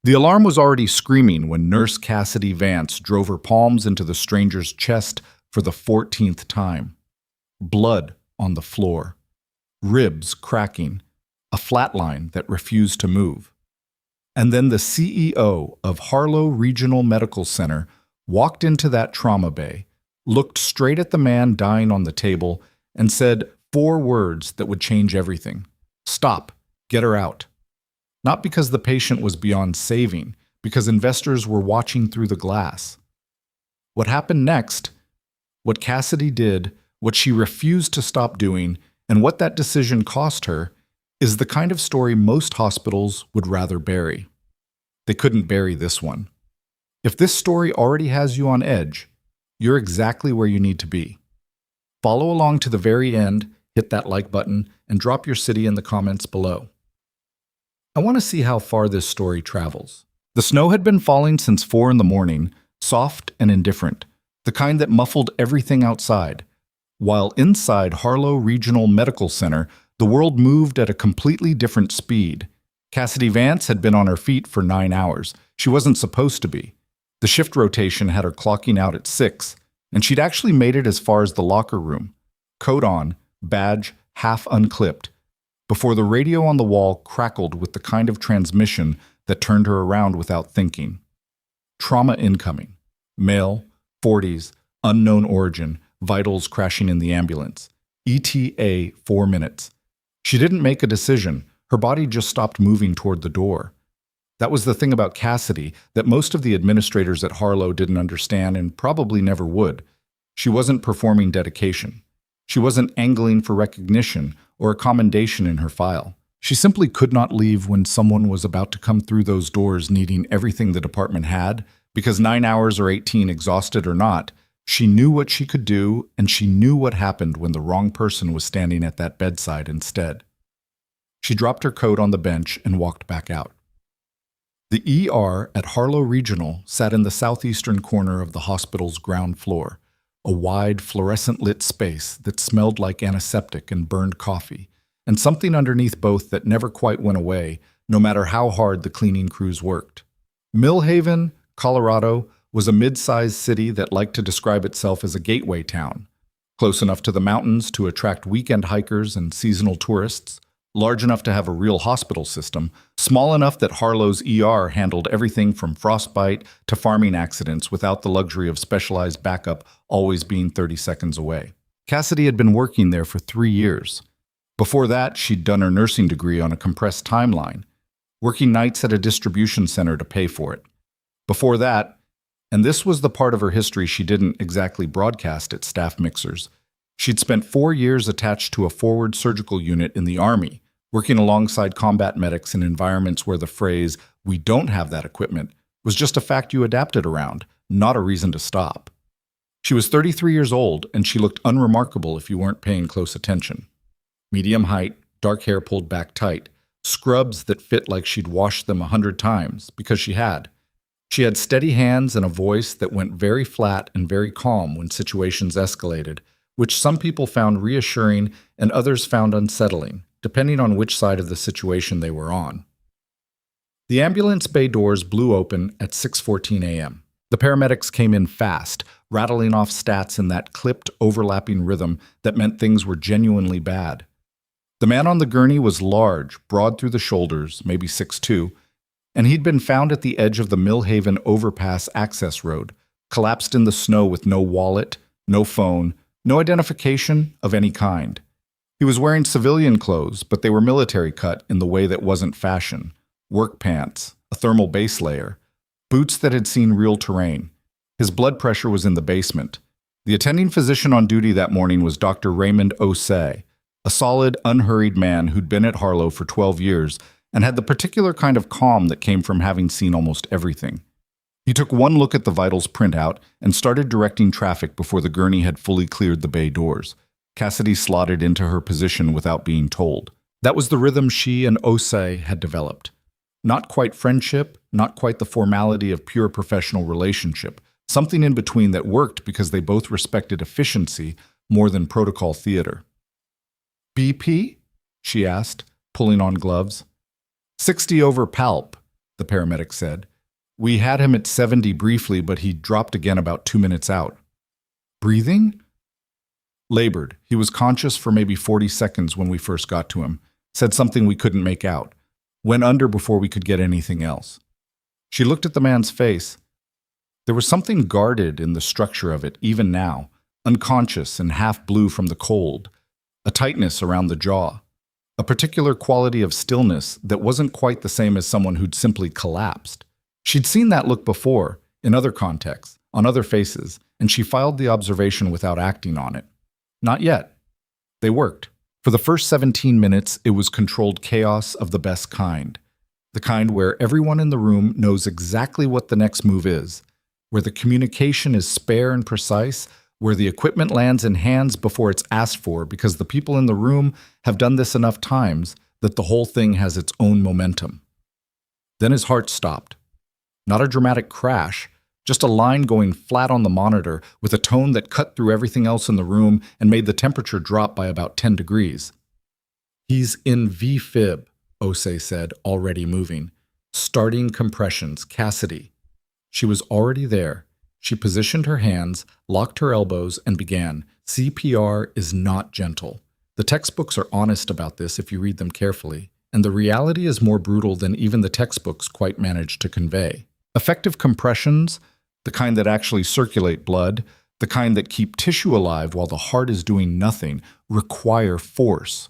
The alarm was already screaming when Nurse Cassidy Vance drove her palms into the stranger's chest for the 14th time. Blood on the floor, ribs cracking, a flatline that refused to move. And then the CEO of Harlow Regional Medical Center walked into that trauma bay, looked straight at the man dying on the table, and said 4 words that would change everything. Stop, get her out. Not because the patient was beyond saving, because investors were watching through the glass. What happened next, what Cassidy did, what she refused to stop doing, and what that decision cost her, is the kind of story most hospitals would rather bury. They couldn't bury this one. If this story already has you on edge, you're exactly where you need to be. Follow along to the very end, hit that like button, and drop your city in the comments below. I want to see how far this story travels. The snow had been falling since 4 in the morning, soft and indifferent, the kind that muffled everything outside. While inside Harlow Regional Medical Center, the world moved at a completely different speed. Cassidy Vance had been on her feet for 9 hours. She wasn't supposed to be. The shift rotation had her clocking out at 6, and she'd actually made it as far as the locker room. Coat on, badge half unclipped, before the radio on the wall crackled with the kind of transmission that turned her around without thinking. Trauma incoming. Male, 40s, unknown origin, vitals crashing in the ambulance. ETA 4 minutes. She didn't make a decision. Her body just stopped moving toward the door. That was the thing about Cassidy that most of the administrators at Harlow didn't understand and probably never would. She wasn't performing dedication. She wasn't angling for recognition or a commendation in her file. She simply could not leave when someone was about to come through those doors needing everything the department had, because 9 hours or 18, exhausted or not, she knew what she could do, and she knew what happened when the wrong person was standing at that bedside instead. She dropped her coat on the bench and walked back out. The ER at Harlow Regional sat in the southeastern corner of the hospital's ground floor, a wide, fluorescent-lit space that smelled like antiseptic and burned coffee, and something underneath both that never quite went away, no matter how hard the cleaning crews worked. Millhaven, Colorado, was a mid-sized city that liked to describe itself as a gateway town, close enough to the mountains to attract weekend hikers and seasonal tourists, large enough to have a real hospital system, small enough that Harlow's ER handled everything from frostbite to farming accidents without the luxury of specialized backup always being 30 seconds away. Cassidy had been working there for 3 years. Before that, she'd done her nursing degree on a compressed timeline, working nights at a distribution center to pay for it. Before that, and this was the part of her history she didn't exactly broadcast at staff mixers, she'd spent 4 years attached to a forward surgical unit in the Army, working alongside combat medics in environments where the phrase, "we don't have that equipment," was just a fact you adapted around, not a reason to stop. She was 33 years old, and she looked unremarkable if you weren't paying close attention. Medium height, dark hair pulled back tight, scrubs that fit like she'd washed them 100 times, because she had. She had steady hands and a voice that went very flat and very calm when situations escalated, which some people found reassuring and others found unsettling, depending on which side of the situation they were on. The ambulance bay doors blew open at 6:14 a.m. The paramedics came in fast, rattling off stats in that clipped, overlapping rhythm that meant things were genuinely bad. The man on the gurney was large, broad through the shoulders, maybe 6'2", and he'd been found at the edge of the Millhaven Overpass access road, collapsed in the snow with no wallet, no phone, no identification of any kind. He was wearing civilian clothes, but they were military cut in the way that wasn't fashion. Work pants, a thermal base layer, boots that had seen real terrain. His blood pressure was in the basement. The attending physician on duty that morning was Dr. Raymond Osei, a solid, unhurried man who'd been at Harlow for 12 years and had the particular kind of calm that came from having seen almost everything. He took one look at the vitals printout and started directing traffic before the gurney had fully cleared the bay doors. Cassidy slotted into her position without being told. That was the rhythm she and Osei had developed. Not quite friendship, not quite the formality of pure professional relationship, something in between that worked because they both respected efficiency more than protocol theater. BP? She asked, pulling on gloves. 60 over palp. the paramedic said. We had him at 70 briefly, but he dropped again about 2 minutes out. Breathing? Labored. He was conscious for maybe 40 seconds when we first got to him. Said something we couldn't make out. Went under before we could get anything else. She looked at the man's face. There was something guarded in the structure of it, even now, unconscious and half blue from the cold, a tightness around the jaw, a particular quality of stillness that wasn't quite the same as someone who'd simply collapsed. She'd seen that look before, in other contexts, on other faces, and she filed the observation without acting on it. Not yet. They worked. For the first 17 minutes, it was controlled chaos of the best kind. The kind where everyone in the room knows exactly what the next move is, where the communication is spare and precise, where the equipment lands in hands before it's asked for because the people in the room have done this enough times that the whole thing has its own momentum. Then his heart stopped. Not a dramatic crash, just a line going flat on the monitor with a tone that cut through everything else in the room and made the temperature drop by about 10 degrees. He's in V-fib, Osei said, already moving. Starting compressions, Cassidy. She was already there. She positioned her hands, locked her elbows, and began. CPR is not gentle. The textbooks are honest about this if you read them carefully, and the reality is more brutal than even the textbooks quite manage to convey. Effective compressions, the kind that actually circulate blood, the kind that keep tissue alive while the heart is doing nothing, require force.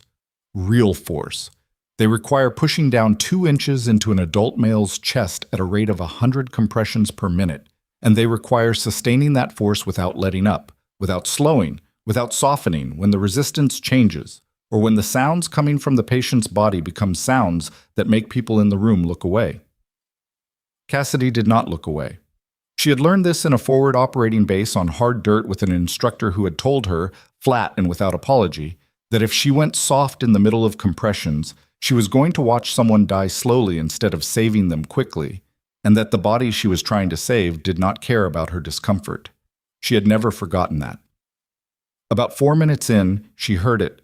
Real force. They require pushing down 2 inches into an adult male's chest at a rate of 100 compressions per minute, and they require sustaining that force without letting up, without slowing, without softening when the resistance changes, or when the sounds coming from the patient's body become sounds that make people in the room look away. Cassidy did not look away. She had learned this in a forward operating base on hard dirt with an instructor who had told her, flat and without apology, that if she went soft in the middle of compressions, she was going to watch someone die slowly instead of saving them quickly, and that the body she was trying to save did not care about her discomfort. She had never forgotten that. About 4 minutes in, she heard it,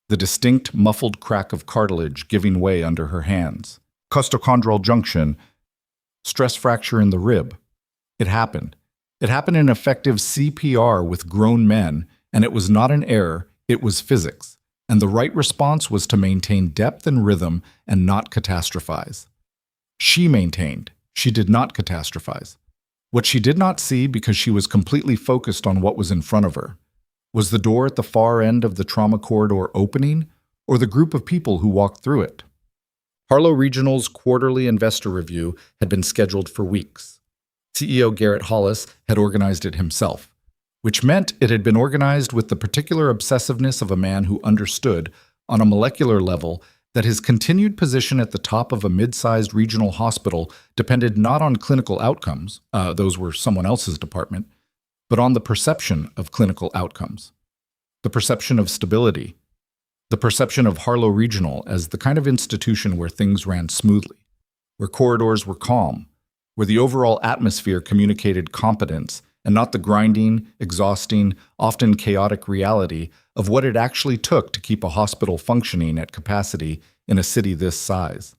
the distinct, muffled crack of cartilage giving way under her hands. Costochondral junction, stress fracture in the rib. It happened. It happened in effective CPR with grown men, and it was not an error, it was physics. And the right response was to maintain depth and rhythm and not catastrophize. She maintained. She did not catastrophize. What she did not see, because she was completely focused on what was in front of her, was the door at the far end of the trauma corridor opening, or the group of people who walked through it. Harlow Regional's quarterly investor review had been scheduled for weeks. CEO Garrett Hollis had organized it himself, which meant it had been organized with the particular obsessiveness of a man who understood, on a molecular level, that his continued position at the top of a mid-sized regional hospital depended not on clinical outcomes, those were someone else's department, but on the perception of clinical outcomes, the perception of stability, the perception of Harlow Regional as the kind of institution where things ran smoothly, where corridors were calm, where the overall atmosphere communicated competence and not the grinding, exhausting, often chaotic reality of what it actually took to keep a hospital functioning at capacity in a city this size.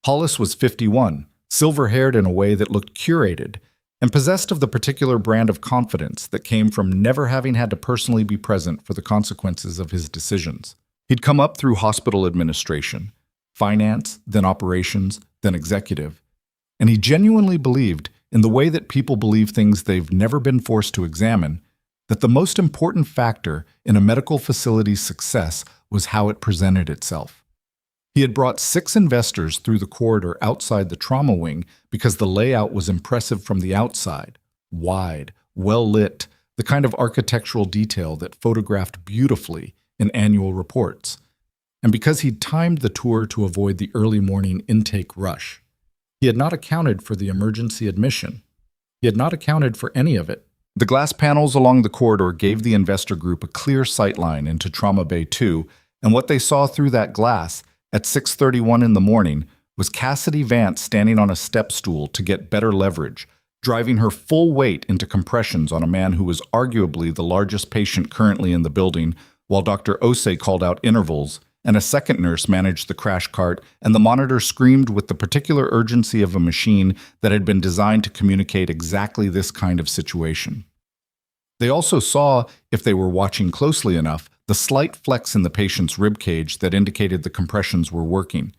Hollis was 51, silver-haired in a way that looked curated, and possessed of the particular brand of confidence that came from never having had to personally be present for the consequences of his decisions. He'd come up through hospital administration, finance, then operations, then executive, and he genuinely believed, in the way that people believe things they've never been forced to examine, that the most important factor in a medical facility's success was how it presented itself. He had brought 6 investors through the corridor outside the trauma wing because the layout was impressive from the outside, wide, well-lit, the kind of architectural detail that photographed beautifully in annual reports, and because he'd timed the tour to avoid the early morning intake rush. He had not accounted for the emergency admission. He had not accounted for any of it. The glass panels along the corridor gave the investor group a clear sightline into Trauma Bay 2, and what they saw through that glass at 6:31 in the morning was Cassidy Vance standing on a step stool to get better leverage, driving her full weight into compressions on a man who was arguably the largest patient currently in the building, while Dr. Osei called out intervals and a second nurse managed the crash cart, and the monitor screamed with the particular urgency of a machine that had been designed to communicate exactly this kind of situation. They also saw, if they were watching closely enough, the slight flex in the patient's ribcage that indicated the compressions were working,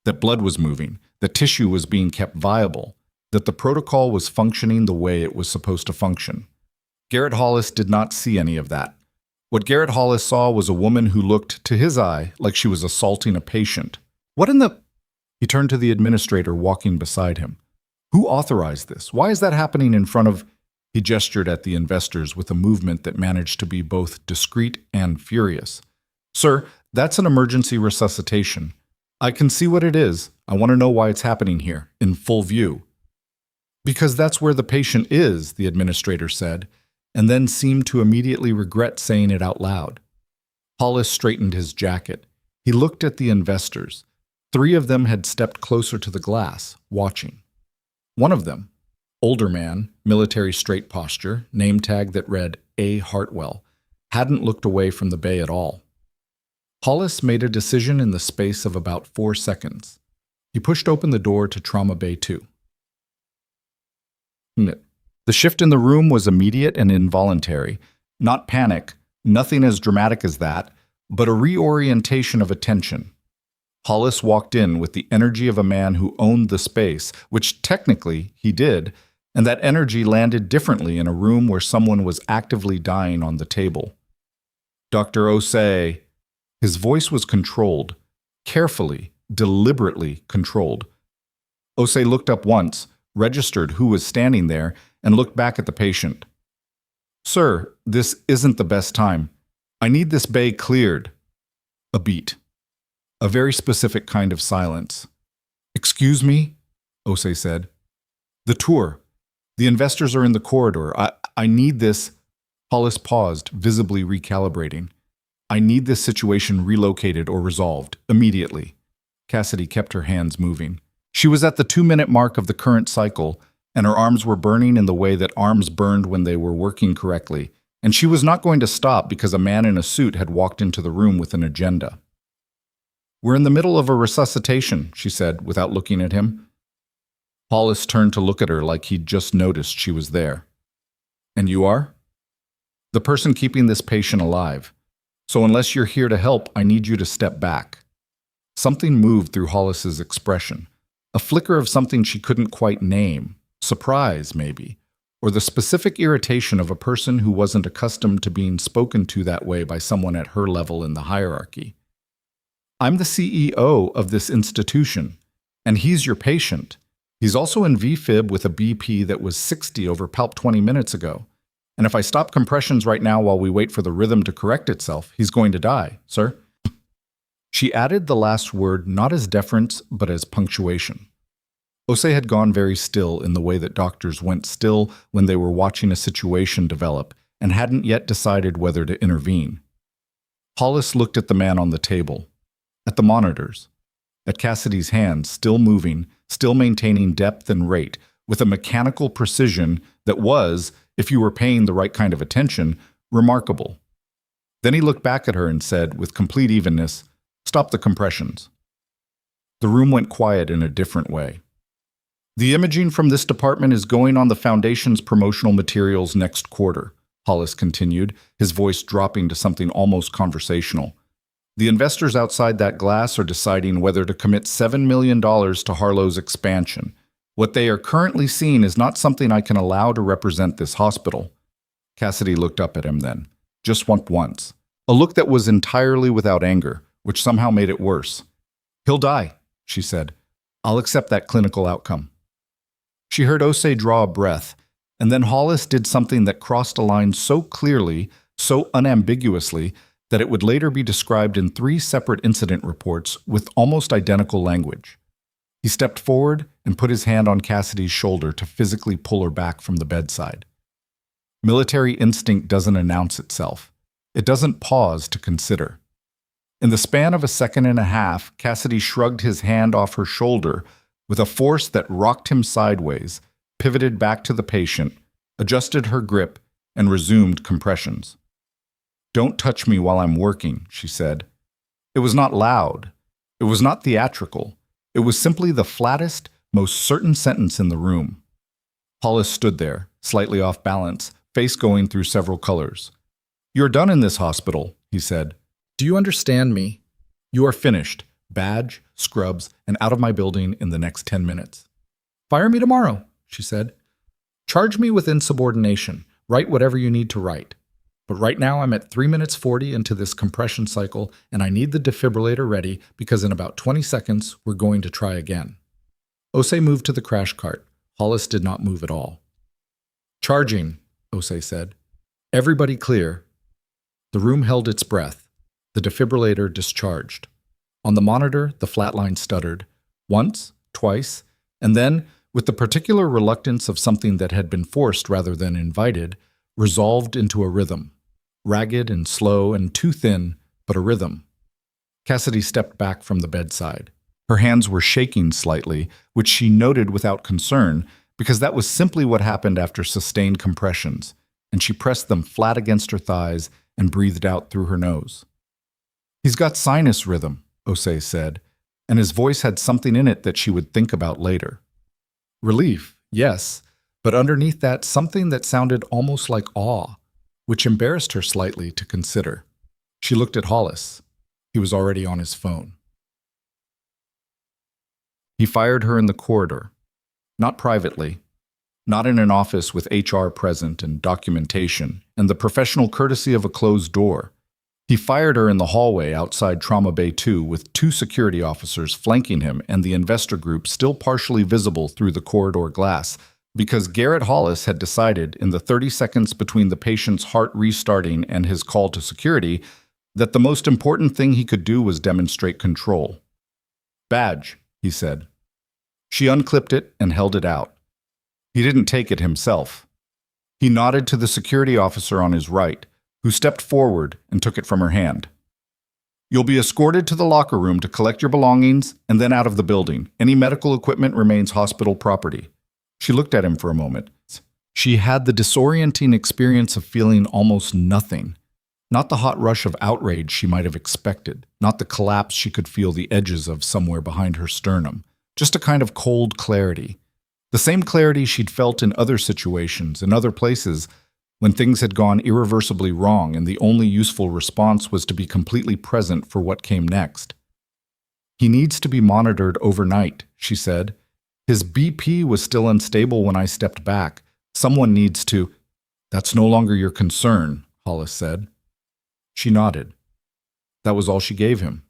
that blood was moving, that tissue was being kept viable, that the protocol was functioning the way it was supposed to function. Garrett Hollis did not see any of that. What Garrett Hollis saw was a woman who looked, to his eye, like she was assaulting a patient. What in the... He turned to the administrator walking beside him. Who authorized this? Why is that happening in front of... He gestured at the investors with a movement that managed to be both discreet and furious. Sir, that's an emergency resuscitation. I can see what it is. I want to know why it's happening here, in full view. Because that's where the patient is, the administrator said, and then seemed to immediately regret saying it out loud. Hollis straightened his jacket. He looked at the investors. 3 of them had stepped closer to the glass, watching. One of them, older man, military straight posture, name tag that read A. Hartwell, hadn't looked away from the bay at all. Hollis made a decision in the space of about 4 seconds. He pushed open the door to Trauma Bay 2. The shift in the room was immediate and involuntary. Not panic, nothing as dramatic as that, but a reorientation of attention. Hollis walked in with the energy of a man who owned the space, which technically he did, and that energy landed differently in a room where someone was actively dying on the table. Dr. Osei. His voice was controlled, carefully, deliberately controlled. Osei looked up once, registered who was standing there, and looked back at the patient. Sir, this isn't the best time. I need this bay cleared. A beat. A very specific kind of silence. Excuse me? Osei said. The tour. The investors are in the corridor. I need this. Hollis paused, visibly recalibrating. I need this situation relocated or resolved, immediately. Cassidy kept her hands moving. She was at the 2-minute mark of the current cycle, and her arms were burning in the way that arms burned when they were working correctly, and she was not going to stop because a man in a suit had walked into the room with an agenda. We're in the middle of a resuscitation, she said, without looking at him. Hollis turned to look at her like he'd just noticed she was there. And you are? The person keeping this patient alive. So unless you're here to help, I need you to step back. Something moved through Hollis's expression, a flicker of something she couldn't quite name. Surprise, maybe, or the specific irritation of a person who wasn't accustomed to being spoken to that way by someone at her level in the hierarchy. I'm the CEO of this institution, and he's your patient. He's also in VFib with a BP that was 60 over PALP 20 minutes ago. And if I stop compressions right now while we wait for the rhythm to correct itself, he's going to die, sir. She added the last word not as deference, but as punctuation. Osei had gone very still in the way that doctors went still when they were watching a situation develop and hadn't yet decided whether to intervene. Hollis looked at the man on the table, at the monitors, at Cassidy's hands still moving, still maintaining depth and rate, with a mechanical precision that was, if you were paying the right kind of attention, remarkable. Then he looked back at her and said, with complete evenness, "Stop the compressions." The room went quiet in a different way. The imaging from this department is going on the Foundation's promotional materials next quarter, Hollis continued, his voice dropping to something almost conversational. The investors outside that glass are deciding whether to commit $7 million to Harlow's expansion. What they are currently seeing is not something I can allow to represent this hospital. Cassidy looked up at him then, just once, a look that was entirely without anger, which somehow made it worse. He'll die, she said. I'll accept that clinical outcome. She heard Osei draw a breath, and then Hollis did something that crossed a line so clearly, so unambiguously, that it would later be described in 3 separate incident reports with almost identical language. He stepped forward and put his hand on Cassidy's shoulder to physically pull her back from the bedside. Military instinct doesn't announce itself. It doesn't pause to consider. In the span of a second and a half, Cassidy shrugged his hand off her shoulder with a force that rocked him sideways, pivoted back to the patient, adjusted her grip, and resumed compressions. Don't touch me while I'm working, she said. It was not loud. It was not theatrical. It was simply the flattest, most certain sentence in the room. Hollis stood there, slightly off balance, face going through several colors. "You're done in this hospital," he said. "Do you understand me? You are finished. Badge, scrubs, and out of my building in the next 10 minutes. "Fire me tomorrow," she said. "Charge me with insubordination. Write whatever you need to write. But right now I'm at 3 minutes 40 into this compression cycle, and I need the defibrillator ready because in about 20 seconds we're going to try again." Osei moved to the crash cart. Hollis did not move at all. "Charging," Osei said. "Everybody clear." The room held its breath. The defibrillator discharged. On the monitor, the flatline stuttered. Once, twice, and then, with the particular reluctance of something that had been forced rather than invited, resolved into a rhythm. Ragged and slow and too thin, but a rhythm. Cassidy stepped back from the bedside. Her hands were shaking slightly, which she noted without concern, because that was simply what happened after sustained compressions, and she pressed them flat against her thighs and breathed out through her nose. "He's got sinus rhythm," Osei said, and his voice had something in it that she would think about later. Relief, yes, but underneath that, something that sounded almost like awe, which embarrassed her slightly to consider. She looked at Hollis. He was already on his phone. He fired her in the corridor. Not privately. Not in an office with HR present and documentation and the professional courtesy of a closed door. He fired her in the hallway outside Trauma Bay 2 with 2 security officers flanking him and the investor group still partially visible through the corridor glass, because Garrett Hollis had decided in the 30 seconds between the patient's heart restarting and his call to security that the most important thing he could do was demonstrate control. "Badge," he said. She unclipped it and held it out. He didn't take it himself. He nodded to the security officer on his right, who stepped forward and took it from her hand. "You'll be escorted to the locker room to collect your belongings and then out of the building. Any medical equipment remains hospital property." She looked at him for a moment. She had the disorienting experience of feeling almost nothing. Not the hot rush of outrage she might have expected, not the collapse she could feel the edges of somewhere behind her sternum, just a kind of cold clarity. The same clarity she'd felt in other situations, in other places, when things had gone irreversibly wrong and the only useful response was to be completely present for what came next. "He needs to be monitored overnight," she said. "His BP was still unstable when I stepped back. Someone needs to—" "That's no longer your concern," Hollis said. She nodded. That was all she gave him.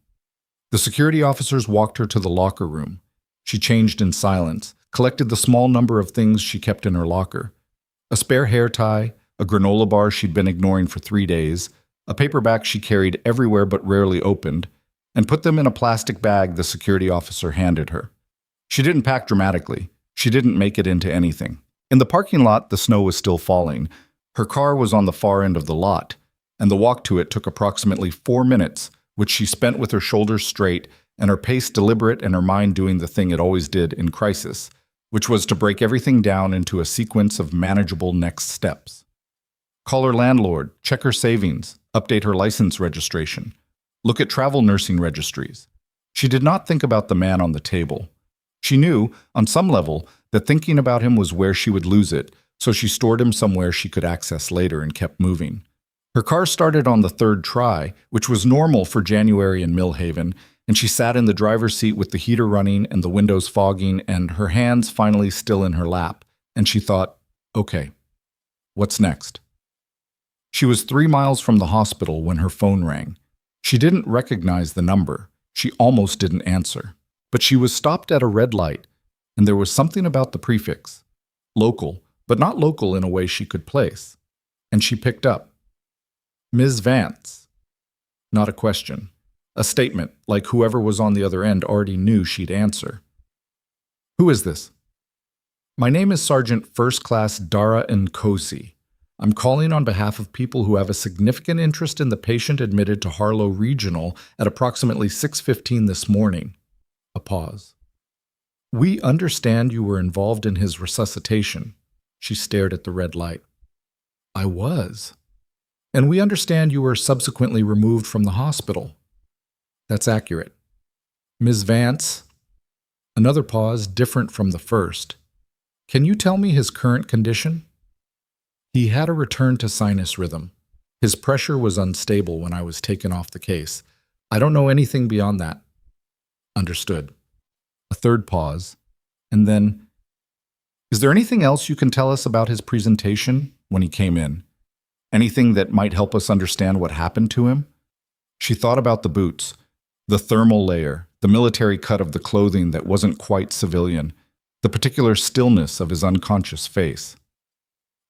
The security officers walked her to the locker room. She changed in silence, collected the small number of things she kept in her locker. A spare hair tie, a granola bar she'd been ignoring for 3 days, a paperback she carried everywhere but rarely opened, and put them in a plastic bag the security officer handed her. She didn't pack dramatically. She didn't make it into anything. In the parking lot, the snow was still falling. Her car was on the far end of the lot, and the walk to it took approximately 4 minutes, which she spent with her shoulders straight and her pace deliberate and her mind doing the thing it always did in crisis, which was to break everything down into a sequence of manageable next steps. Call her landlord, check her savings, update her license registration, look at travel nursing registries. She did not think about the man on the table. She knew, on some level, that thinking about him was where she would lose it, so she stored him somewhere she could access later and kept moving. Her car started on the 3rd try, which was normal for January in Millhaven, and she sat in the driver's seat with the heater running and the windows fogging and her hands finally still in her lap, and she thought, okay, what's next? She was 3 miles from the hospital when her phone rang. She didn't recognize the number. She almost didn't answer. But she was stopped at a red light, and there was something about the prefix. Local, but not local in a way she could place. And she picked up. "Ms. Vance." Not a question. A statement, like whoever was on the other end already knew she'd answer. "Who is this?" "My name is Sergeant First Class Dara Nkosi. I'm calling on behalf of people who have a significant interest in the patient admitted to Harlow Regional at approximately 6:15 this morning." A pause. "We understand you were involved in his resuscitation." She stared at the red light. "I was. And we understand you were subsequently removed from the hospital." That's accurate. Ms. Vance, another pause different from the first. Can you tell me his current condition? He had a return to sinus rhythm. His pressure was unstable when I was taken off the case. I don't know anything beyond that. Understood. A third pause, and then, is there anything else you can tell us about his presentation when he came in? Anything that might help us understand what happened to him? She thought about the boots, the thermal layer, the military cut of the clothing that wasn't quite civilian, the particular stillness of his unconscious face.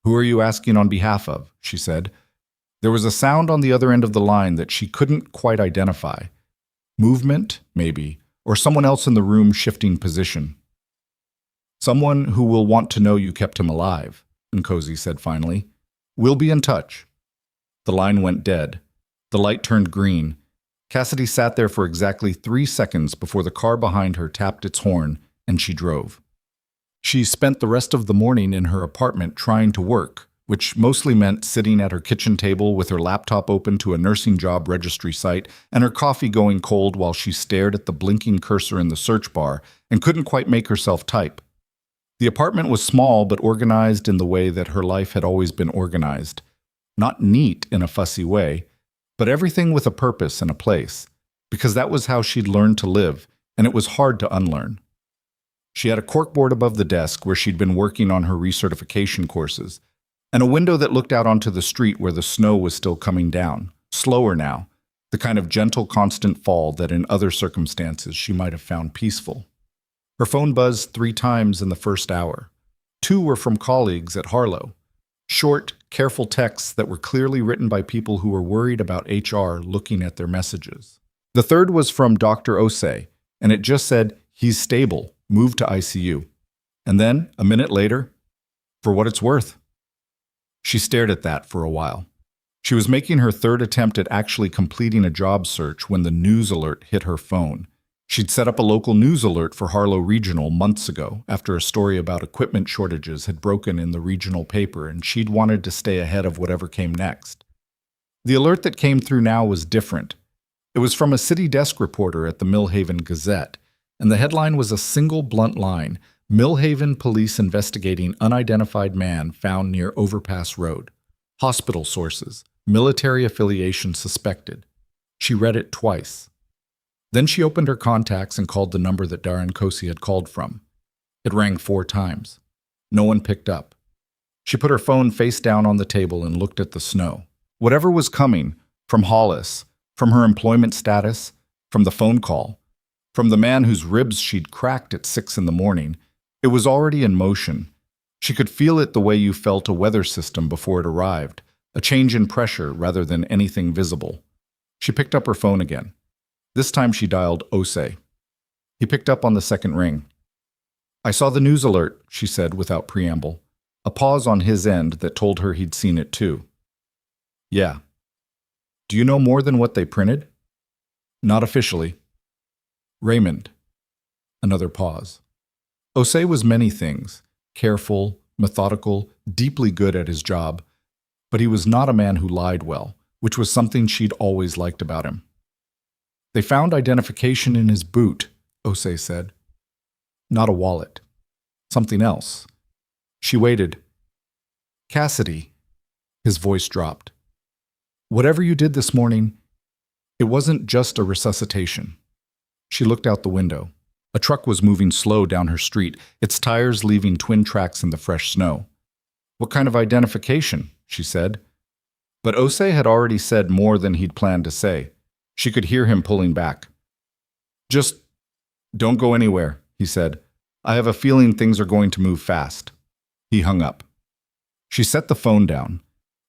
Who are you asking on behalf of? She said. There was a sound on the other end of the line that she couldn't quite identify. Movement, maybe, or someone else in the room shifting position. Someone who will want to know you kept him alive, Nkosi said finally. We'll be in touch. The line went dead. The light turned green. Cassidy sat there for exactly 3 seconds before the car behind her tapped its horn, and she drove. She spent the rest of the morning in her apartment trying to work, which mostly meant sitting at her kitchen table with her laptop open to a nursing job registry site and her coffee going cold while she stared at the blinking cursor in the search bar and couldn't quite make herself type. The apartment was small but organized in the way that her life had always been organized. Not neat in a fussy way, but everything with a purpose and a place, because that was how she'd learned to live, and it was hard to unlearn. She had a corkboard above the desk where she'd been working on her recertification courses, and a window that looked out onto the street where the snow was still coming down, slower now, the kind of gentle, constant fall that in other circumstances she might have found peaceful. Her phone buzzed 3 times in the first hour. 2 were from colleagues at Harlow. Short, careful texts that were clearly written by people who were worried about HR looking at their messages. The third was from Dr. Osei, and it just said, "He's stable, moved to ICU." And then, a minute later, "For what it's worth." She stared at that for a while. She was making her 3rd attempt at actually completing a job search when the news alert hit her phone. She'd set up a local news alert for Harlow Regional months ago after a story about equipment shortages had broken in the regional paper, and she'd wanted to stay ahead of whatever came next. The alert that came through now was different. It was from a city desk reporter at the Millhaven Gazette, and the headline was a single blunt line: Millhaven police investigating unidentified man found near Overpass Road. Hospital sources, military affiliation suspected. She read it twice. Then she opened her contacts and called the number that Darren Nkosi had called from. It rang 4 times. No one picked up. She put her phone face down on the table and looked at the snow. Whatever was coming, from Hollis, from her employment status, from the phone call, from the man whose ribs she'd cracked at 6 in the morning, it was already in motion. She could feel it the way you felt a weather system before it arrived, a change in pressure rather than anything visible. She picked up her phone again. This time she dialed Osei. He picked up on the second ring. "I saw the news alert," she said without preamble, a pause on his end that told her he'd seen it too. "Yeah. Do you know more than what they printed?" "Not officially." "Raymond." Another pause. Osei was many things: careful, methodical, deeply good at his job, but he was not a man who lied well, which was something she'd always liked about him. "They found identification in his boot," Osei said. "Not a wallet. Something else." She waited. "Cassidy." His voice dropped. "Whatever you did this morning, it wasn't just a resuscitation." She looked out the window. A truck was moving slow down her street, its tires leaving twin tracks in the fresh snow. "What kind of identification?" she said. But Osei had already said more than he'd planned to say. She could hear him pulling back. "Just don't go anywhere," he said. "I have a feeling things are going to move fast." He hung up. She set the phone down.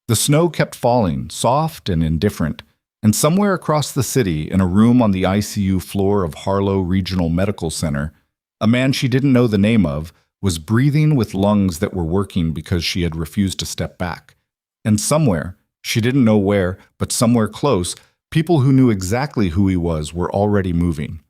The snow kept falling, soft and indifferent, and somewhere across the city, in a room on the ICU floor of Harlow Regional Medical Center, a man she didn't know the name of was breathing with lungs that were working because she had refused to step back. And somewhere, she didn't know where, but somewhere close, people who knew exactly who he was were already moving.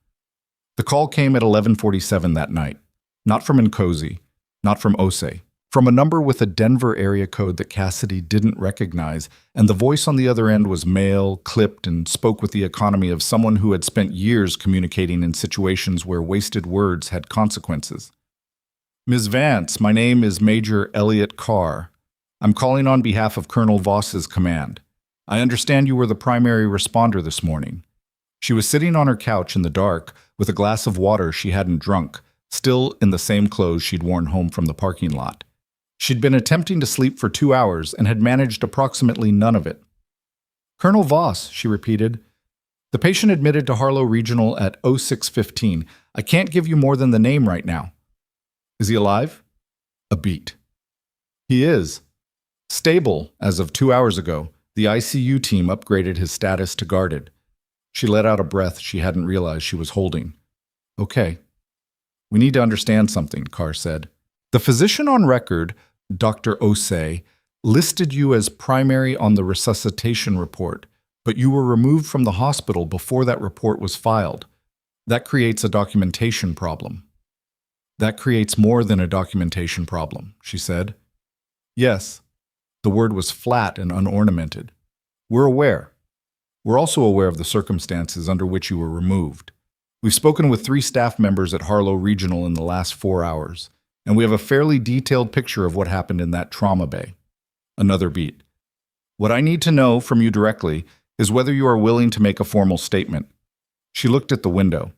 The call came at 11:47 that night, not from Nkosi, not from Osei, from a number with a Denver area code that Cassidy didn't recognize, and the voice on the other end was male, clipped, and spoke with the economy of someone who had spent years communicating in situations where wasted words had consequences. Ms. Vance, my name is Major Elliot Carr. I'm calling on behalf of Colonel Voss's command. I understand you were the primary responder this morning. She was sitting on her couch in the dark with a glass of water she hadn't drunk, still in the same clothes she'd worn home from the parking lot. She'd been attempting to sleep for 2 hours and had managed approximately none of it. Colonel Voss, she repeated. The patient admitted to Harlow Regional at 0615. I can't give you more than the name right now. Is he alive? A beat. He is. Stable, as of 2 hours ago. The ICU team upgraded his status to guarded. She let out a breath she hadn't realized she was holding. Okay. We need to understand something, Carr said. The physician on record, Dr. Osei, listed you as primary on the resuscitation report, but you were removed from the hospital before that report was filed. That creates a documentation problem. That creates more than a documentation problem, she said. Yes. The word was flat and unornamented. We're aware. We're also aware of the circumstances under which you were removed. We've spoken with 3 staff members at Harlow Regional in the last 4 hours, and we have a fairly detailed picture of what happened in that trauma bay. Another beat. What I need to know from you directly is whether you are willing to make a formal statement. She looked at the window.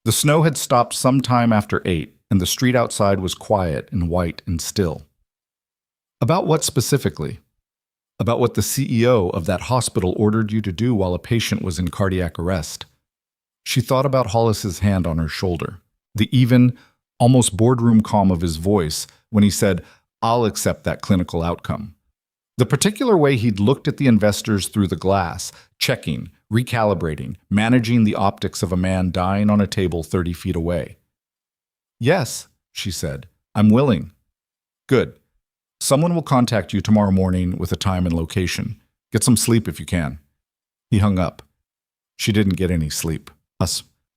The snow had stopped some time after 8, and the street outside was quiet and white and still. About what specifically? About what the CEO of that hospital ordered you to do while a patient was in cardiac arrest. She thought about Hollis's hand on her shoulder, the even, almost boardroom calm of his voice when he said, I'll accept that clinical outcome. The particular way he'd looked at the investors through the glass, checking, recalibrating, managing the optics of a man dying on a table 30 feet away. Yes, she said, I'm willing. Good. Someone will contact you tomorrow morning with a time and location. Get some sleep if you can. He hung up. She didn't get any sleep.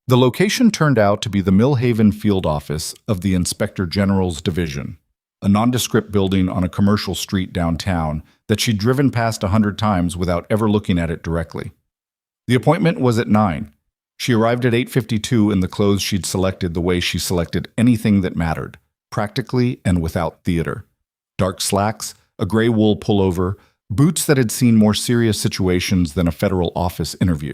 The location turned out to be the Millhaven field office of the Inspector General's division, a nondescript building on a commercial street downtown that she'd driven past 100 times without ever looking at it directly. The appointment was at 9. She arrived at 8:52 in the clothes she'd selected the way she selected anything that mattered, practically and without theater. Dark slacks, a gray wool pullover, boots that had seen more serious situations than a federal office interview.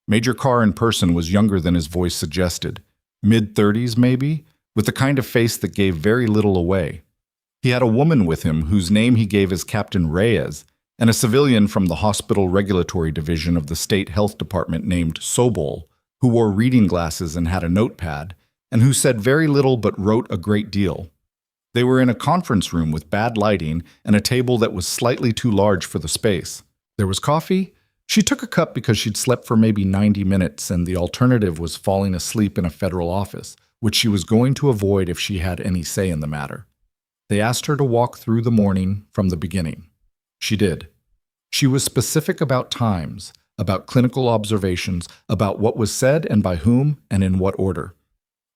Major Carr in person was younger than his voice suggested, mid-30s maybe, with the kind of face that gave very little away. He had a woman with him whose name he gave as Captain Reyes, and a civilian from the Hospital Regulatory Division of the State Health Department named Sobol, who wore reading glasses and had a notepad, and who said very little but wrote a great deal. They were in a conference room with bad lighting and a table that was slightly too large for the space. There was coffee. She took a cup because she'd slept for maybe 90 minutes, and the alternative was falling asleep in a federal office, which she was going to avoid if she had any say in the matter. They asked her to walk through the morning from the beginning. She did. She was specific about times, about clinical observations, about what was said and by whom and in what order.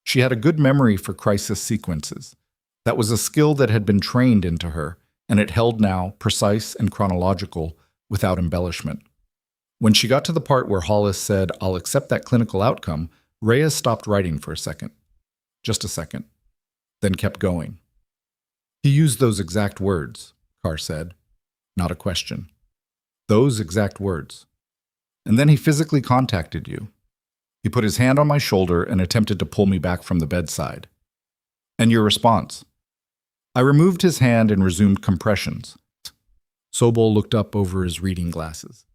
She had a good memory for crisis sequences. That was a skill that had been trained into her, and it held now, precise and chronological, without embellishment. When she got to the part where Hollis said, I'll accept that clinical outcome, Reyes stopped writing for a second. Just a second. Then kept going. He used those exact words, Carr said. Not a question. Those exact words. And then he physically contacted you. He put his hand on my shoulder and attempted to pull me back from the bedside. And your response? I removed his hand and resumed compressions. Sobol looked up over his reading glasses.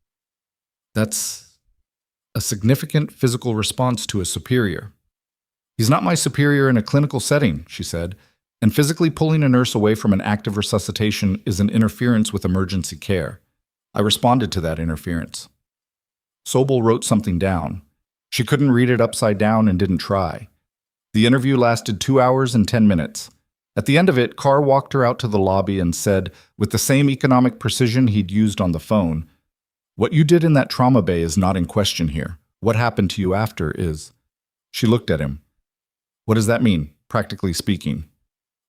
That's a significant physical response to a superior. He's not my superior in a clinical setting, she said, and physically pulling a nurse away from an active resuscitation is an interference with emergency care. I responded to that interference. Sobol wrote something down. She couldn't read it upside down and didn't try. The interview lasted 2 hours and 10 minutes. At the end of it, Carr walked her out to the lobby and said, with the same economic precision he'd used on the phone, what you did in that trauma bay is not in question here. What happened to you after is. She looked at him. What does that mean, practically speaking?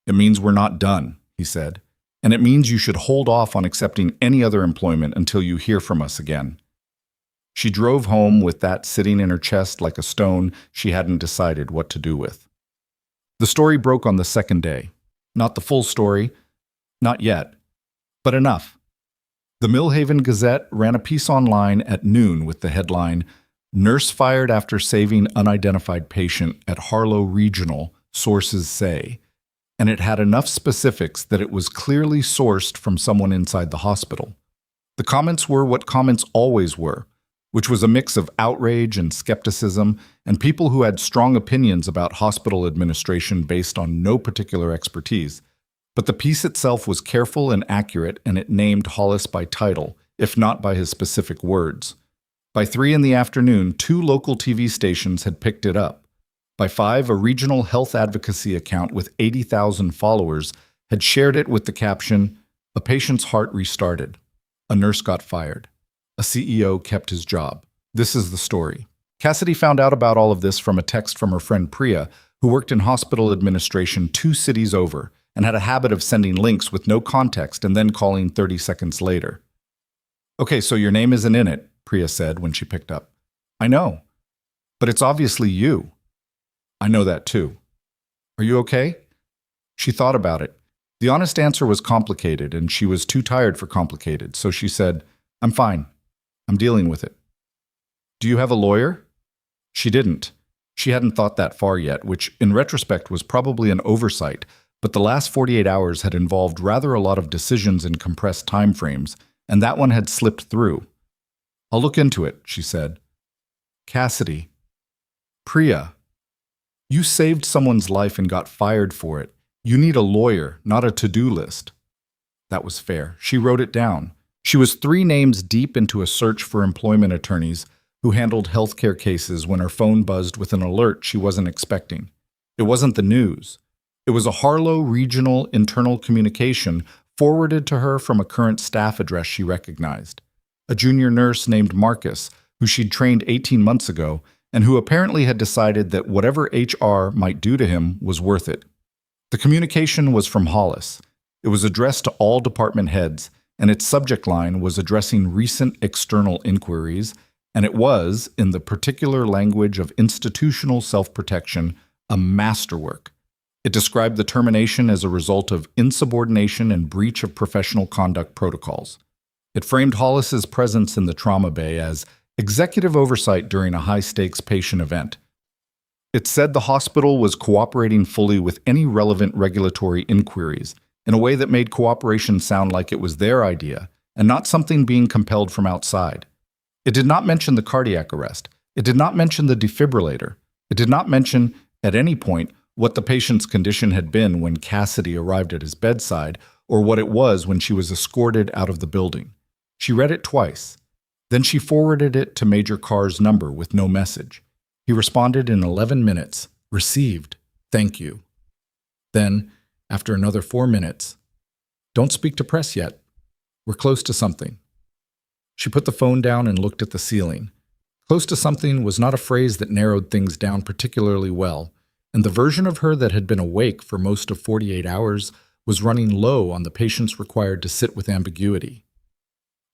It means we're not done, he said, "and it means you should hold off on accepting any other employment until you hear from us again." She drove home with that sitting in her chest like a stone she hadn't decided what to do with. The story broke on the second day. Not the full story, not yet, but enough. The Millhaven Gazette ran a piece online at noon with the headline, "Nurse Fired After Saving Unidentified Patient at Harlow Regional, Sources Say," and it had enough specifics that it was clearly sourced from someone inside the hospital. The comments were what comments always were, which was a mix of outrage and skepticism, and people who had strong opinions about hospital administration based on no particular expertise. But the piece itself was careful and accurate, and it named Hollis by title, if not by his specific words. By 3 in the afternoon, 2 local TV stations had picked it up. By 5, a regional health advocacy account with 80,000 followers had shared it with the caption, "A patient's heart restarted. A nurse got fired. A CEO kept his job." This is the story. Cassidy found out about all of this from a text from her friend Priya, who worked in hospital administration 2 cities over and had a habit of sending links with no context and then calling 30 seconds later. "Okay, so your name isn't in it," Priya said when she picked up. "I know, but it's obviously you." "I know that too. Are you okay?" She thought about it. The honest answer was complicated, and she was too tired for complicated, so she said, "I'm fine. I'm dealing with it." "Do you have a lawyer?" She didn't. She hadn't thought that far yet, which in retrospect was probably an oversight, but the last 48 hours had involved rather a lot of decisions in compressed time frames, and that one had slipped through. "I'll look into it," she said. "Cassidy. Priya. You saved someone's life and got fired for it. You need a lawyer, not a to-do list." That was fair. She wrote it down. She was 3 names deep into a search for employment attorneys who handled healthcare cases when her phone buzzed with an alert she wasn't expecting. It wasn't the news. It was a Harlow Regional internal communication forwarded to her from a current staff address she recognized. A junior nurse named Marcus, who she'd trained 18 months ago, and who apparently had decided that whatever HR might do to him was worth it. The communication was from Hollis. It was addressed to all department heads, and its subject line was addressing recent external inquiries, and it was, in the particular language of institutional self-protection, a masterwork. It described the termination as a result of insubordination and breach of professional conduct protocols. It framed Hollis's presence in the trauma bay as executive oversight during a high-stakes patient event. It said the hospital was cooperating fully with any relevant regulatory inquiries, in a way that made cooperation sound like it was their idea, and not something being compelled from outside. It did not mention the cardiac arrest. It did not mention the defibrillator. It did not mention, at any point, what the patient's condition had been when Cassidy arrived at his bedside, or what it was when she was escorted out of the building. She read it twice. Then she forwarded it to Major Carr's number with no message. He responded in 11 minutes, "Received. Thank you." Then, after another 4 minutes, "Don't speak to press yet. We're close to something." She put the phone down and looked at the ceiling. Close to something was not a phrase that narrowed things down particularly well, and the version of her that had been awake for most of 48 hours was running low on the patience required to sit with ambiguity.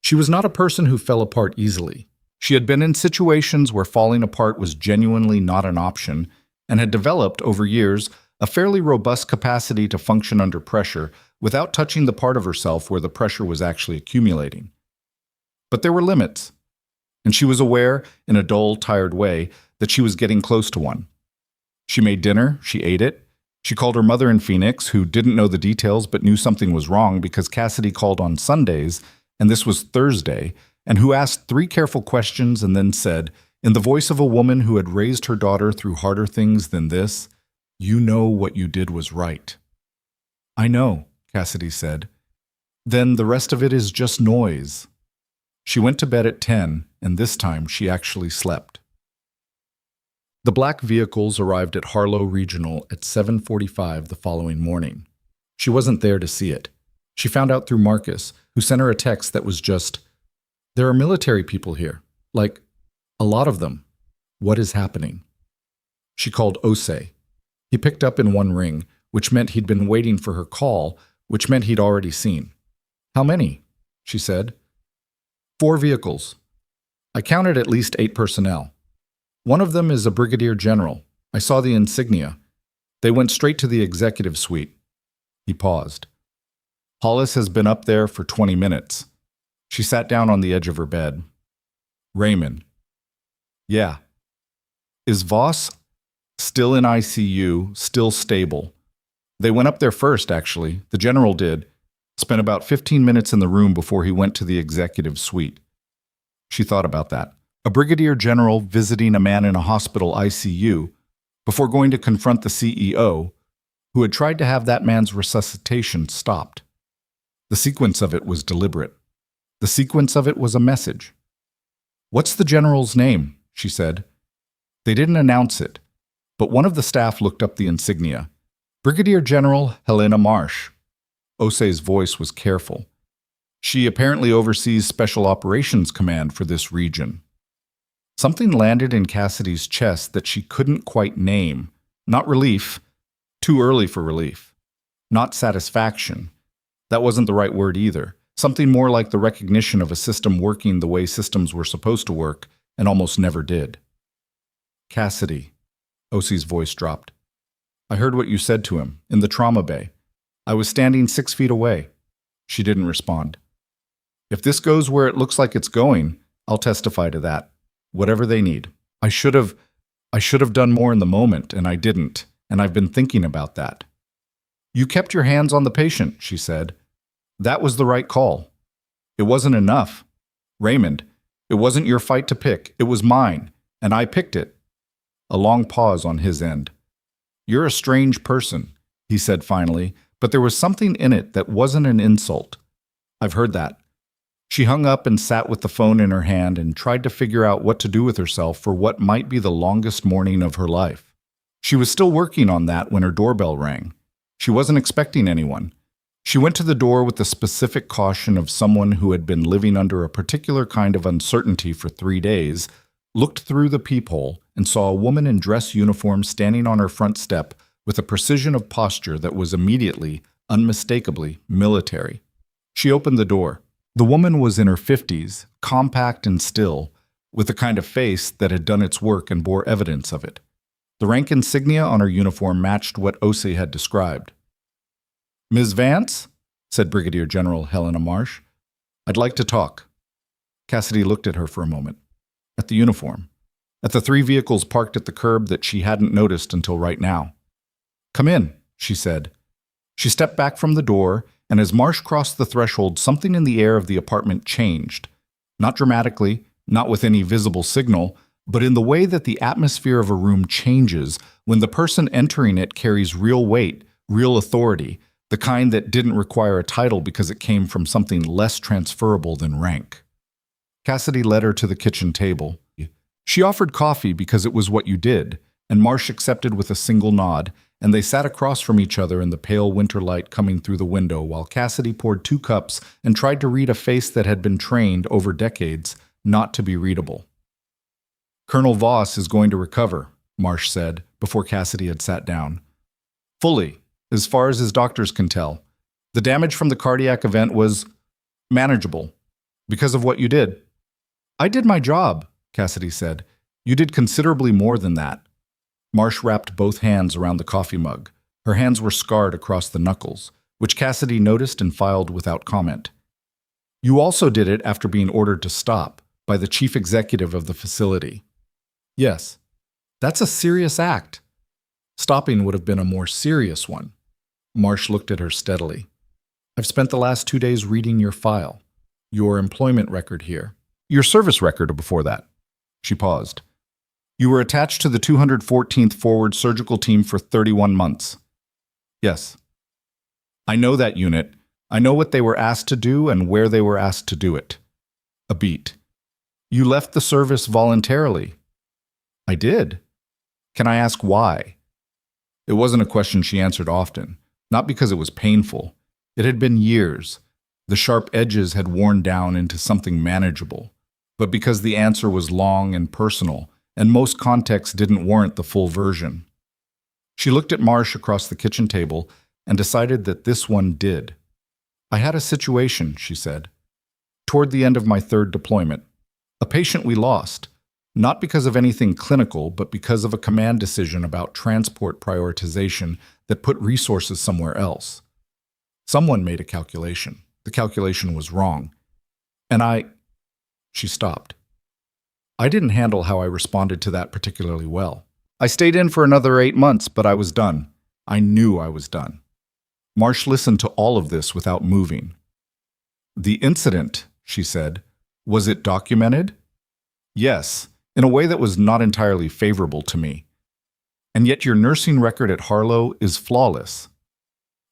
She was not a person who fell apart easily. She had been in situations where falling apart was genuinely not an option, and had developed, over years, a fairly robust capacity to function under pressure without touching the part of herself where the pressure was actually accumulating. But there were limits, and she was aware, in a dull, tired way, that she was getting close to one. She made dinner, she ate it. She called her mother in Phoenix, who didn't know the details but knew something was wrong because Cassidy called on Sundays, and this was Thursday, and who asked 3 careful questions and then said, in the voice of a woman who had raised her daughter through harder things than this, "You know what you did was right." "I know," Cassidy said. "Then the rest of it is just noise." She went to bed at 10, and this time she actually slept. The black vehicles arrived at Harlow Regional at 7:45 the following morning. She wasn't there to see it. She found out through Marcus, who sent her a text that was just, "There are military people here. Like, a lot of them. What is happening?" She called Osei. He picked up in one ring, which meant he'd been waiting for her call, which meant he'd already seen. How many? She said. 4 vehicles. I counted at least 8 personnel. One of them is a brigadier general. I saw the insignia. They went straight to the executive suite. He paused. Hollis has been up there for 20 minutes. She sat down on the edge of her bed. Raymond. Yeah. Is Voss still in ICU, still stable? They went up there first, actually. The general did. Spent about 15 minutes in the room before he went to the executive suite. She thought about that. A brigadier general visiting a man in a hospital ICU before going to confront the CEO, who had tried to have that man's resuscitation stopped. The sequence of it was deliberate. The sequence of it was a message. What's the general's name? She said. They didn't announce it, but one of the staff looked up the insignia. Brigadier General Helena Marsh. Osei's voice was careful. She apparently oversees Special Operations Command for this region. Something landed in Cassidy's chest that she couldn't quite name. Not relief. Too early for relief. Not satisfaction. That wasn't the right word either. Something more like the recognition of a system working the way systems were supposed to work and almost never did. Cassidy. Osei's voice dropped. I heard what you said to him, in the trauma bay. I was standing 6 feet away. She didn't respond. If this goes where it looks like it's going, I'll testify to that. Whatever they need. I should have done more in the moment, and I didn't, and I've been thinking about that. You kept your hands on the patient, she said. That was the right call. It wasn't enough. Raymond, it wasn't your fight to pick. It was mine, and I picked it. A long pause on his end. You're a strange person, he said finally, but there was something in it that wasn't an insult. I've heard that. She hung up and sat with the phone in her hand and tried to figure out what to do with herself for what might be the longest morning of her life. She was still working on that when her doorbell rang. She wasn't expecting anyone. She went to the door with the specific caution of someone who had been living under a particular kind of uncertainty for 3 days, looked through the peephole, and saw a woman in dress uniform standing on her front step with a precision of posture that was immediately, unmistakably, military. She opened the door. The woman was in her 50s, compact and still, with a kind of face that had done its work and bore evidence of it. The rank insignia on her uniform matched what Osei had described. Ms. Vance? Said Brigadier General Helena Marsh. I'd like to talk. Cassidy looked at her for a moment. At the uniform. At the 3 vehicles parked at the curb that she hadn't noticed until right now. Come in, she said. She stepped back from the door, and as Marsh crossed the threshold, something in the air of the apartment changed. Not dramatically, not with any visible signal, but in the way that the atmosphere of a room changes when the person entering it carries real weight, real authority, the kind that didn't require a title because it came from something less transferable than rank. Cassidy led her to the kitchen table. She offered coffee because it was what you did, and Marsh accepted with a single nod, and they sat across from each other in the pale winter light coming through the window while Cassidy poured 2 cups and tried to read a face that had been trained over decades not to be readable. Colonel Voss is going to recover, Marsh said, before Cassidy had sat down. Fully, as far as his doctors can tell. The damage from the cardiac event was manageable, because of what you did. I did my job, Cassidy said. You did considerably more than that. Marsh wrapped both hands around the coffee mug. Her hands were scarred across the knuckles, which Cassidy noticed and filed without comment. You also did it after being ordered to stop by the chief executive of the facility. Yes, that's a serious act. Stopping would have been a more serious one. Marsh looked at her steadily. I've spent the last 2 days reading your file, your employment record here, your service record before that. She paused. You were attached to the 214th Forward Surgical Team for 31 months. Yes. I know that unit. I know what they were asked to do and where they were asked to do it. A beat. You left the service voluntarily. I did. Can I ask why? It wasn't a question she answered often, not because it was painful. It had been years. The sharp edges had worn down into something manageable, but because the answer was long and personal, and most contexts didn't warrant the full version. She looked at Marsh across the kitchen table and decided that this one did. I had a situation, she said, toward the end of my third deployment. A patient we lost, not because of anything clinical, but because of a command decision about transport prioritization that put resources somewhere else. Someone made a calculation. The calculation was wrong. And She stopped. I didn't handle how I responded to that particularly well. I stayed in for another 8 months, but I was done. I knew I was done. Marsh listened to all of this without moving. The incident, she said, was it documented? Yes, in a way that was not entirely favorable to me. And yet your nursing record at Harlow is flawless.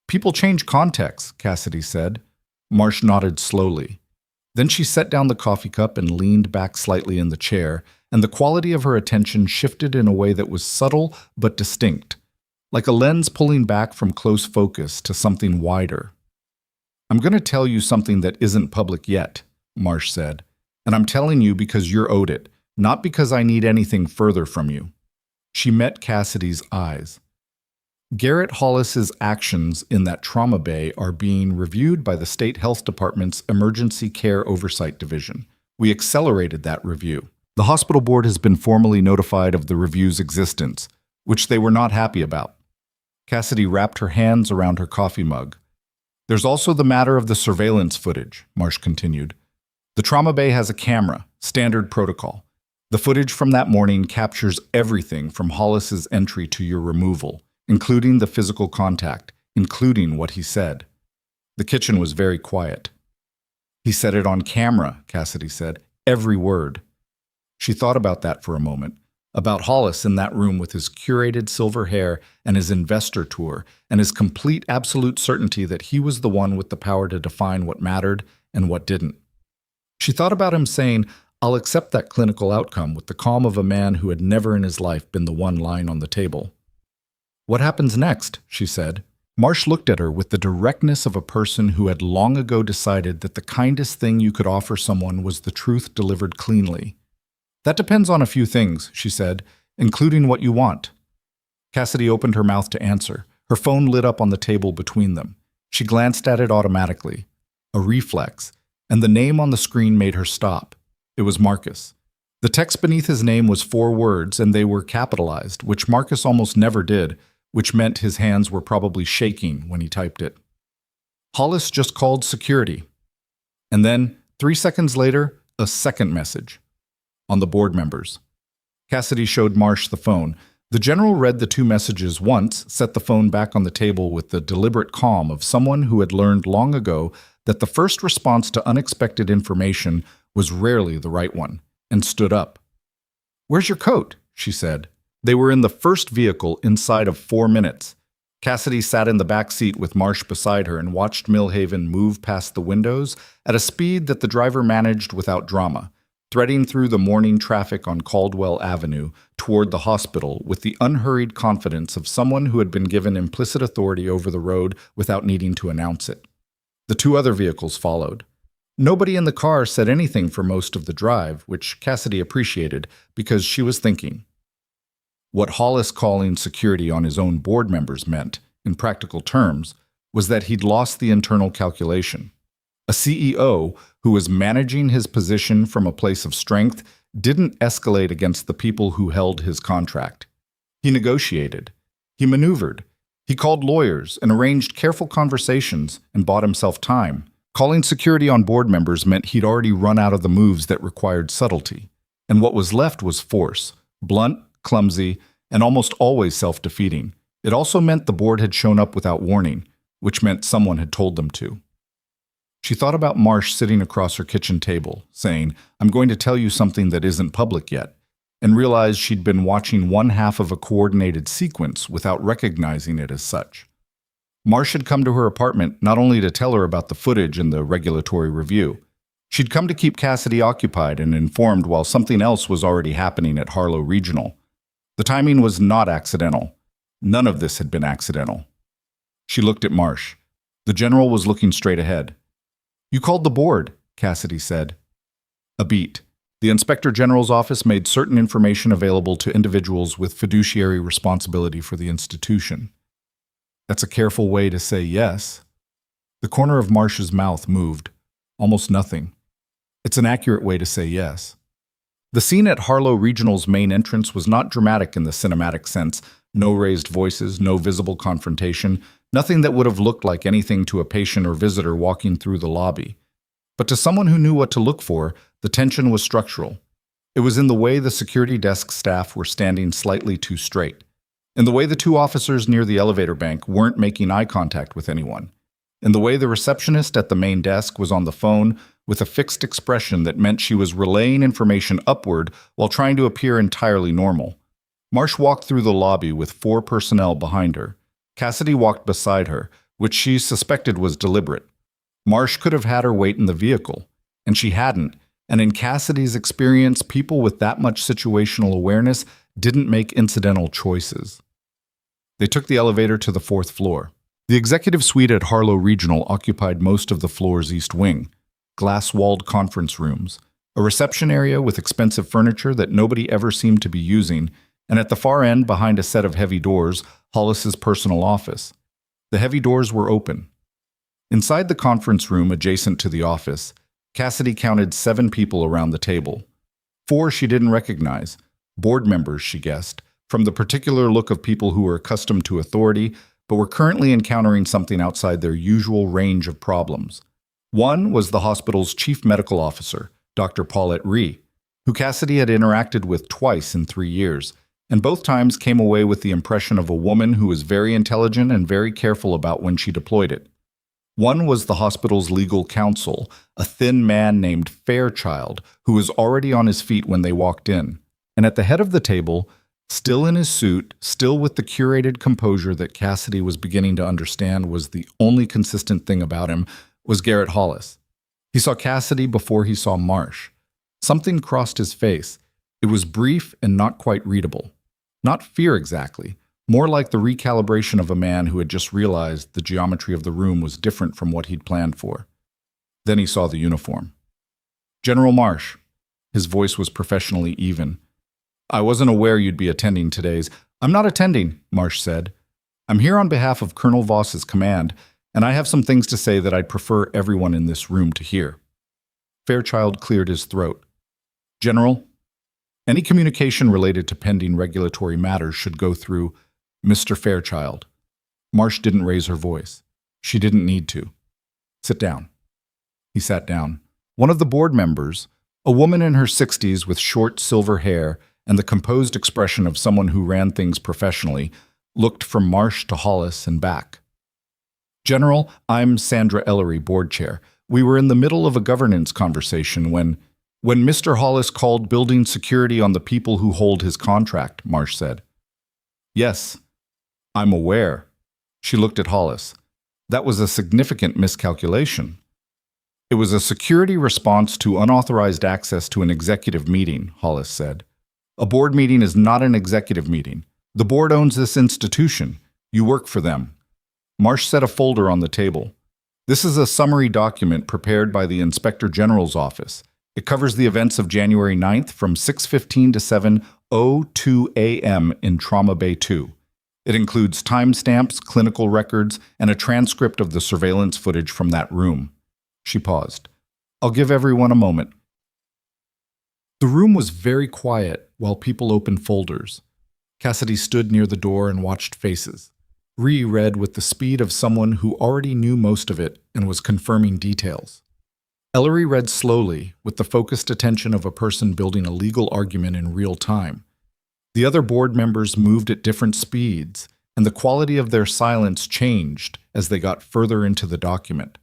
People change contexts, Cassidy said. Marsh nodded slowly. Then she set down the coffee cup and leaned back slightly in the chair, and the quality of her attention shifted in a way that was subtle but distinct, like a lens pulling back from close focus to something wider. I'm going to tell you something that isn't public yet, Marsh said, and I'm telling you because you're owed it, not because I need anything further from you. She met Cassidy's eyes. Garrett Hollis's actions in that trauma bay are being reviewed by the State Health Department's Emergency Care Oversight Division. We accelerated that review. The hospital board has been formally notified of the review's existence, which they were not happy about. Cassidy wrapped her hands around her coffee mug. There's also the matter of the surveillance footage, Marsh continued. The trauma bay has a camera, standard protocol. The footage from that morning captures everything from Hollis's entry to your removal, including the physical contact, including what he said. The kitchen was very quiet. He said it on camera, Cassidy said, every word. She thought about that for a moment, about Hollis in that room with his curated silver hair and his investor tour and his complete absolute certainty that he was the one with the power to define what mattered and what didn't. She thought about him saying, I'll accept that clinical outcome with the calm of a man who had never in his life been the one lying on the table. What happens next? She said. Marsh looked at her with the directness of a person who had long ago decided that the kindest thing you could offer someone was the truth delivered cleanly. That depends on a few things, she said, including what you want. Cassidy opened her mouth to answer. Her phone lit up on the table between them. She glanced at it automatically. A reflex, and the name on the screen made her stop. It was Marcus. The text beneath his name was 4 words, and they were capitalized, which Marcus almost never did, which meant his hands were probably shaking when he typed it. Hollis just called security. And then, 3 seconds later, a second message. On the board members. Cassidy showed Marsh the phone. The general read the 2 messages once, set the phone back on the table with the deliberate calm of someone who had learned long ago that the first response to unexpected information was rarely the right one, and stood up. Where's your coat? She said. They were in the first vehicle inside of 4 minutes. Cassidy sat in the back seat with Marsh beside her and watched Millhaven move past the windows at a speed that the driver managed without drama, threading through the morning traffic on Caldwell Avenue toward the hospital with the unhurried confidence of someone who had been given implicit authority over the road without needing to announce it. The 2 other vehicles followed. Nobody in the car said anything for most of the drive, which Cassidy appreciated because she was thinking. What Hollis calling security on his own board members meant, in practical terms, was that he'd lost the internal calculation. A CEO who was managing his position from a place of strength didn't escalate against the people who held his contract. He negotiated. He maneuvered. He called lawyers and arranged careful conversations and bought himself time. Calling security on board members meant he'd already run out of the moves that required subtlety. And what was left was force, blunt, clumsy, and almost always self-defeating. It also meant the board had shown up without warning, which meant someone had told them to. She thought about Marsh sitting across her kitchen table, saying, I'm going to tell you something that isn't public yet, and realized she'd been watching one half of a coordinated sequence without recognizing it as such. Marsh had come to her apartment not only to tell her about the footage and the regulatory review. She'd come to keep Cassidy occupied and informed while something else was already happening at Harlow Regional. The timing was not accidental. None of this had been accidental. She looked at Marsh. The general was looking straight ahead. You called the board, Cassidy said. A beat. The Inspector General's office made certain information available to individuals with fiduciary responsibility for the institution. That's a careful way to say yes. The corner of Marsh's mouth moved. Almost nothing. It's an accurate way to say yes. The scene at Harlow Regional's main entrance was not dramatic in the cinematic sense. No raised voices, no visible confrontation, nothing that would have looked like anything to a patient or visitor walking through the lobby. But to someone who knew what to look for, the tension was structural. It was in the way the security desk staff were standing slightly too straight, in the way the two officers near the elevator bank weren't making eye contact with anyone, in the way the receptionist at the main desk was on the phone with a fixed expression that meant she was relaying information upward while trying to appear entirely normal. Marsh walked through the lobby with 4 personnel behind her. Cassidy walked beside her, which she suspected was deliberate. Marsh could have had her wait in the vehicle, and she hadn't, and in Cassidy's experience, people with that much situational awareness didn't make incidental choices. They took the elevator to the 4th floor. The executive suite at Harlow Regional occupied most of the floor's east wing, glass-walled conference rooms, a reception area with expensive furniture that nobody ever seemed to be using, and at the far end, behind a set of heavy doors, Hollis's personal office. The heavy doors were open. Inside the conference room adjacent to the office, Cassidy counted 7 people around the table. 4 she didn't recognize, board members, she guessed, from the particular look of people who were accustomed to authority but were currently encountering something outside their usual range of problems. One was the hospital's chief medical officer, Dr. Paulette Rhee, who Cassidy had interacted with twice in 3 years, and both times came away with the impression of a woman who was very intelligent and very careful about when she deployed it. One was the hospital's legal counsel, a thin man named Fairchild, who was already on his feet when they walked in. And at the head of the table, still in his suit, still with the curated composure that Cassidy was beginning to understand was the only consistent thing about him, was Garrett Hollis. He saw Cassidy before he saw Marsh. Something crossed his face. It was brief and not quite readable. Not fear exactly, more like the recalibration of a man who had just realized the geometry of the room was different from what he'd planned for. Then he saw the uniform. General Marsh. His voice was professionally even. I wasn't aware you'd be attending today's. I'm not attending, Marsh said. I'm here on behalf of Colonel Voss's command, and I have some things to say that I'd prefer everyone in this room to hear. Fairchild cleared his throat. General, any communication related to pending regulatory matters should go through Mr. Fairchild. Marsh didn't raise her voice. She didn't need to. Sit down. He sat down. One of the board members, a woman in her 60s with short silver hair and the composed expression of someone who ran things professionally, looked from Marsh to Hollis and back. General, I'm Sandra Ellery, board chair. We were in the middle of a governance conversation when Mr. Hollis called building security on the people who hold his contract, Marsh said. Yes, I'm aware. She looked at Hollis. That was a significant miscalculation. It was a security response to unauthorized access to an executive meeting, Hollis said. A board meeting is not an executive meeting. The board owns this institution. You work for them. Marsh set a folder on the table. This is a summary document prepared by the Inspector General's office. It covers the events of January 9th from 6:15 to 7:02 a.m. in Trauma Bay 2. It includes timestamps, clinical records, and a transcript of the surveillance footage from that room. She paused. I'll give everyone a moment. The room was very quiet while people opened folders. Cassidy stood near the door and watched faces. Rhee read with the speed of someone who already knew most of it and was confirming details. Ellery read slowly, with the focused attention of a person building a legal argument in real time. The other board members moved at different speeds, and the quality of their silence changed as they got further into the document.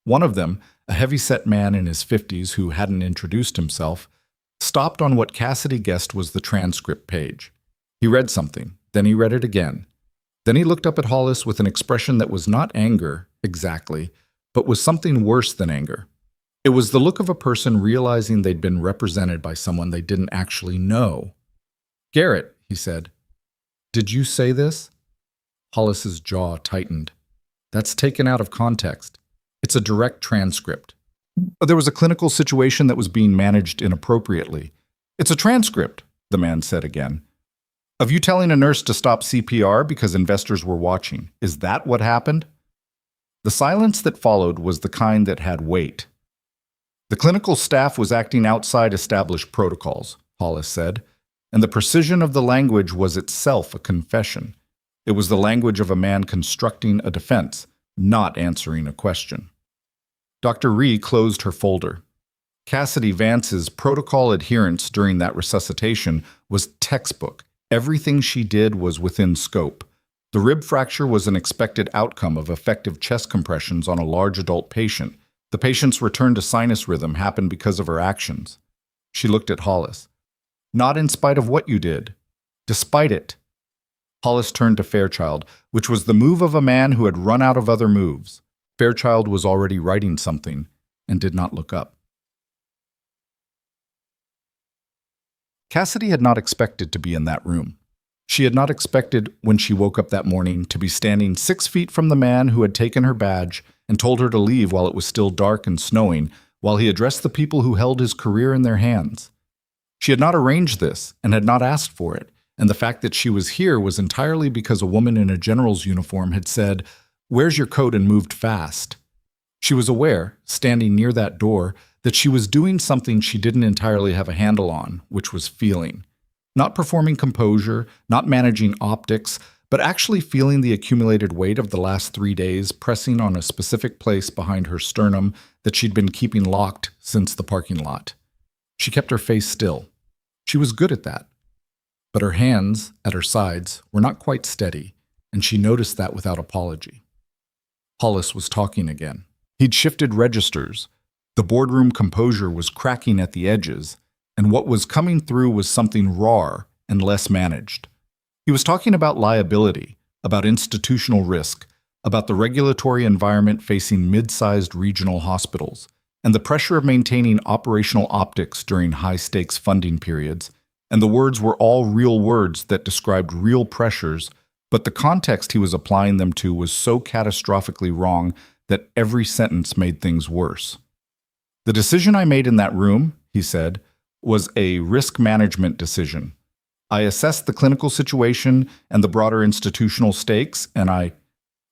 One of them, a heavy-set man in his 50s who hadn't introduced himself, stopped on what Cassidy guessed was the transcript page. He read something, then he read it again. Then he looked up at Hollis with an expression that was not anger, exactly, but was something worse than anger. It was the look of a person realizing they'd been represented by someone they didn't actually know. Garrett, he said, did you say this? Hollis's jaw tightened. That's taken out of context. It's a direct transcript. There was a clinical situation that was being managed inappropriately. It's a transcript, the man said again. Of you telling a nurse to stop CPR because investors were watching. Is that what happened? The silence that followed was the kind that had weight. The clinical staff was acting outside established protocols, Hollis said, and the precision of the language was itself a confession. It was the language of a man constructing a defense, not answering a question. Dr. Ree closed her folder. Cassidy Vance's protocol adherence during that resuscitation was textbook. Everything she did was within scope. The rib fracture was an expected outcome of effective chest compressions on a large adult patient. The patient's return to sinus rhythm happened because of her actions. She looked at Hollis. Not in spite of what you did. Despite it. Hollis turned to Fairchild, which was the move of a man who had run out of other moves. Fairchild was already writing something and did not look up. Cassidy had not expected to be in that room. She had not expected, when she woke up that morning, to be standing 6 feet from the man who had taken her badge and told her to leave while it was still dark and snowing, while he addressed the people who held his career in their hands. She had not arranged this and had not asked for it, and the fact that she was here was entirely because a woman in a general's uniform had said, "Where's your coat?" and moved fast. She was aware, standing near that door, that she was doing something she didn't entirely have a handle on, which was feeling. Not performing composure, not managing optics, but actually feeling the accumulated weight of the last 3 days pressing on a specific place behind her sternum that she'd been keeping locked since the parking lot. She kept her face still. She was good at that. But her hands, at her sides, were not quite steady, and she noticed that without apology. Hollis was talking again. He'd shifted registers. The boardroom composure was cracking at the edges, and what was coming through was something raw and less managed. He was talking about liability, about institutional risk, about the regulatory environment facing mid-sized regional hospitals, and the pressure of maintaining operational optics during high-stakes funding periods, and the words were all real words that described real pressures, but the context he was applying them to was so catastrophically wrong that every sentence made things worse. "The decision I made in that room," he said, "was a risk management decision. I assessed the clinical situation and the broader institutional stakes, and I—"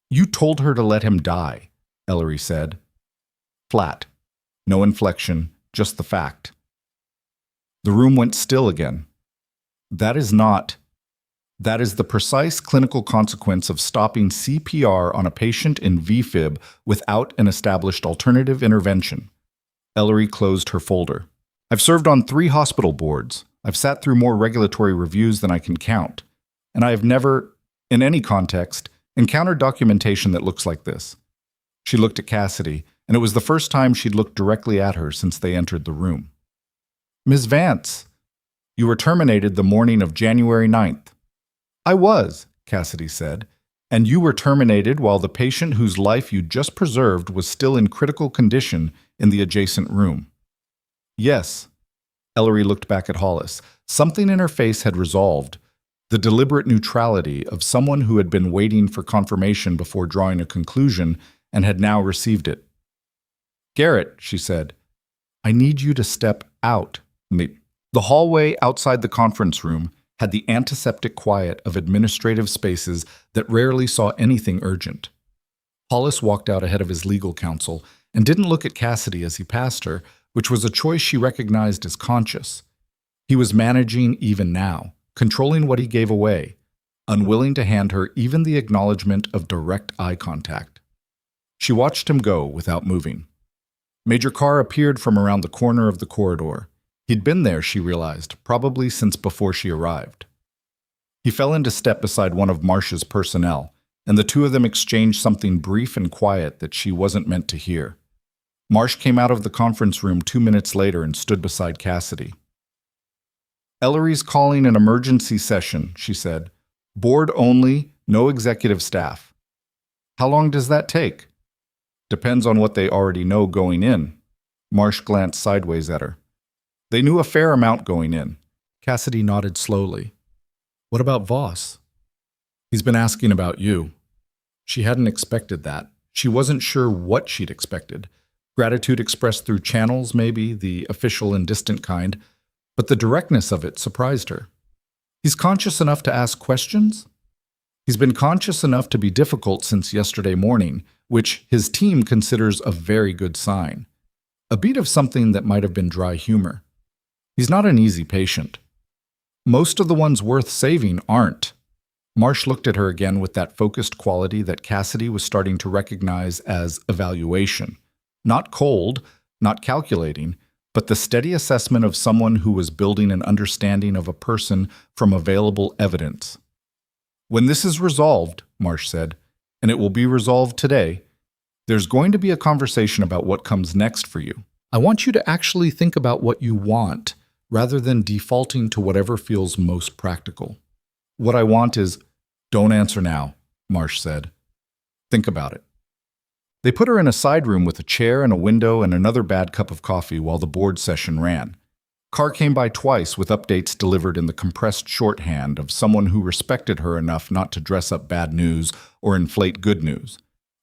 "You told her to let him die," Ellery said. Flat. No inflection, just the fact. The room went still again. That is the precise clinical consequence of stopping CPR on a patient in VFib without an established alternative intervention. Ellery closed her folder. "I've served on 3 hospital boards. I've sat through more regulatory reviews than I can count. And I have never, in any context, encountered documentation that looks like this." She looked at Cassidy, and it was the first time she'd looked directly at her since they entered the room. "Ms. Vance, you were terminated the morning of January 9th. "I was," Cassidy said, "and you were terminated while the patient whose life you just preserved was still in critical condition in the adjacent room." "Yes." Ellery looked back at Hollis. Something in her face had resolved, the deliberate neutrality of someone who had been waiting for confirmation before drawing a conclusion and had now received it. "Garrett," she said, "I need you to step out." The hallway outside the conference room had the antiseptic quiet of administrative spaces that rarely saw anything urgent. Hollis walked out ahead of his legal counsel and didn't look at Cassidy as he passed her, which was a choice she recognized as conscious. He was managing even now, controlling what he gave away, unwilling to hand her even the acknowledgement of direct eye contact. She watched him go without moving. Major Carr appeared from around the corner of the corridor. He'd been there, she realized, probably since before she arrived. He fell into step beside one of Marsh's personnel, and the two of them exchanged something brief and quiet that she wasn't meant to hear. Marsh came out of the conference room 2 minutes later and stood beside Cassidy. "Ellery's calling an emergency session," she said. "Board only, no executive staff." "How long does that take?" "Depends on what they already know going in." Marsh glanced sideways at her. "They knew a fair amount going in." Cassidy nodded slowly. "What about Voss?" "He's been asking about you." She hadn't expected that. She wasn't sure what she'd expected. Gratitude expressed through channels, maybe, the official and distant kind, but the directness of it surprised her. "He's conscious enough to ask questions?" "He's been conscious enough to be difficult since yesterday morning, which his team considers a very good sign. A beat of something that might have been dry humor. He's not an easy patient. Most of the ones worth saving aren't. Marsh looked at her again with that focused quality that Cassidy was starting to recognize as evaluation. Not cold, not calculating, but the steady assessment of someone who was building an understanding of a person from available evidence. When this is resolved, Marsh said, and it will be resolved today, there's going to be a conversation about what comes next for you. I want you to actually think about what you want, rather than defaulting to whatever feels most practical. What I want is, don't answer now, Marsh said. Think about it. They put her in a side room with a chair and a window and another bad cup of coffee while the board session ran. Carr came by twice with updates delivered in the compressed shorthand of someone who respected her enough not to dress up bad news or inflate good news.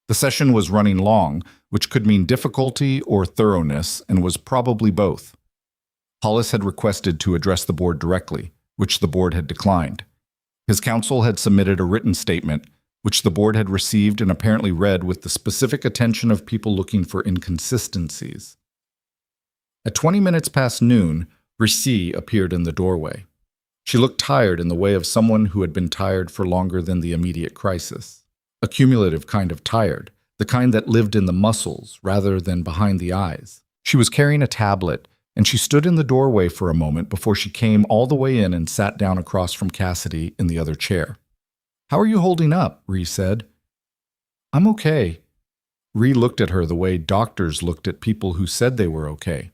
The session was running long, which could mean difficulty or thoroughness, and was probably both. Hollis had requested to address the board directly, which the board had declined. His counsel had submitted a written statement, which the board had received and apparently read with the specific attention of people looking for inconsistencies. At 20 minutes past noon, Ricci appeared in the doorway. She looked tired in the way of someone who had been tired for longer than the immediate crisis. A cumulative kind of tired, the kind that lived in the muscles rather than behind the eyes. She was carrying a tablet, and she stood in the doorway for a moment before she came all the way in and sat down across from Cassidy in the other chair. "How are you holding up?" Ree said. "I'm okay." Ree looked at her the way doctors looked at people who said they were okay.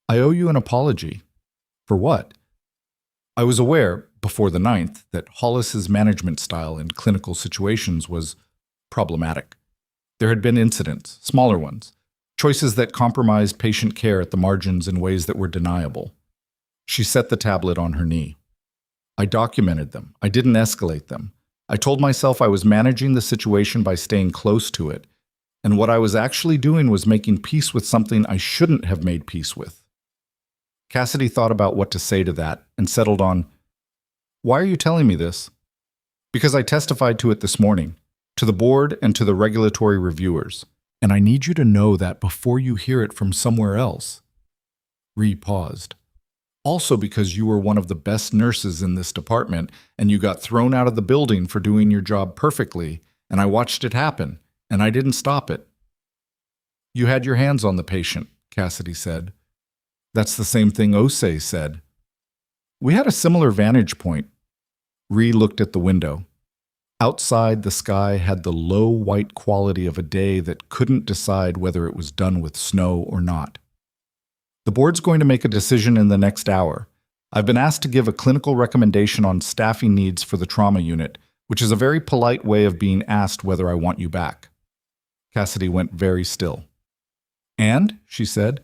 "I owe you an apology." "For what?" "I was aware, before the 9th, that Hollis's management style in clinical situations was problematic. There had been incidents, smaller ones, choices that compromised patient care at the margins in ways that were deniable." She set the tablet on her knee. "I documented them. I didn't escalate them. I told myself I was managing the situation by staying close to it, and what I was actually doing was making peace with something I shouldn't have made peace with." Cassidy thought about what to say to that and settled on, "Why are you telling me this?" "Because I testified to it this morning, to the board and to the regulatory reviewers. And I need you to know that before you hear it from somewhere else." Ree paused. "Also because you were one of the best nurses in this department, and you got thrown out of the building for doing your job perfectly, and I watched it happen, and I didn't stop it." "You had your hands on the patient," Cassidy said. "That's the same thing Osei said." "We had a similar vantage point." Ree looked at the window. Outside, the sky had the low white quality of a day that couldn't decide whether it was done with snow or not. "The board's going to make a decision in the next hour. I've been asked to give a clinical recommendation on staffing needs for the trauma unit, which is a very polite way of being asked whether I want you back." Cassidy went very still. "And," she said,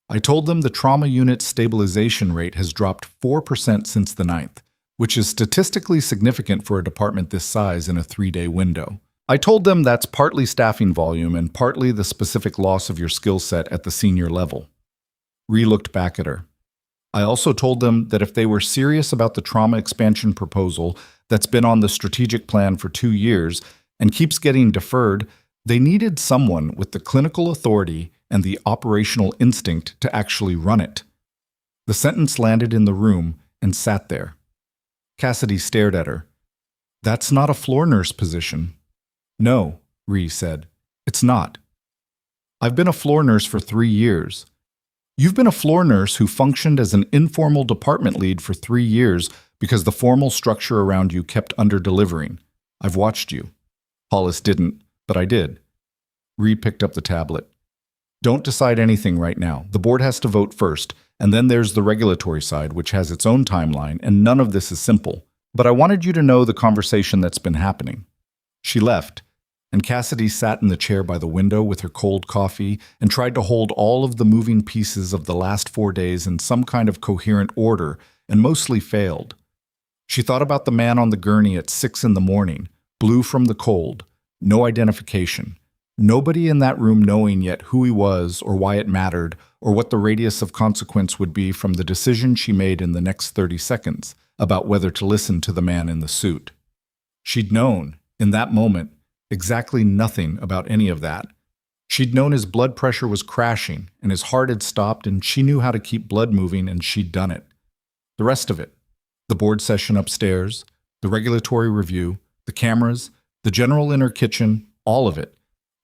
"I told them the trauma unit stabilization rate has dropped 4% since the 9th. Which is statistically significant for a department this size in a 3-day window. I told them that's partly staffing volume and partly the specific loss of your skill set at the senior level." Ree looked back at her. "I also told them that if they were serious about the trauma expansion proposal that's been on the strategic plan for 2 years and keeps getting deferred, they needed someone with the clinical authority and the operational instinct to actually run it." The sentence landed in the room and sat there. Cassidy stared at her. "That's not a floor nurse position." "No," Ree said. "It's not. I've been a floor nurse for 3 years. You've been a floor nurse who functioned as an informal department lead for 3 years because the formal structure around you kept under-delivering. I've watched you." Hollis didn't, but I did. Ree picked up the tablet. "Don't decide anything right now. The board has to vote first. And then there's the regulatory side, which has its own timeline, and none of this is simple. But I wanted you to know the conversation that's been happening." She left, and Cassidy sat in the chair by the window with her cold coffee and tried to hold all of the moving pieces of the last 4 days in some kind of coherent order, and mostly failed. She thought about the man on the gurney at 6 in the morning, blue from the cold, no identification. Nobody in that room knowing yet who he was or why it mattered or what the radius of consequence would be from the decision she made in the next 30 seconds about whether to listen to the man in the suit. She'd known, in that moment, Exactly nothing about any of that. She'd known his blood pressure was crashing and his heart had stopped, and she knew how to keep blood moving, and she'd done it. The rest of it, the board session upstairs, the regulatory review, the cameras, the general inner kitchen, all of it,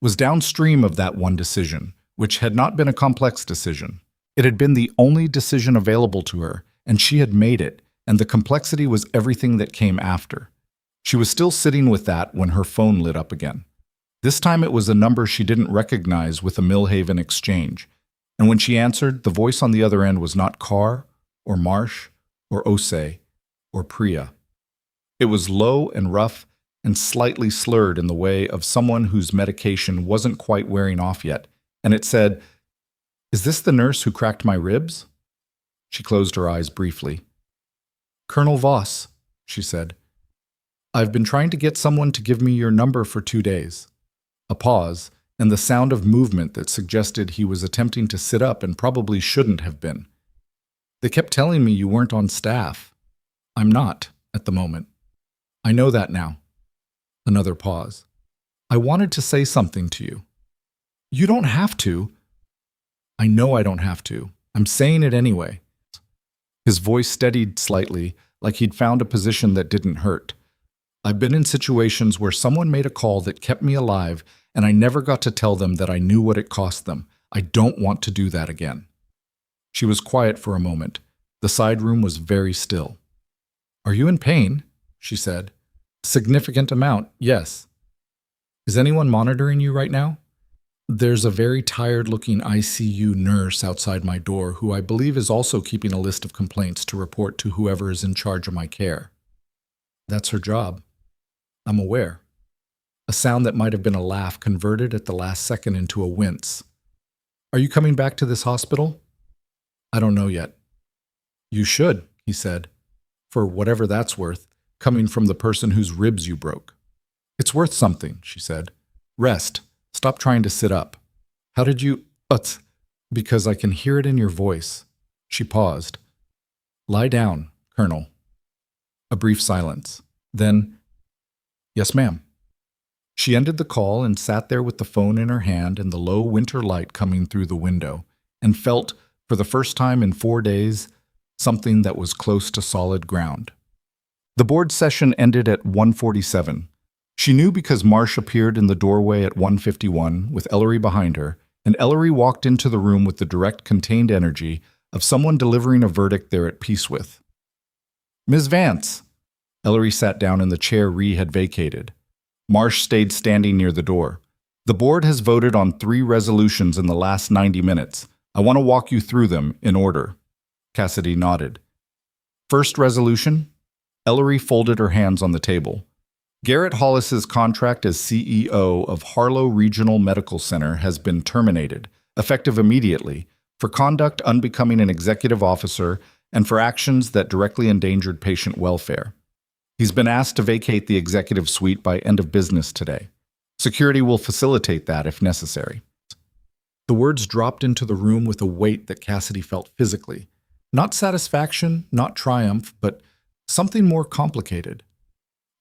was downstream of that one decision, which had not been a complex decision. It had been the only decision available to her, and she had made it, and the complexity was everything that came after. She was still sitting with that when her phone lit up again. This time it was a number she didn't recognize with a Millhaven exchange, and when she answered, the voice on the other end was not Carr, or Marsh, or Osei, or Priya. It was low and rough and slightly slurred in the way of someone whose medication wasn't quite wearing off yet, and it said, "Is this the nurse who cracked my ribs?" She closed her eyes briefly. "Colonel Voss," she said, "I've been trying to get someone to give me your number for 2 days." A pause, and the sound of movement that suggested he was attempting to sit up and probably shouldn't have been. "They kept telling me you weren't on staff." "I'm not, at the moment." "I know that now." Another pause. "I wanted to say something to you." "You don't have to." "I know I don't have to. I'm saying it anyway." His voice steadied slightly, like he'd found a position that didn't hurt. "I've been in situations where someone made a call that kept me alive, and I never got to tell them that I knew what it cost them. I don't want to do that again." She was quiet for a moment. The side room was very still. "Are you in pain?" she said. "Significant amount, yes." "Is anyone monitoring you right now?" "There's a very tired-looking ICU nurse outside my door who I believe is also keeping a list of complaints to report to whoever is in charge of my care." "That's her job." "I'm aware." A sound that might have been a laugh converted at the last second into a wince. "Are you coming back to this hospital?" "I don't know yet." "You should," he said, "for whatever that's worth, coming from the person whose ribs you broke." "It's worth something," she said. "Rest. Stop trying to sit up." "How did you—" "Because I can hear it in your voice." She paused. "Lie down, Colonel." A brief silence. Then, "Yes, ma'am." She ended the call and sat there with the phone in her hand and the low winter light coming through the window, and felt, for the first time in 4 days, something that was close to solid ground. The board session ended at 1:47. She knew because Marsh appeared in the doorway at 1:51 with Ellery behind her, and Ellery walked into the room with the direct, contained energy of someone delivering a verdict they're at peace with. "Ms. Vance." Ellery sat down in the chair Ree had vacated. Marsh stayed standing near the door. "The board has voted on 3 resolutions in the last 90 minutes. I want to walk you through them in order." Cassidy nodded. "First resolution?" Ellery folded her hands on the table. "Garrett Hollis's contract as CEO of Harlow Regional Medical Center has been terminated, effective immediately, for conduct unbecoming an executive officer and for actions that directly endangered patient welfare. He's been asked to vacate the executive suite by end of business today. Security will facilitate that if necessary." The words dropped into the room with a weight that Cassidy felt physically. Not satisfaction, not triumph, but something more complicated.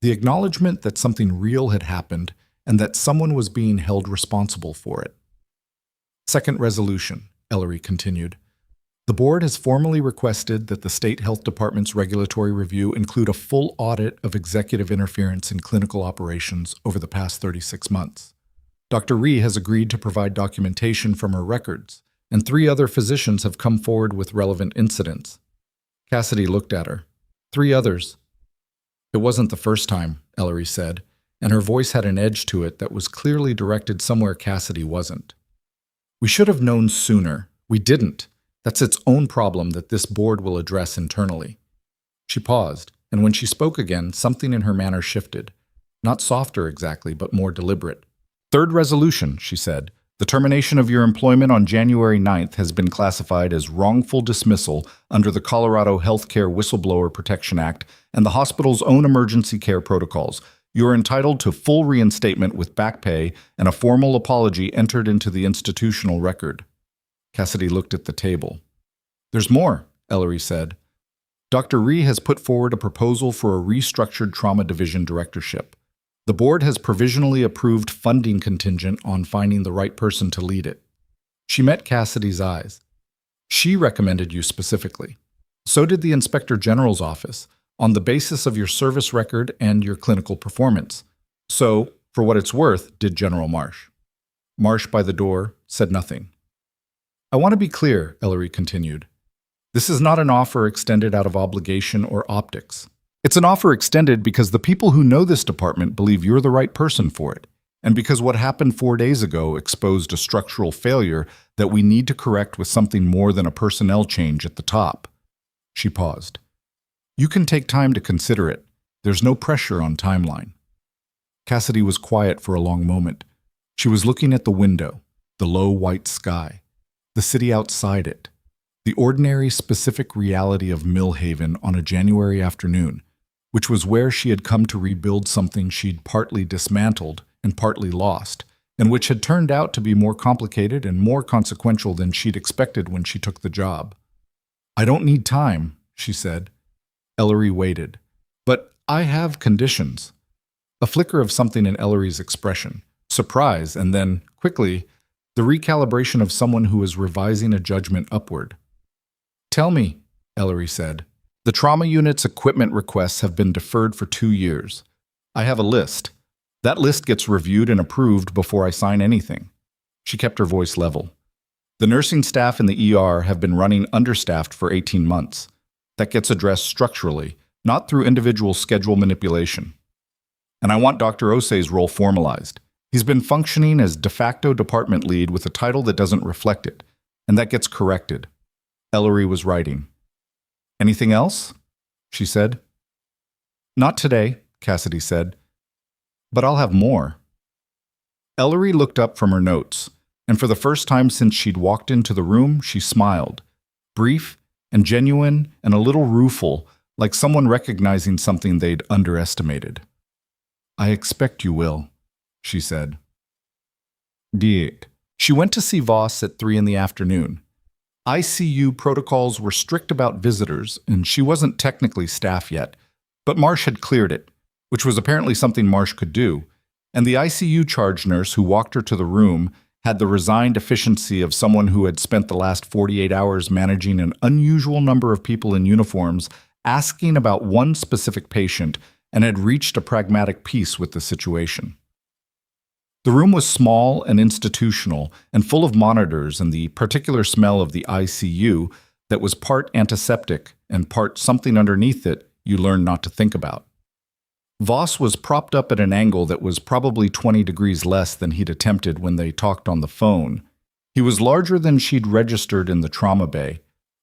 The acknowledgement that something real had happened and that someone was being held responsible for it. "Second resolution," Ellery continued. "The board has formally requested that the State Health Department's regulatory review include a full audit of executive interference in clinical operations over the past 36 months. Dr. Ree has agreed to provide documentation from her records, and 3 other physicians have come forward with relevant incidents." Cassidy looked at her. 3 others. "It wasn't the first time," Ellery said, and her voice had an edge to it that was clearly directed somewhere Cassidy wasn't. "We should have known sooner. We didn't. That's its own problem that this board will address internally." She paused, and when she spoke again, something in her manner shifted. Not softer exactly, but more deliberate. "Third resolution," she said. "The termination of your employment on January 9th has been classified as wrongful dismissal under the Colorado Healthcare Whistleblower Protection Act and the hospital's own emergency care protocols. You are entitled to full reinstatement with back pay and a formal apology entered into the institutional record." Cassidy looked at the table. "There's more," Ellery said. "Dr. Ree has put forward a proposal for a restructured trauma division directorship. The board has provisionally approved funding contingent on finding the right person to lead it. She met Cassidy's eyes. She recommended you specifically. So did the Inspector General's office, on the basis of your service record and your clinical performance. So, for what it's worth, did General Marsh. Marsh, by the door, said nothing. I want to be clear, Ellery continued. This is not an offer extended out of obligation or optics. It's an offer extended because the people who know this department believe you're the right person for it, and because what happened 4 days ago exposed a structural failure that we need to correct with something more than a personnel change at the top. She paused. You can take time to consider it. There's no pressure on timeline. Cassidy was quiet for a long moment. She was looking at the window, the low white sky, the city outside it, the ordinary specific reality of Millhaven on a January afternoon, which was where she had come to rebuild something she'd partly dismantled and partly lost, and which had turned out to be more complicated and more consequential than she'd expected when she took the job. I don't need time, she said. Ellery waited. But I have conditions. A flicker of something in Ellery's expression, surprise, and then, quickly, the recalibration of someone who is revising a judgment upward. Tell me, Ellery said. The trauma unit's equipment requests have been deferred for 2 years. I have a list. That list gets reviewed and approved before I sign anything. She kept her voice level. The nursing staff in the ER have been running understaffed for 18 months. That gets addressed structurally, not through individual schedule manipulation. And I want Dr. Osei's role formalized. He's been functioning as de facto department lead with a title that doesn't reflect it, and that gets corrected. Ellery was writing. Anything else? She said. Not today, Cassidy said. But I'll have more. Ellery looked up from her notes, and for the first time since she'd walked into the room, she smiled. Brief and genuine and a little rueful, like someone recognizing something they'd underestimated. I expect you will, she said. Diet. She went to see Voss at 3 in the afternoon. ICU protocols were strict about visitors, and she wasn't technically staff yet, but Marsh had cleared it, which was apparently something Marsh could do, and the ICU charge nurse who walked her to the room had the resigned efficiency of someone who had spent the last 48 hours managing an unusual number of people in uniforms, asking about one specific patient, and had reached a pragmatic peace with the situation. The room was small and institutional and full of monitors and the particular smell of the ICU that was part antiseptic and part something underneath it you learned not to think about. Voss was propped up at an angle that was probably 20 degrees less than he'd attempted when they talked on the phone. He was larger than she'd registered in the trauma bay,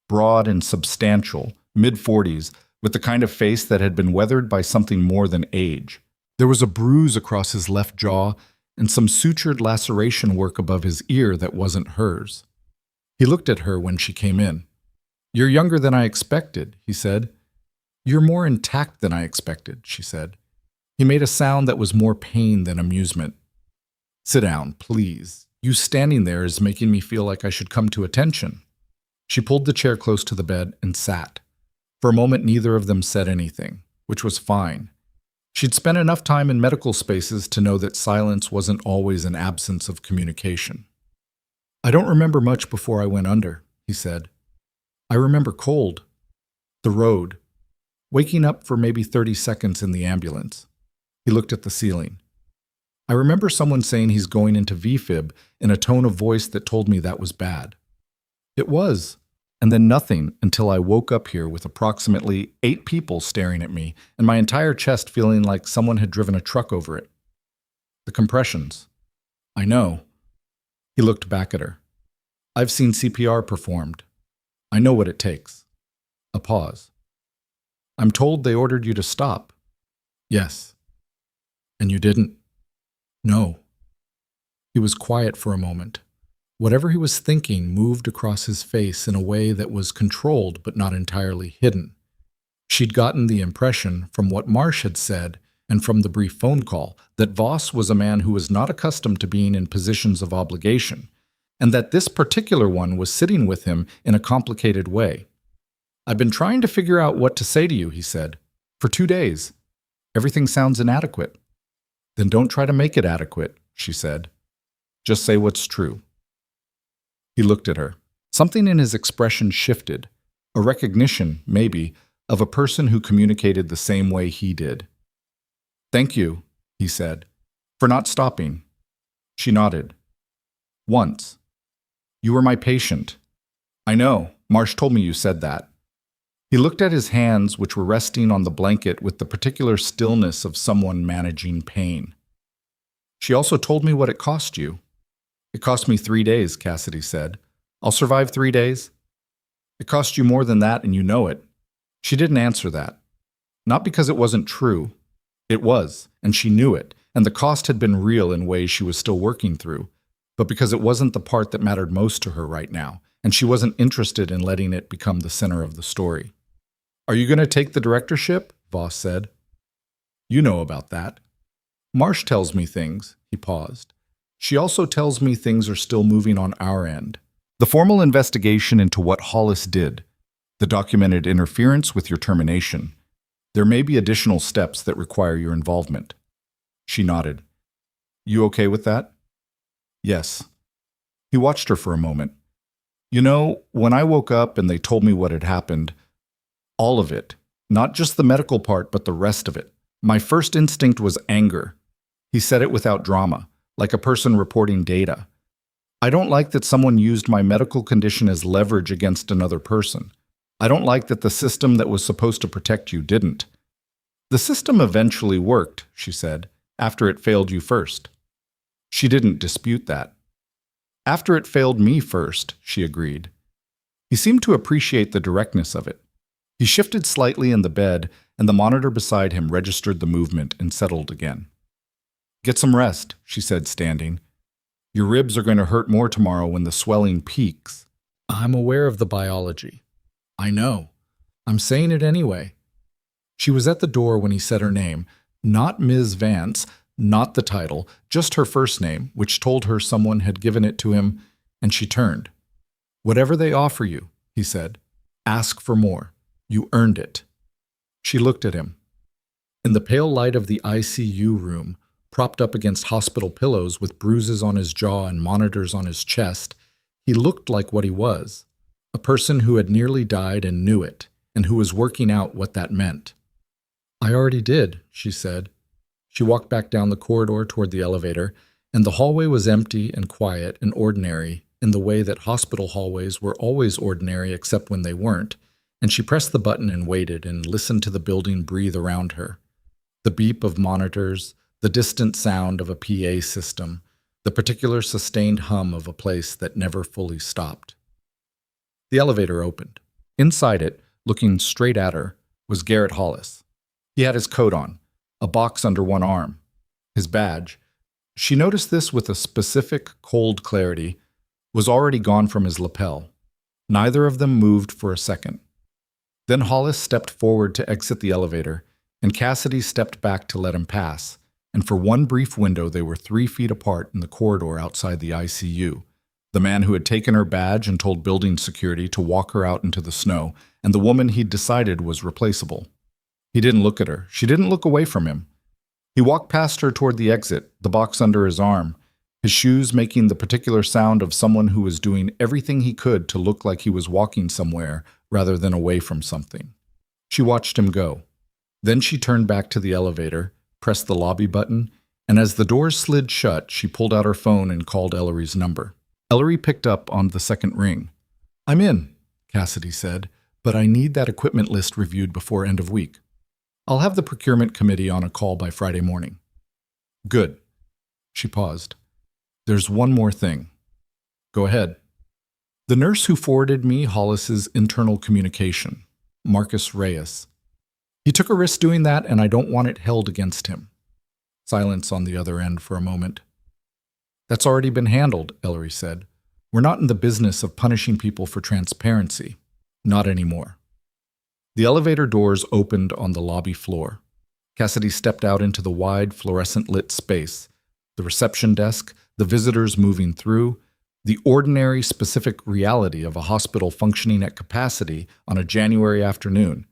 broad and substantial, mid-40s, with the kind of face that had been weathered by something more than age. There was a bruise across his left jaw and some sutured laceration work above his ear that wasn't hers. He looked at her when she came in. You're younger than I expected, he said. You're more intact than I expected, she said. He made a sound that was more pain than amusement. Sit down, please. You standing there is making me feel like I should come to attention. She pulled the chair close to the bed and sat. For a moment, neither of them said anything, which was fine. She'd spent enough time in medical spaces to know that silence wasn't always an absence of communication. I don't remember much before I went under, he said. I remember cold, the road, waking up for maybe 30 seconds in the ambulance. He looked at the ceiling. I remember someone saying he's going into VFib in a tone of voice that told me that was bad. It was. And then nothing until I woke up here with approximately 8 people staring at me and my entire chest feeling like someone had driven a truck over it. The compressions. I know. He looked back at her. I've seen CPR performed. I know what it takes. A pause. I'm told they ordered you to stop. Yes. And you didn't? No. He was quiet for a moment. Whatever he was thinking moved across his face in a way that was controlled but not entirely hidden. She'd gotten the impression, from what Marsh had said and from the brief phone call, that Voss was a man who was not accustomed to being in positions of obligation, and that this particular one was sitting with him in a complicated way. I've been trying to figure out what to say to you, he said, for 2 days. Everything sounds inadequate. Then don't try to make it adequate, she said. Just say what's true. He looked at her. Something in his expression shifted, a recognition, maybe, of a person who communicated the same way he did. Thank you, he said, for not stopping. She nodded. Once. You were my patient. I know, Marsh told me you said that. He looked at his hands, which were resting on the blanket with the particular stillness of someone managing pain. She also told me what it cost you. It cost me 3 days, Cassidy said. I'll survive 3 days. It cost you more than that, and you know it. She didn't answer that. Not because it wasn't true. It was, and she knew it, and the cost had been real in ways she was still working through, but because it wasn't the part that mattered most to her right now, and she wasn't interested in letting it become the center of the story. Are you going to take the directorship? Voss said. You know about that. Marsh tells me things, he paused. She also tells me things are still moving on our end. The formal investigation into what Hollis did, the documented interference with your termination. There may be additional steps that require your involvement. She nodded. You okay with that? Yes. He watched her for a moment. You know, when I woke up and they told me what had happened, all of it, not just the medical part, but the rest of it, my first instinct was anger. He said it without drama, like a person reporting data. I don't like that someone used my medical condition as leverage against another person. I don't like that the system that was supposed to protect you didn't. The system eventually worked, she said, after it failed you first. She didn't dispute that. After it failed me first, she agreed. He seemed to appreciate the directness of it. He shifted slightly in the bed, and the monitor beside him registered the movement and settled again. Get some rest, she said, standing. Your ribs are going to hurt more tomorrow when the swelling peaks. I'm aware of the biology. I know. I'm saying it anyway. She was at the door when he said her name, not Ms. Vance, not the title, just her first name, which told her someone had given it to him, and she turned. Whatever they offer you, he said, ask for more. You earned it. She looked at him. In the pale light of the ICU room, propped up against hospital pillows with bruises on his jaw and monitors on his chest, he looked like what he was, a person who had nearly died and knew it, and who was working out what that meant. I already did, she said. She walked back down the corridor toward the elevator, and the hallway was empty and quiet and ordinary in the way that hospital hallways were always ordinary except when they weren't, and she pressed the button and waited and listened to the building breathe around her. The beep of monitors, the distant sound of a PA system, the particular sustained hum of a place that never fully stopped. The elevator opened. Inside it, looking straight at her, was Garrett Hollis. He had his coat on, a box under one arm. His badge, she noticed this with a specific, cold clarity, was already gone from his lapel. Neither of them moved for a second. Then Hollis stepped forward to exit the elevator, and Cassidy stepped back to let him pass, and for one brief window they were 3 feet apart in the corridor outside the ICU. The man who had taken her badge and told building security to walk her out into the snow, and the woman he'd decided was replaceable. He didn't look at her. She didn't look away from him. He walked past her toward the exit, the box under his arm, his shoes making the particular sound of someone who was doing everything he could to look like he was walking somewhere rather than away from something. She watched him go. Then she turned back to the elevator, pressed the lobby button, and as the doors slid shut, she pulled out her phone and called Ellery's number. Ellery picked up on the second ring. I'm in, Cassidy said, but I need that equipment list reviewed before end of week. I'll have the procurement committee on a call by Friday morning. Good. She paused. There's one more thing. Go ahead. The nurse who forwarded me Hollis's internal communication, Marcus Reyes. He took a risk doing that, and I don't want it held against him. Silence on the other end for a moment. That's already been handled, Ellery said. We're not in the business of punishing people for transparency. Not anymore. The elevator doors opened on the lobby floor. Cassidy stepped out into the wide, fluorescent-lit space. The reception desk, the visitors moving through, the ordinary, specific reality of a hospital functioning at capacity on a January afternoon.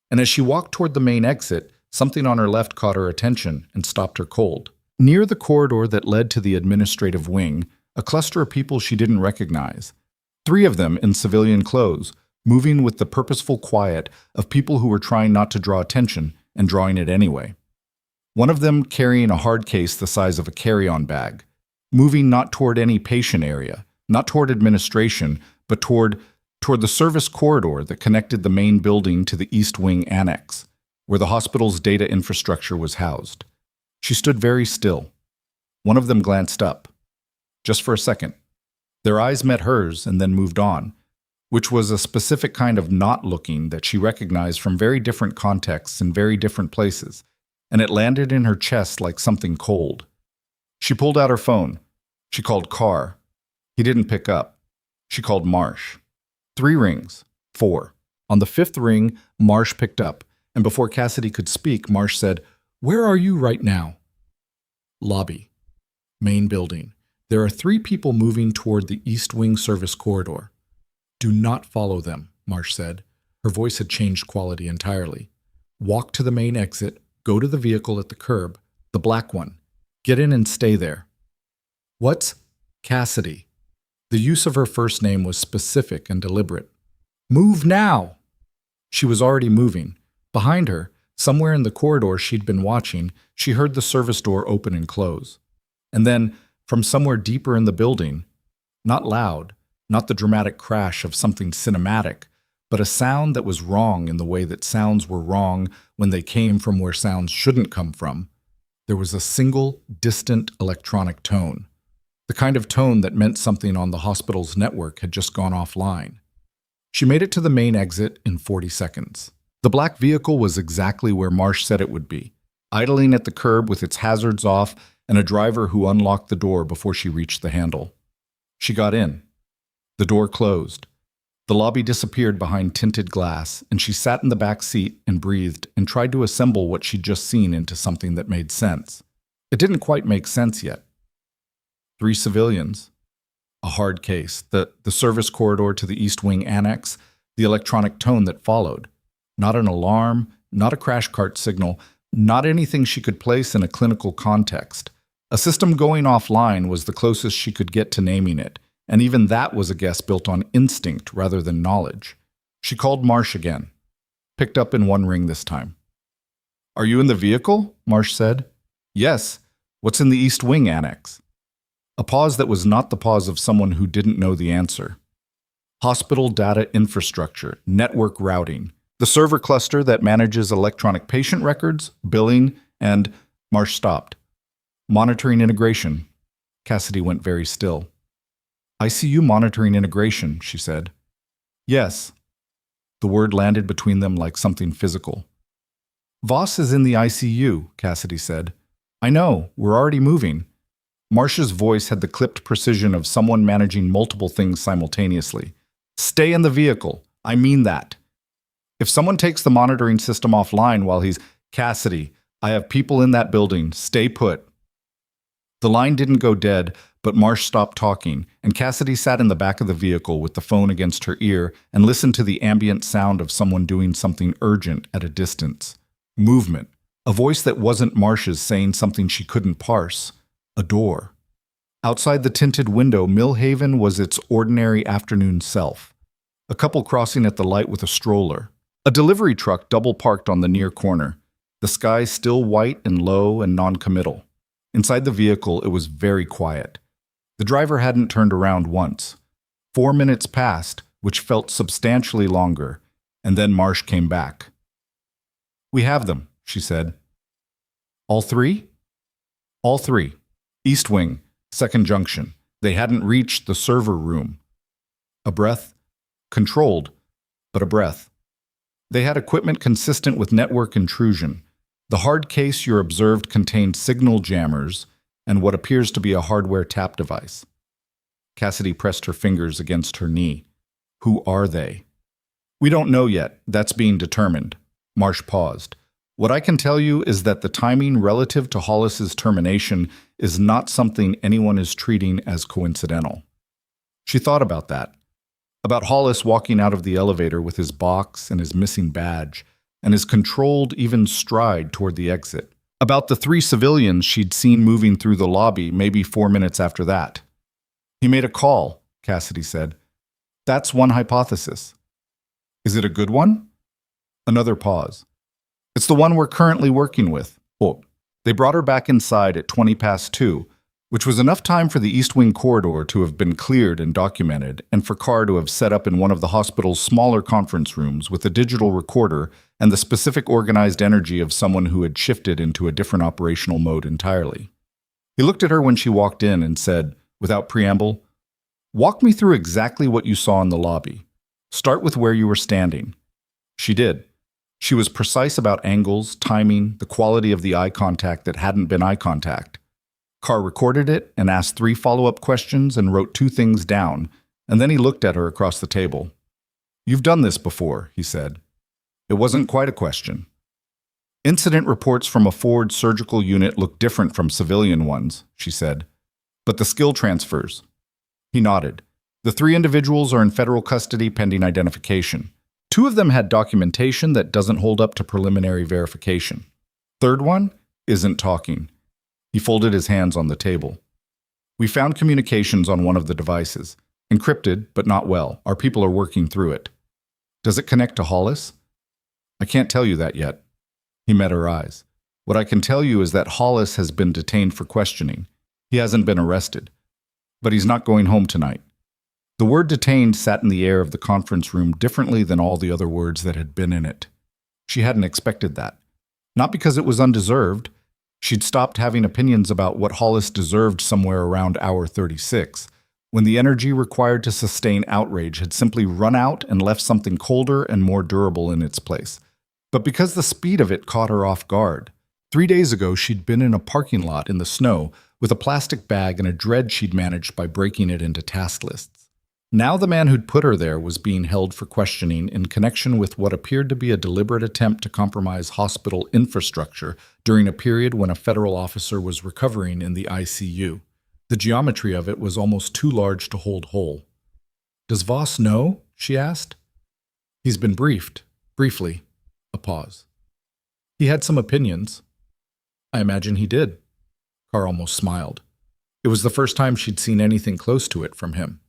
And as she walked toward the main exit, something on her left caught her attention and stopped her cold. Near the corridor that led to the administrative wing, a cluster of people she didn't recognize. 3 of them in civilian clothes, moving with the purposeful quiet of people who were trying not to draw attention and drawing it anyway. One of them carrying a hard case the size of a carry-on bag, moving not toward any patient area, not toward administration, but toward the service corridor that connected the main building to the East Wing Annex, where the hospital's data infrastructure was housed. She stood very still. One of them glanced up. Just for a second. Their eyes met hers and then moved on, which was a specific kind of not looking that she recognized from very different contexts in very different places, and it landed in her chest like something cold. She pulled out her phone. She called Carr. He didn't pick up. She called Marsh. 3 rings. 4. On the 5th ring, Marsh picked up, and before Cassidy could speak, Marsh said, "Where are you right now?" Lobby. Main building. There are 3 people moving toward the East Wing service corridor. "Do not follow them," Marsh said. Her voice had changed quality entirely. "Walk to the main exit, go to the vehicle at the curb, the black one. Get in and stay there." "What's Cassidy?" The use of her first name was specific and deliberate. "Move now!" She was already moving. Behind her, somewhere in the corridor she'd been watching, she heard the service door open and close. And then, from somewhere deeper in the building, not loud, not the dramatic crash of something cinematic, but a sound that was wrong in the way that sounds were wrong when they came from where sounds shouldn't come from, there was a single, distant electronic tone. The kind of tone that meant something on the hospital's network had just gone offline. She made it to the main exit in 40 seconds. The black vehicle was exactly where Marsh said it would be, idling at the curb with its hazards off and a driver who unlocked the door before she reached the handle. She got in. The door closed. The lobby disappeared behind tinted glass, and she sat in the back seat and breathed and tried to assemble what she'd just seen into something that made sense. It didn't quite make sense yet. 3 civilians. A hard case. The service corridor to the East Wing Annex. The electronic tone that followed. Not an alarm, not a crash cart signal, not anything she could place in a clinical context. A system going offline was the closest she could get to naming it, and even that was a guess built on instinct rather than knowledge. She called Marsh again. Picked up in 1 ring this time. "Are you in the vehicle?" Marsh said. "Yes. What's in the East Wing Annex?" A pause that was not the pause of someone who didn't know the answer. Hospital data infrastructure, network routing, the server cluster that manages electronic patient records, billing, and Marsh stopped. Monitoring integration. Cassidy went very still. "ICU monitoring integration," she said. "Yes." The word landed between them like something physical. "Voss is in the ICU," Cassidy said. "I know, we're already moving." Marsh's voice had the clipped precision of someone managing multiple things simultaneously. "Stay in the vehicle. I mean that. If someone takes the monitoring system offline while he's, Cassidy, I have people in that building. Stay put." The line didn't go dead, but Marsh stopped talking, and Cassidy sat in the back of the vehicle with the phone against her ear and listened to the ambient sound of someone doing something urgent at a distance. Movement. A voice that wasn't Marsh's saying something she couldn't parse. A door. Outside the tinted window, Millhaven was its ordinary afternoon self. A couple crossing at the light with a stroller. A delivery truck double-parked on the near corner. The sky still white and low and non-committal. Inside the vehicle, it was very quiet. The driver hadn't turned around once. 4 minutes passed, which felt substantially longer, and then Marsh came back. "We have them," she said. "All 3? "All 3. East Wing, second junction. They hadn't reached the server room." A breath. Controlled, but a breath. "They had equipment consistent with network intrusion. The hard case you observed contained signal jammers and what appears to be a hardware tap device." Cassidy pressed her fingers against her knee. "Who are they?" "We don't know yet. That's being determined." Marsh paused. "What I can tell you is that the timing relative to Hollis's termination is not something anyone is treating as coincidental." She thought about that. About Hollis walking out of the elevator with his box and his missing badge, and his controlled, even stride toward the exit, About the 3 civilians she'd seen moving through the lobby maybe 4 minutes after that. He made a call, Cassidy said. That's one hypothesis. Is it a good one? Another pause. It's the one we're currently working with. Oh, they brought her back inside at 2:20, which was enough time for the East Wing corridor to have been cleared and documented, and for Carr to have set up in one of the hospital's smaller conference rooms with a digital recorder and the specific organized energy of someone who had shifted into a different operational mode entirely. He looked at her when she walked in and said, without preamble, "Walk me through exactly what you saw in the lobby. Start with where you were standing." She did. She was precise about angles, timing, the quality of the eye contact that hadn't been eye contact. Carr recorded it and asked 3 follow-up questions and wrote 2 things down, and then he looked at her across the table. "You've done this before," he said. It wasn't quite a question. "Incident reports from a forward surgical unit look different from civilian ones," she said. "But the skill transfers." He nodded. "The 3 individuals are in federal custody pending identification. 2 of them had documentation that doesn't hold up to preliminary verification. Third one isn't talking." He folded his hands on the table. "We found communications on one of the devices. Encrypted, but not well. Our people are working through it." "Does it connect to Hollis?" "I can't tell you that yet." He met her eyes. "What I can tell you is that Hollis has been detained for questioning. He hasn't been arrested. But he's not going home tonight." The word detained sat in the air of the conference room differently than all the other words that had been in it. She hadn't expected that. Not because it was undeserved. She'd stopped having opinions about what Hollis deserved somewhere around hour 36, when the energy required to sustain outrage had simply run out and left something colder and more durable in its place. But because the speed of it caught her off guard. 3 days ago, she'd been in a parking lot in the snow with a plastic bag and a dread she'd managed by breaking it into task lists. Now the man who'd put her there was being held for questioning in connection with what appeared to be a deliberate attempt to compromise hospital infrastructure during a period when a federal officer was recovering in the ICU. The geometry of it was almost too large to hold whole. "Does Voss know?" she asked. "He's been briefed. Briefly." A pause. "He had some opinions." "I imagine he did." Carr almost smiled. It was the first time she'd seen anything close to it from him.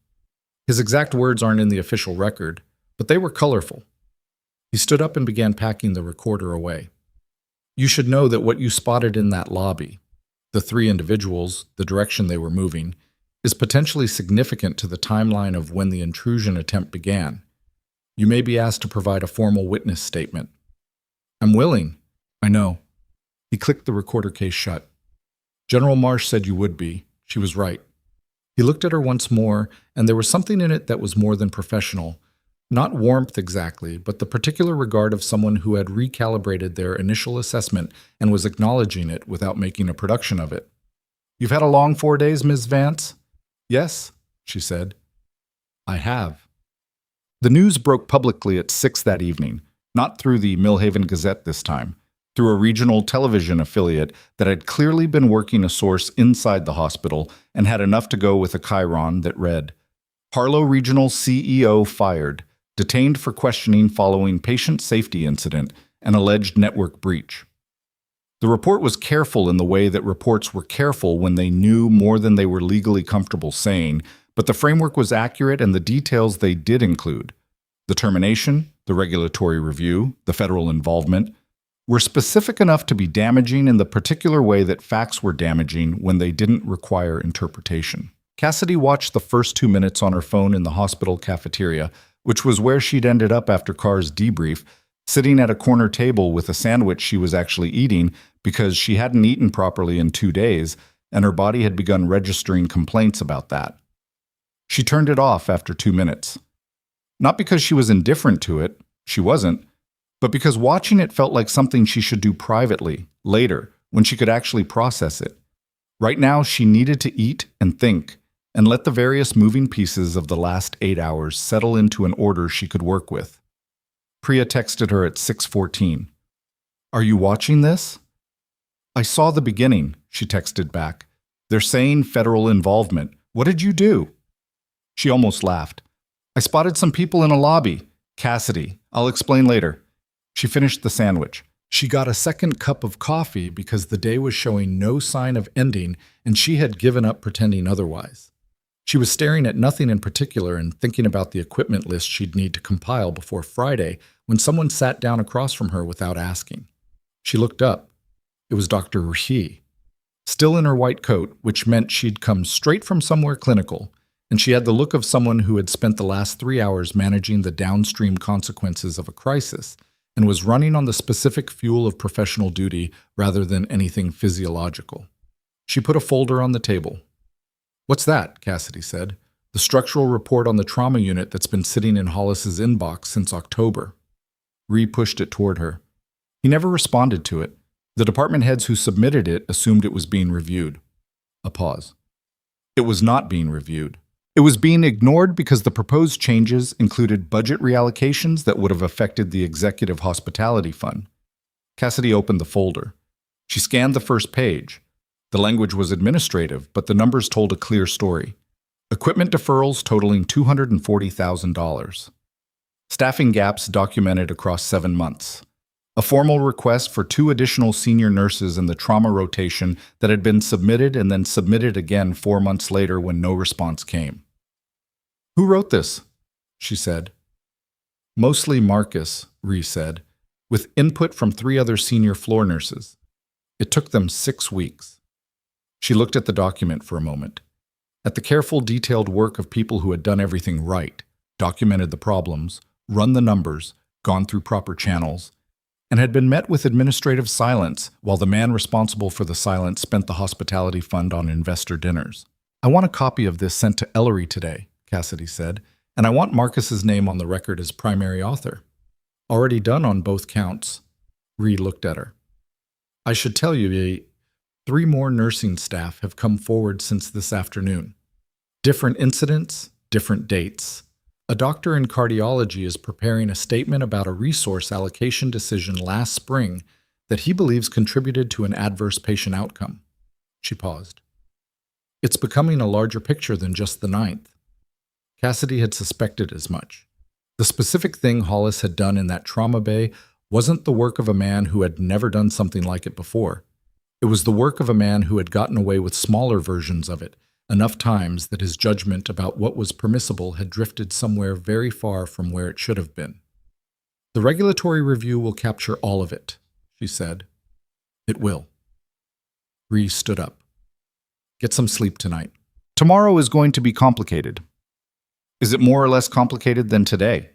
His exact words aren't in the official record, but they were colorful. He stood up and began packing the recorder away. "You should know that what you spotted in that lobby, the 3 individuals, the direction they were moving, is potentially significant to the timeline of when the intrusion attempt began. You may be asked to provide a formal witness statement." "I'm willing." "I know." He clicked the recorder case shut. "General Marsh said you would be. She was right." He looked at her once more, and there was something in it that was more than professional. Not warmth exactly, but the particular regard of someone who had recalibrated their initial assessment and was acknowledging it without making a production of it. "You've had a long 4 days, Ms. Vance?" "Yes," she said. "I have." The news broke publicly at 6 that evening, not through the Millhaven Gazette this time, through a regional television affiliate that had clearly been working a source inside the hospital and had enough to go with a chyron that read, "Harlow Regional CEO fired, detained for questioning following patient safety incident and alleged network breach." The report was careful in the way that reports were careful when they knew more than they were legally comfortable saying, but the framework was accurate and the details they did include, the termination, the regulatory review, the federal involvement, were specific enough to be damaging in the particular way that facts were damaging when they didn't require interpretation. Cassidy watched the first 2 minutes on her phone in the hospital cafeteria, which was where she'd ended up after Carr's debrief, sitting at a corner table with a sandwich she was actually eating because she hadn't eaten properly in 2 days, and her body had begun registering complaints about that. She turned it off after 2 minutes. Not because she was indifferent to it, she wasn't, but because watching it felt like something she should do privately, later, when she could actually process it. Right now, she needed to eat and think, and let the various moving pieces of the last 8 hours settle into an order she could work with. Priya texted her at 6:14. "Are you watching this?" "I saw the beginning," she texted back. "They're saying federal involvement. What did you do?" She almost laughed. "I spotted some people in a lobby. Cassidy. I'll explain later." She finished the sandwich. She got a second cup of coffee because the day was showing no sign of ending and she had given up pretending otherwise. She was staring at nothing in particular and thinking about the equipment list she'd need to compile before Friday when someone sat down across from her without asking. She looked up. It was Dr. He, still in her white coat, which meant she'd come straight from somewhere clinical, and she had the look of someone who had spent the last 3 hours managing the downstream consequences of a crisis and was running on the specific fuel of professional duty rather than anything physiological. She put a folder on the table. "What's that?" Cassidy said. "The structural report on the trauma unit that's been sitting in Hollis's inbox since October." Ree pushed it toward her. He never responded to it. The department heads who submitted it assumed it was being reviewed. A pause. It was not being reviewed. It was being ignored because the proposed changes included budget reallocations that would have affected the Executive Hospitality Fund. Cassidy opened the folder. She scanned the first page. The language was administrative, but the numbers told a clear story. Equipment deferrals totaling $240,000. Staffing gaps documented across 7 months. A formal request for 2 additional senior nurses in the trauma rotation that had been submitted and then submitted again 4 months later when no response came. "Who wrote this?" she said. "Mostly Marcus," Ree said, with input from 3 other senior floor nurses. It took them 6 weeks. She looked at the document for a moment, at the careful, detailed work of people who had done everything right, documented the problems, run the numbers, gone through proper channels, and had been met with administrative silence while the man responsible for the silence spent the hospitality fund on investor dinners. "I want a copy of this sent to Ellery today," Cassidy said, "and I want Marcus's name on the record as primary author." "Already done on both counts." Ree looked at her. "I should tell you, 3 more nursing staff have come forward since this afternoon. Different incidents, different dates. A doctor in cardiology is preparing a statement about a resource allocation decision last spring that he believes contributed to an adverse patient outcome." She paused. "It's becoming a larger picture than just the 9th. Cassidy had suspected as much. The specific thing Hollis had done in that trauma bay wasn't the work of a man who had never done something like it before. It was the work of a man who had gotten away with smaller versions of it, enough times that his judgment about what was permissible had drifted somewhere very far from where it should have been. "The regulatory review will capture all of it," she said. "It will." Ree stood up. "Get some sleep tonight. Tomorrow is going to be complicated." "Is it more or less complicated than today?"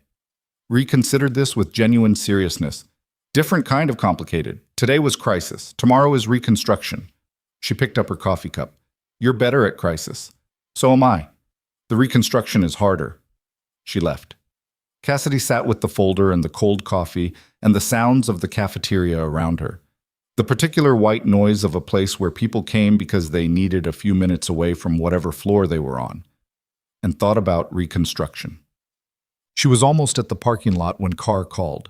Ree considered this with genuine seriousness. "Different kind of complicated. Today was crisis. Tomorrow is reconstruction." She picked up her coffee cup. "You're better at crisis. So am I. The reconstruction is harder." She left. Cassidy sat with the folder and the cold coffee and the sounds of the cafeteria around her. The particular white noise of a place where people came because they needed a few minutes away from whatever floor they were on, and thought about reconstruction. She was almost at the parking lot when Carr called.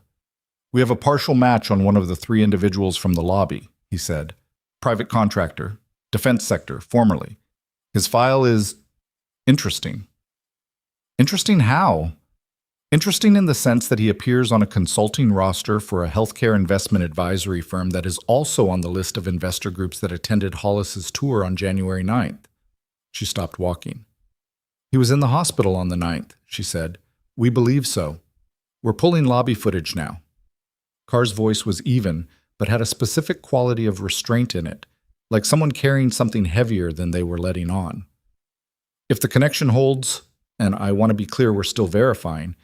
"We have a partial match on one of the 3 individuals from the lobby," he said. "Private contractor. Defense sector, formerly. His file is interesting." "Interesting how?" "Interesting in the sense that he appears on a consulting roster for a healthcare investment advisory firm that is also on the list of investor groups that attended Hollis's tour on January 9th. She stopped walking. "He was in the hospital on the 9th, she said. "We believe so. We're pulling lobby footage now." Carr's voice was even, but had a specific quality of restraint in it, like someone carrying something heavier than they were letting on. "If the connection holds, and I want to be clear we're still verifying,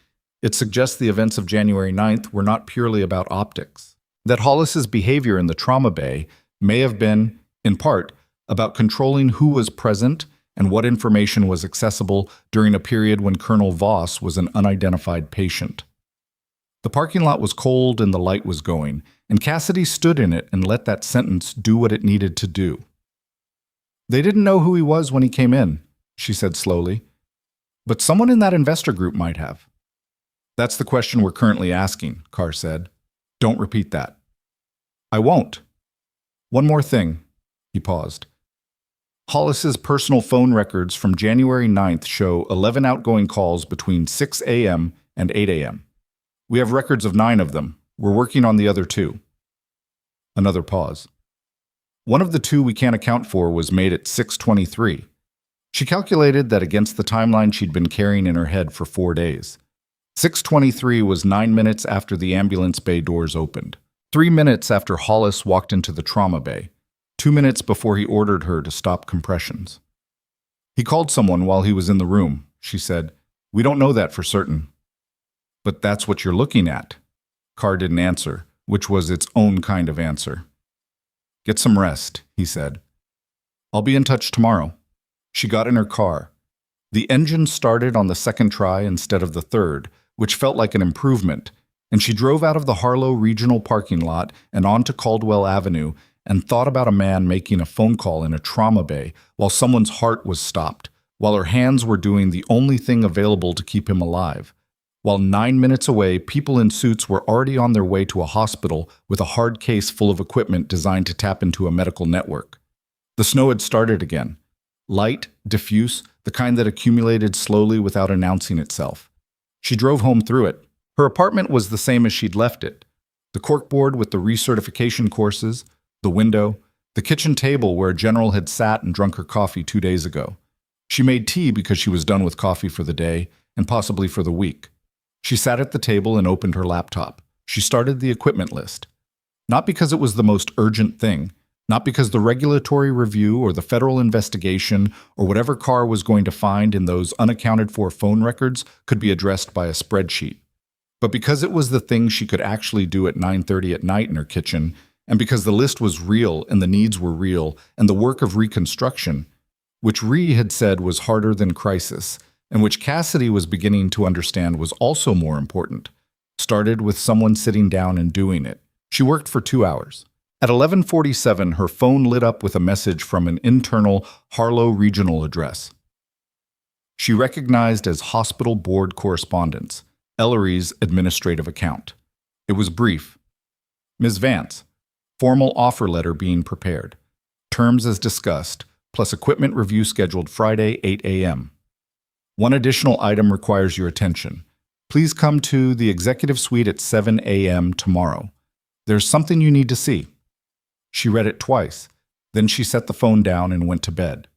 it suggests the events of January 9th were not purely about optics. That Hollis's behavior in the trauma bay may have been, in part, about controlling who was present and what information was accessible during a period when Colonel Voss was an unidentified patient." The parking lot was cold and the light was going, and Cassidy stood in it and let that sentence do what it needed to do. "They didn't know who he was when he came in," she said slowly. "But someone in that investor group might have." "That's the question we're currently asking," Carr said. "Don't repeat that." "I won't." "One more thing." He paused. "Hollis's personal phone records from January 9th show 11 outgoing calls between 6 a.m. and 8 a.m. We have records of 9 of them. We're working on the other 2. Another pause. One of the two we can't account for was made at 6:23. She calculated that against the timeline she'd been carrying in her head for 4 days. 6:23 was 9 minutes after the ambulance bay doors opened, 3 minutes after Hollis walked into the trauma bay, 2 minutes before he ordered her to stop compressions. He called someone while he was in the room, she said. We don't know that for certain. But that's what you're looking at. Carr didn't answer, which was its own kind of answer. Get some rest, he said. I'll be in touch tomorrow. She got in her car. The engine started on the second try instead of the third, which felt like an improvement, and she drove out of the Harlow Regional parking lot and onto Caldwell Avenue and thought about a man making a phone call in a trauma bay while someone's heart was stopped, while her hands were doing the only thing available to keep him alive. While 9 minutes away, people in suits were already on their way to a hospital with a hard case full of equipment designed to tap into a medical network. The snow had started again. Light, diffuse, the kind that accumulated slowly without announcing itself. She drove home through it. Her apartment was the same as she'd left it. The corkboard with the recertification courses, the window, the kitchen table where a general had sat and drunk her coffee 2 days ago. She made tea because she was done with coffee for the day and possibly for the week. She sat at the table and opened her laptop. She started the equipment list. Not because it was the most urgent thing, not because the regulatory review or the federal investigation or whatever Carr was going to find in those unaccounted-for phone records could be addressed by a spreadsheet, but because it was the thing she could actually do at 9:30 at night in her kitchen, and because the list was real and the needs were real, and the work of reconstruction, which Ree had said was harder than crisis, and which Cassidy was beginning to understand was also more important, started with someone sitting down and doing it. She worked for 2 hours. At 11:47, her phone lit up with a message from an internal Harlow Regional address. She recognized as hospital board correspondence, Ellery's administrative account. It was brief. Ms. Vance, formal offer letter being prepared. Terms as discussed, plus equipment review scheduled Friday, 8 a.m. One additional item requires your attention. Please come to the executive suite at 7 a.m. tomorrow. There's something you need to see. She read it twice. Then she set the phone down and went to bed.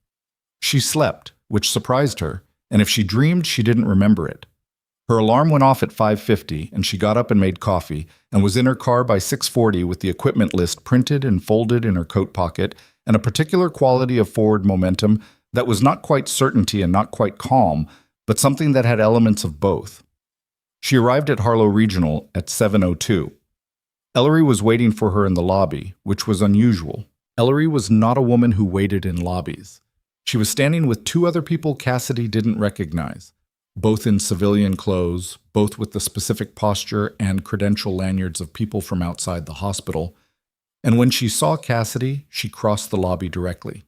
She slept, which surprised her, and if she dreamed, she didn't remember it. Her alarm went off at 5:50, and she got up and made coffee, and was in her car by 6:40 with the equipment list printed and folded in her coat pocket, and a particular quality of forward momentum that was not quite certainty and not quite calm, but something that had elements of both. She arrived at Harlow Regional at 7:02. Ellery was waiting for her in the lobby, which was unusual. Ellery was not a woman who waited in lobbies. She was standing with 2 other people Cassidy didn't recognize, both in civilian clothes, both with the specific posture and credential lanyards of people from outside the hospital, and when she saw Cassidy, she crossed the lobby directly.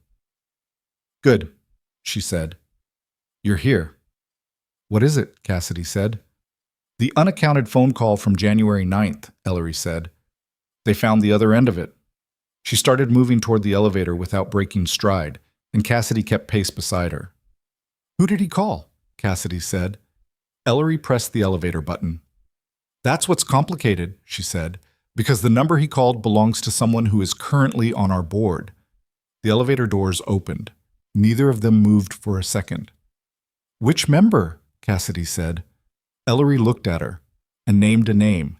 Good, she said. You're here. What is it? Cassidy said. The unaccounted phone call from January 9th, Ellery said. They found the other end of it. She started moving toward the elevator without breaking stride, and Cassidy kept pace beside her. Who did he call? Cassidy said. Ellery pressed the elevator button. That's what's complicated, she said, because the number he called belongs to someone who is currently on our board. The elevator doors opened. Neither of them moved for a second. Which member? Cassidy said. Ellery looked at her and named a name.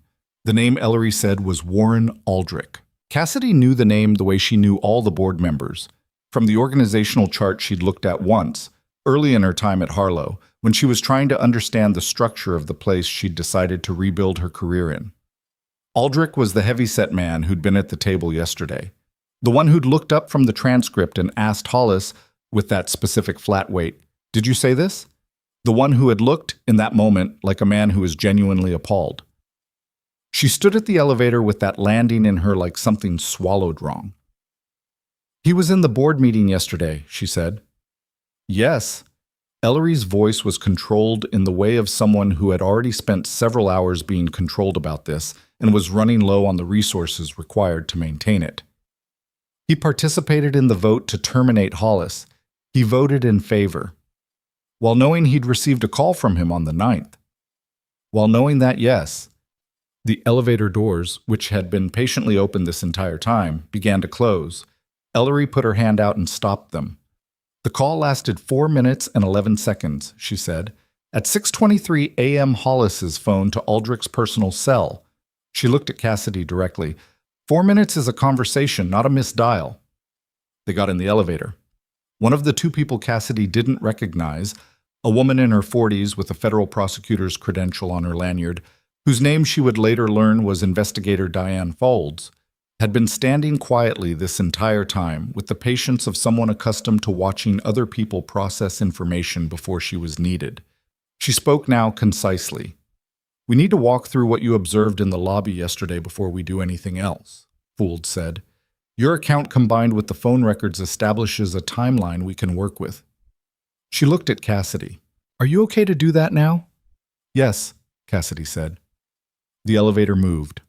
The name Ellery said was Warren Aldrich. Cassidy knew the name the way she knew all the board members, from the organizational chart she'd looked at once, early in her time at Harlow, when she was trying to understand the structure of the place she'd decided to rebuild her career in. Aldrich was the heavy-set man who'd been at the table yesterday, the one who'd looked up from the transcript and asked Hollis, with that specific flat weight, "Did you say this?" The one who had looked, in that moment, like a man who was genuinely appalled. She stood at the elevator with that landing in her like something swallowed wrong. He was in the board meeting yesterday, she said. Yes. Ellery's voice was controlled in the way of someone who had already spent several hours being controlled about this and was running low on the resources required to maintain it. He participated in the vote to terminate Hollis. He voted in favor. While knowing he'd received a call from him on the 9th. While knowing that, yes. The elevator doors, which had been patiently open this entire time, began to close. Ellery put her hand out and stopped them. The call lasted 4 minutes and 11 seconds, she said. At 6:23 a.m. Hollis's phone to Aldrich's personal cell. She looked at Cassidy directly. 4 minutes is a conversation, not a missed dial. They got in the elevator. One of the two people Cassidy didn't recognize, a woman in her 40s with a federal prosecutor's credential on her lanyard, whose name she would later learn was investigator Diane Folds, had been standing quietly this entire time with the patience of someone accustomed to watching other people process information before she was needed. She spoke now concisely. "We need to walk through what you observed in the lobby yesterday before we do anything else," Folds said. "Your account combined with the phone records establishes a timeline we can work with." She looked at Cassidy. "Are you okay to do that now?" "Yes," Cassidy said. The elevator moved.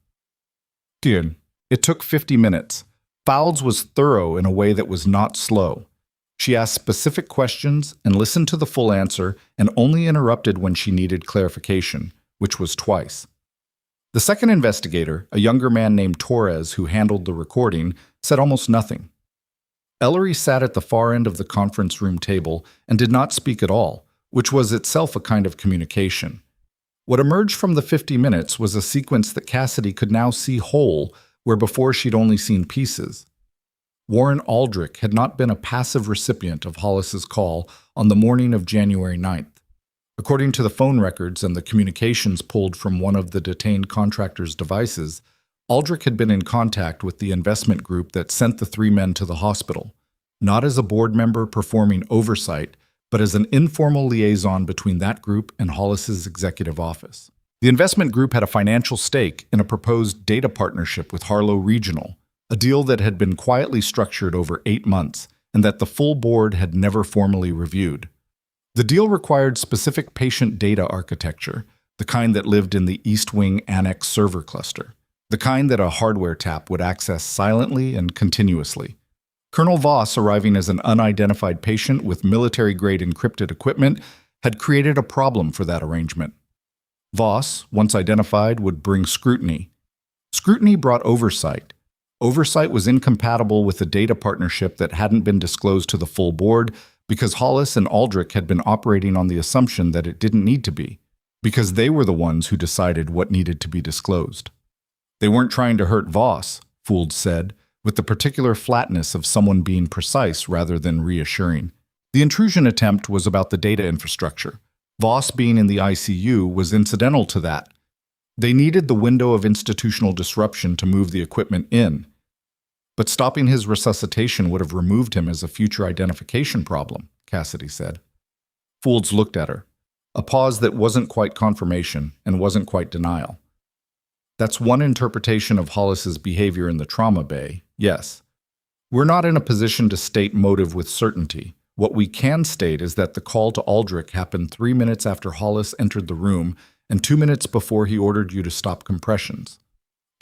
Good. It took 50 minutes. Folds was thorough in a way that was not slow. She asked specific questions and listened to the full answer and only interrupted when she needed clarification, which was twice. The second investigator, a younger man named Torres who handled the recording, said almost nothing. Ellery sat at the far end of the conference room table and did not speak at all, which was itself a kind of communication. What emerged from the 50 minutes was a sequence that Cassidy could now see whole, where before she'd only seen pieces. Warren Aldrich had not been a passive recipient of Hollis's call on the morning of January 9th. According to the phone records and the communications pulled from one of the detained contractor's devices, Aldrich had been in contact with the investment group that sent the three men to the hospital, not as a board member performing oversight, but as an informal liaison between that group and Hollis's executive office. The investment group had a financial stake in a proposed data partnership with Harlow Regional, a deal that had been quietly structured over 8 months and that the full board had never formally reviewed. The deal required specific patient data architecture, the kind that lived in the East Wing Annex server cluster, the kind that a hardware tap would access silently and continuously. Colonel Voss, arriving as an unidentified patient with military-grade encrypted equipment, had created a problem for that arrangement. Voss, once identified, would bring scrutiny. Scrutiny brought oversight. Oversight was incompatible with a data partnership that hadn't been disclosed to the full board because Hollis and Aldrich had been operating on the assumption that it didn't need to be, because they were the ones who decided what needed to be disclosed. They weren't trying to hurt Voss, Folds said, with the particular flatness of someone being precise rather than reassuring. The intrusion attempt was about the data infrastructure. Voss being in the ICU was incidental to that. They needed the window of institutional disruption to move the equipment in. But stopping his resuscitation would have removed him as a future identification problem, Cassidy said. Folds looked at her. A pause that wasn't quite confirmation and wasn't quite denial. That's one interpretation of Hollis's behavior in the trauma bay, yes. We're not in a position to state motive with certainty. What we can state is that the call to Aldrich happened 3 minutes after Hollis entered the room and 2 minutes before he ordered you to stop compressions.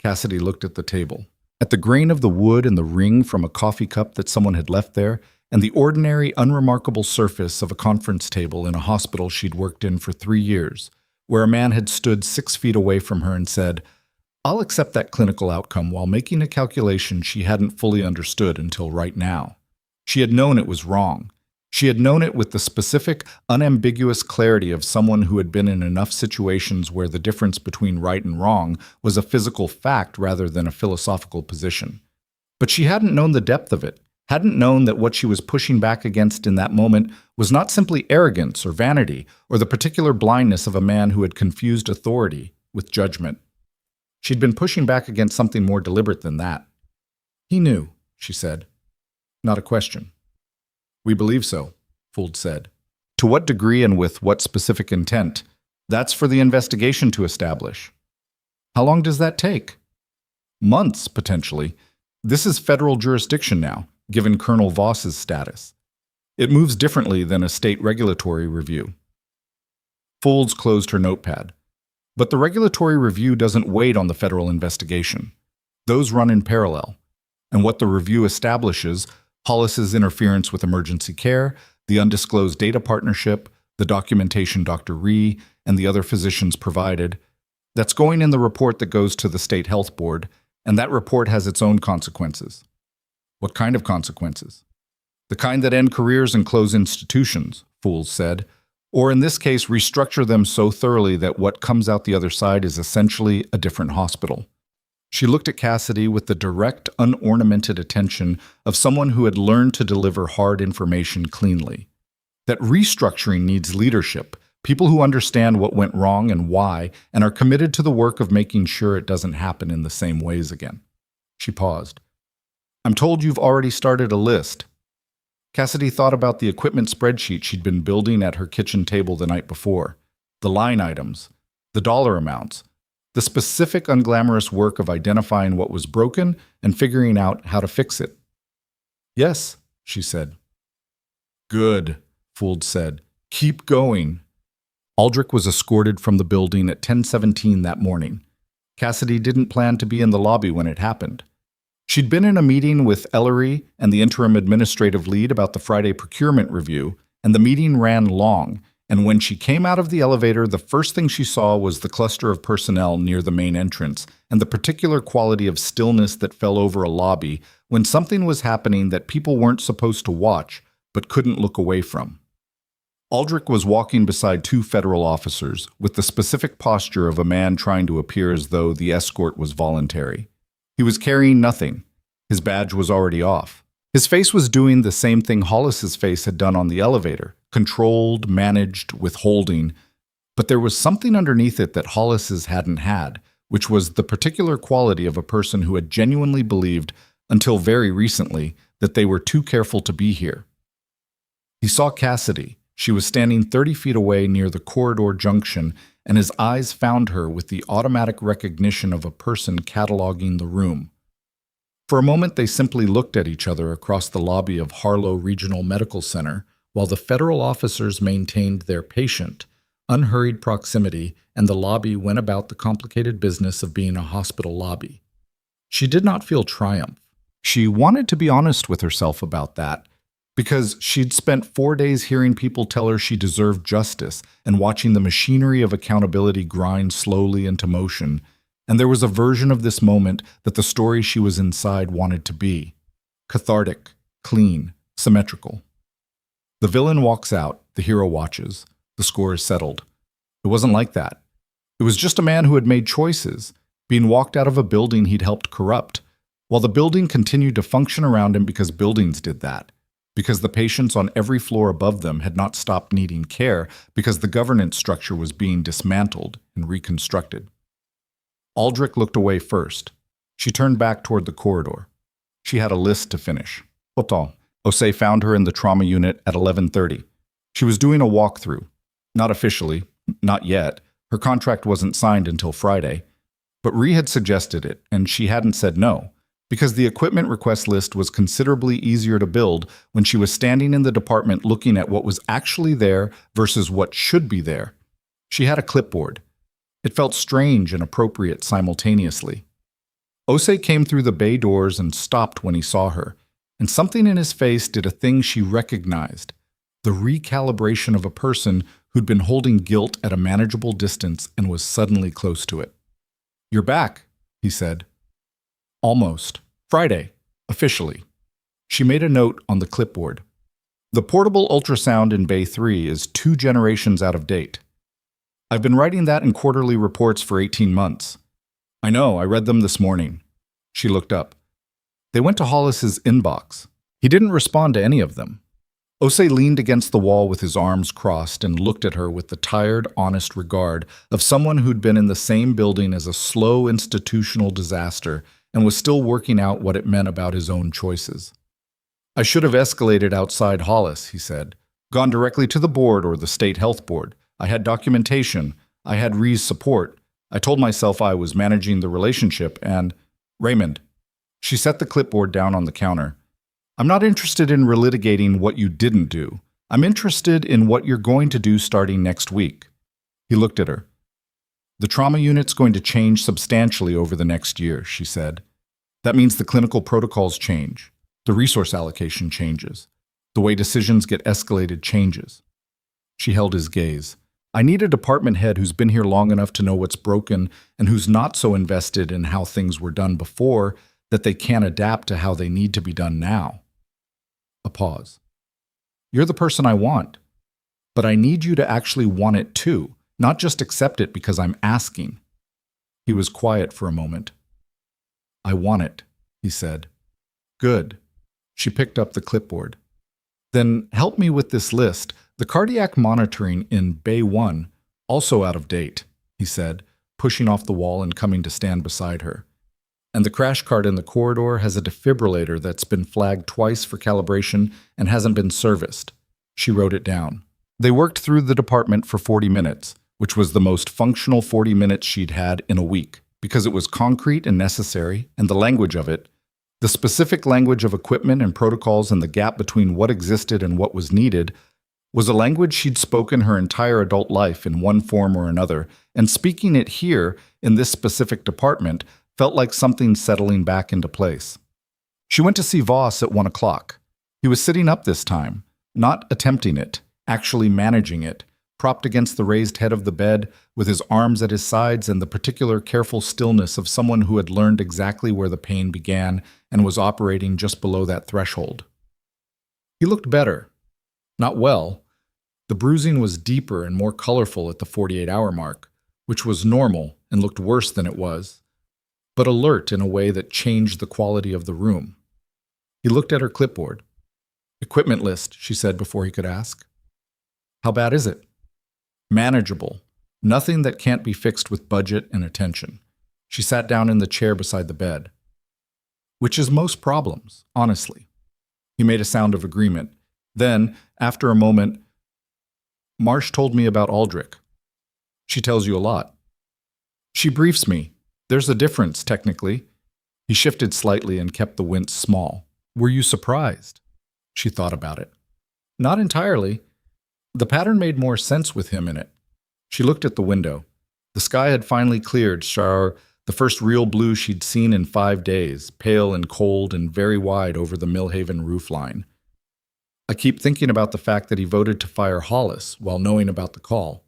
Cassidy looked at the table. At the grain of the wood and the ring from a coffee cup that someone had left there, and the ordinary, unremarkable surface of a conference table in a hospital she'd worked in for 3 years, where a man had stood 6 feet away from her and said, "I'll accept that clinical outcome," while making a calculation she hadn't fully understood until right now. She had known it was wrong. She had known it with the specific, unambiguous clarity of someone who had been in enough situations where the difference between right and wrong was a physical fact rather than a philosophical position. But she hadn't known the depth of it, hadn't known that what she was pushing back against in that moment was not simply arrogance or vanity or the particular blindness of a man who had confused authority with judgment. She'd been pushing back against something more deliberate than that. "He knew," she said. "Not a question." "We believe so," Folds said. "To what degree and with what specific intent? That's for the investigation to establish." "How long does that take?" "Months, potentially. This is federal jurisdiction now, given Colonel Voss's status. It moves differently than a state regulatory review." Folds closed her notepad. But the regulatory review doesn't wait on the federal investigation. Those run in parallel. And what the review establishes, Hollis's interference with emergency care, the undisclosed data partnership, the documentation Dr. Ree and the other physicians provided, That's going in the report that goes to the state health board, and that report has its own consequences. What kind of consequences? The kind that end careers and close institutions, Fools said, or in this case, restructure them so thoroughly that what comes out the other side is essentially a different hospital. She looked at Cassidy with the direct, unornamented attention of someone who had learned to deliver hard information cleanly. That restructuring needs leadership, people who understand what went wrong and why, and are committed to the work of making sure it doesn't happen in the same ways again. She paused. I'm told you've already started a list. Cassidy thought about the equipment spreadsheet she'd been building at her kitchen table the night before, the line items, the dollar amounts, the specific unglamorous work of identifying what was broken and figuring out how to fix it. Yes, she said. Good, Fuld said. Keep going. Aldrich was escorted from the building at 10:17 that morning. Cassidy didn't plan to be in the lobby when it happened. She'd been in a meeting with Ellery and the interim administrative lead about the Friday procurement review, and the meeting ran long, and when she came out of the elevator, the first thing she saw was the cluster of personnel near the main entrance and the particular quality of stillness that fell over a lobby when something was happening that people weren't supposed to watch but couldn't look away from. Aldrich was walking beside two federal officers with the specific posture of a man trying to appear as though the escort was voluntary. He was carrying nothing. His badge was already off. His face was doing the same thing Hollis's face had done on the elevator, controlled, managed, withholding. But there was something underneath it that Hollis's hadn't had, which was the particular quality of a person who had genuinely believed, until very recently, that they were too careful to be here. He saw Cassidy. She was standing 30 feet away near the corridor junction, and his eyes found her with the automatic recognition of a person cataloging the room. For a moment, they simply looked at each other across the lobby of Harlow Regional Medical Center, while the federal officers maintained their patient, unhurried proximity, and the lobby went about the complicated business of being a hospital lobby. She did not feel triumph. She wanted to be honest with herself about that, because she'd spent 4 days hearing people tell her she deserved justice and watching the machinery of accountability grind slowly into motion, and there was a version of this moment that the story she was inside wanted to be. Cathartic, clean, symmetrical. The villain walks out, the hero watches. The score is settled. It wasn't like that. It was just a man who had made choices, being walked out of a building he'd helped corrupt, while the building continued to function around him because buildings did that. Because the patients on every floor above them had not stopped needing care, because the governance structure was being dismantled and reconstructed. Aldrich looked away first. She turned back toward the corridor. She had a list to finish. Pourtant, Osei found her in the trauma unit at 11:30. She was doing a walkthrough. Not officially, not yet. Her contract wasn't signed until Friday. But Ree had suggested it, and she hadn't said no, because the equipment request list was considerably easier to build when she was standing in the department looking at what was actually there versus what should be there. She had a clipboard. It felt strange and appropriate simultaneously. Osei came through the bay doors and stopped when he saw her, and something in his face did a thing she recognized, the recalibration of a person who'd been holding guilt at a manageable distance and was suddenly close to it. "You're back," he said. "Almost. Friday. Officially." She made a note on the clipboard. "The portable ultrasound in Bay 3 is 2 generations out of date. I've been writing that in quarterly reports for 18 months. I know, I read them this morning." She looked up. They went to Hollis's inbox. He didn't respond to any of them. Osei leaned against the wall with his arms crossed and looked at her with the tired, honest regard of someone who'd been in the same building as a slow institutional disaster and was still working out what it meant about his own choices. "I should have escalated outside Hollis," he said. "Gone directly to the board or the state health board. I had documentation. I had Ree's support. I told myself I was managing the relationship and— Raymond." She set the clipboard down on the counter. "I'm not interested in relitigating what you didn't do. I'm interested in what you're going to do starting next week." He looked at her. "The trauma unit's going to change substantially over the next year," she said. "That means the clinical protocols change. The resource allocation changes. The way decisions get escalated changes." She held his gaze. I need a department head who's been here long enough to know what's broken and who's not so invested in how things were done before that they can't adapt to how they need to be done now. A pause. You're the person I want, but I need you to actually want it too, not just accept it because I'm asking. He was quiet for a moment. I want it, he said. Good. She picked up the clipboard. Then help me with this list. The cardiac monitoring in Bay 1, also out of date, he said, pushing off the wall and coming to stand beside her. And the crash cart in the corridor has a defibrillator that's been flagged twice for calibration and hasn't been serviced. She wrote it down. They worked through the department for 40 minutes, which was the most functional 40 minutes she'd had in a week, because it was concrete and necessary, and the language of it, the specific language of equipment and protocols and the gap between what existed and what was needed, was a language she'd spoken her entire adult life in one form or another, and speaking it here, in this specific department, felt like something settling back into place. She went to see Voss at 1 o'clock. He was sitting up this time, not attempting it, actually managing it, propped against the raised head of the bed, with his arms at his sides and the particular careful stillness of someone who had learned exactly where the pain began and was operating just below that threshold. He looked better. Not well. The bruising was deeper and more colorful at the 48-hour mark, which was normal and looked worse than it was, but alert in a way that changed the quality of the room. He looked at her clipboard. Equipment list, she said before he could ask. How bad is it? Manageable. Nothing that can't be fixed with budget and attention. She sat down in the chair beside the bed. Which is most problems, honestly. He made a sound of agreement. Then, after a moment, Marsh told me about Aldrich. She tells you a lot. She briefs me. There's a difference, technically. He shifted slightly and kept the wince small. Were you surprised? She thought about it. Not entirely. The pattern made more sense with him in it. She looked at the window. The sky had finally cleared, the first real blue she'd seen in 5 days, pale and cold and very wide over the Millhaven roofline. I keep thinking about the fact that he voted to fire Hollis while knowing about the call.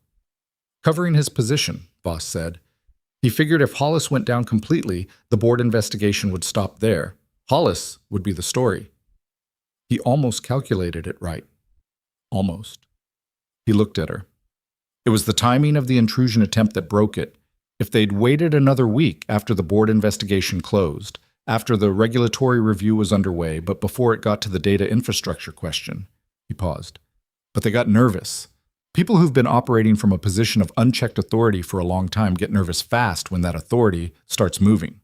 Covering his position, Voss said. He figured if Hollis went down completely, the board investigation would stop there. Hollis would be the story. He almost calculated it right. Almost. He looked at her. It was the timing of the intrusion attempt that broke it. If they'd waited another week after the board investigation closed, after the regulatory review was underway, but before it got to the data infrastructure question, he paused. But they got nervous. People who've been operating from a position of unchecked authority for a long time get nervous fast when that authority starts moving.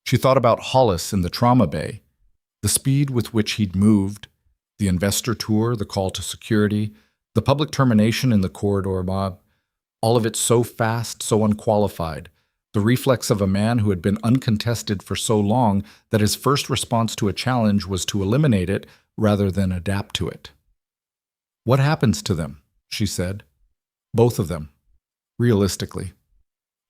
She thought about Hollis in the trauma bay, the speed with which he'd moved, the investor tour, the call to security, the public termination in the corridor mob, all of it so fast, so unqualified, the reflex of a man who had been uncontested for so long that his first response to a challenge was to eliminate it rather than adapt to it. What happens to them? She said. Both of them. Realistically.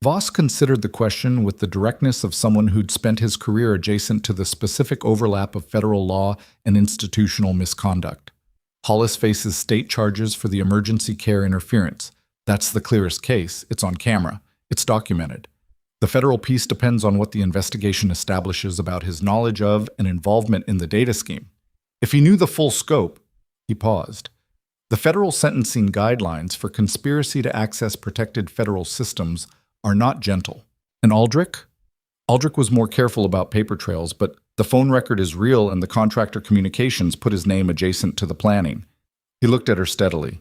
Voss considered the question with the directness of someone who'd spent his career adjacent to the specific overlap of federal law and institutional misconduct. Hollis faces state charges for the emergency care interference. That's the clearest case. It's on camera. It's documented. The federal piece depends on what the investigation establishes about his knowledge of and involvement in the data scheme. If he knew the full scope, he paused. The federal sentencing guidelines for conspiracy to access protected federal systems are not gentle. And Aldrich? Aldrich was more careful about paper trails, but the phone record is real and the contractor communications put his name adjacent to the planning. He looked at her steadily.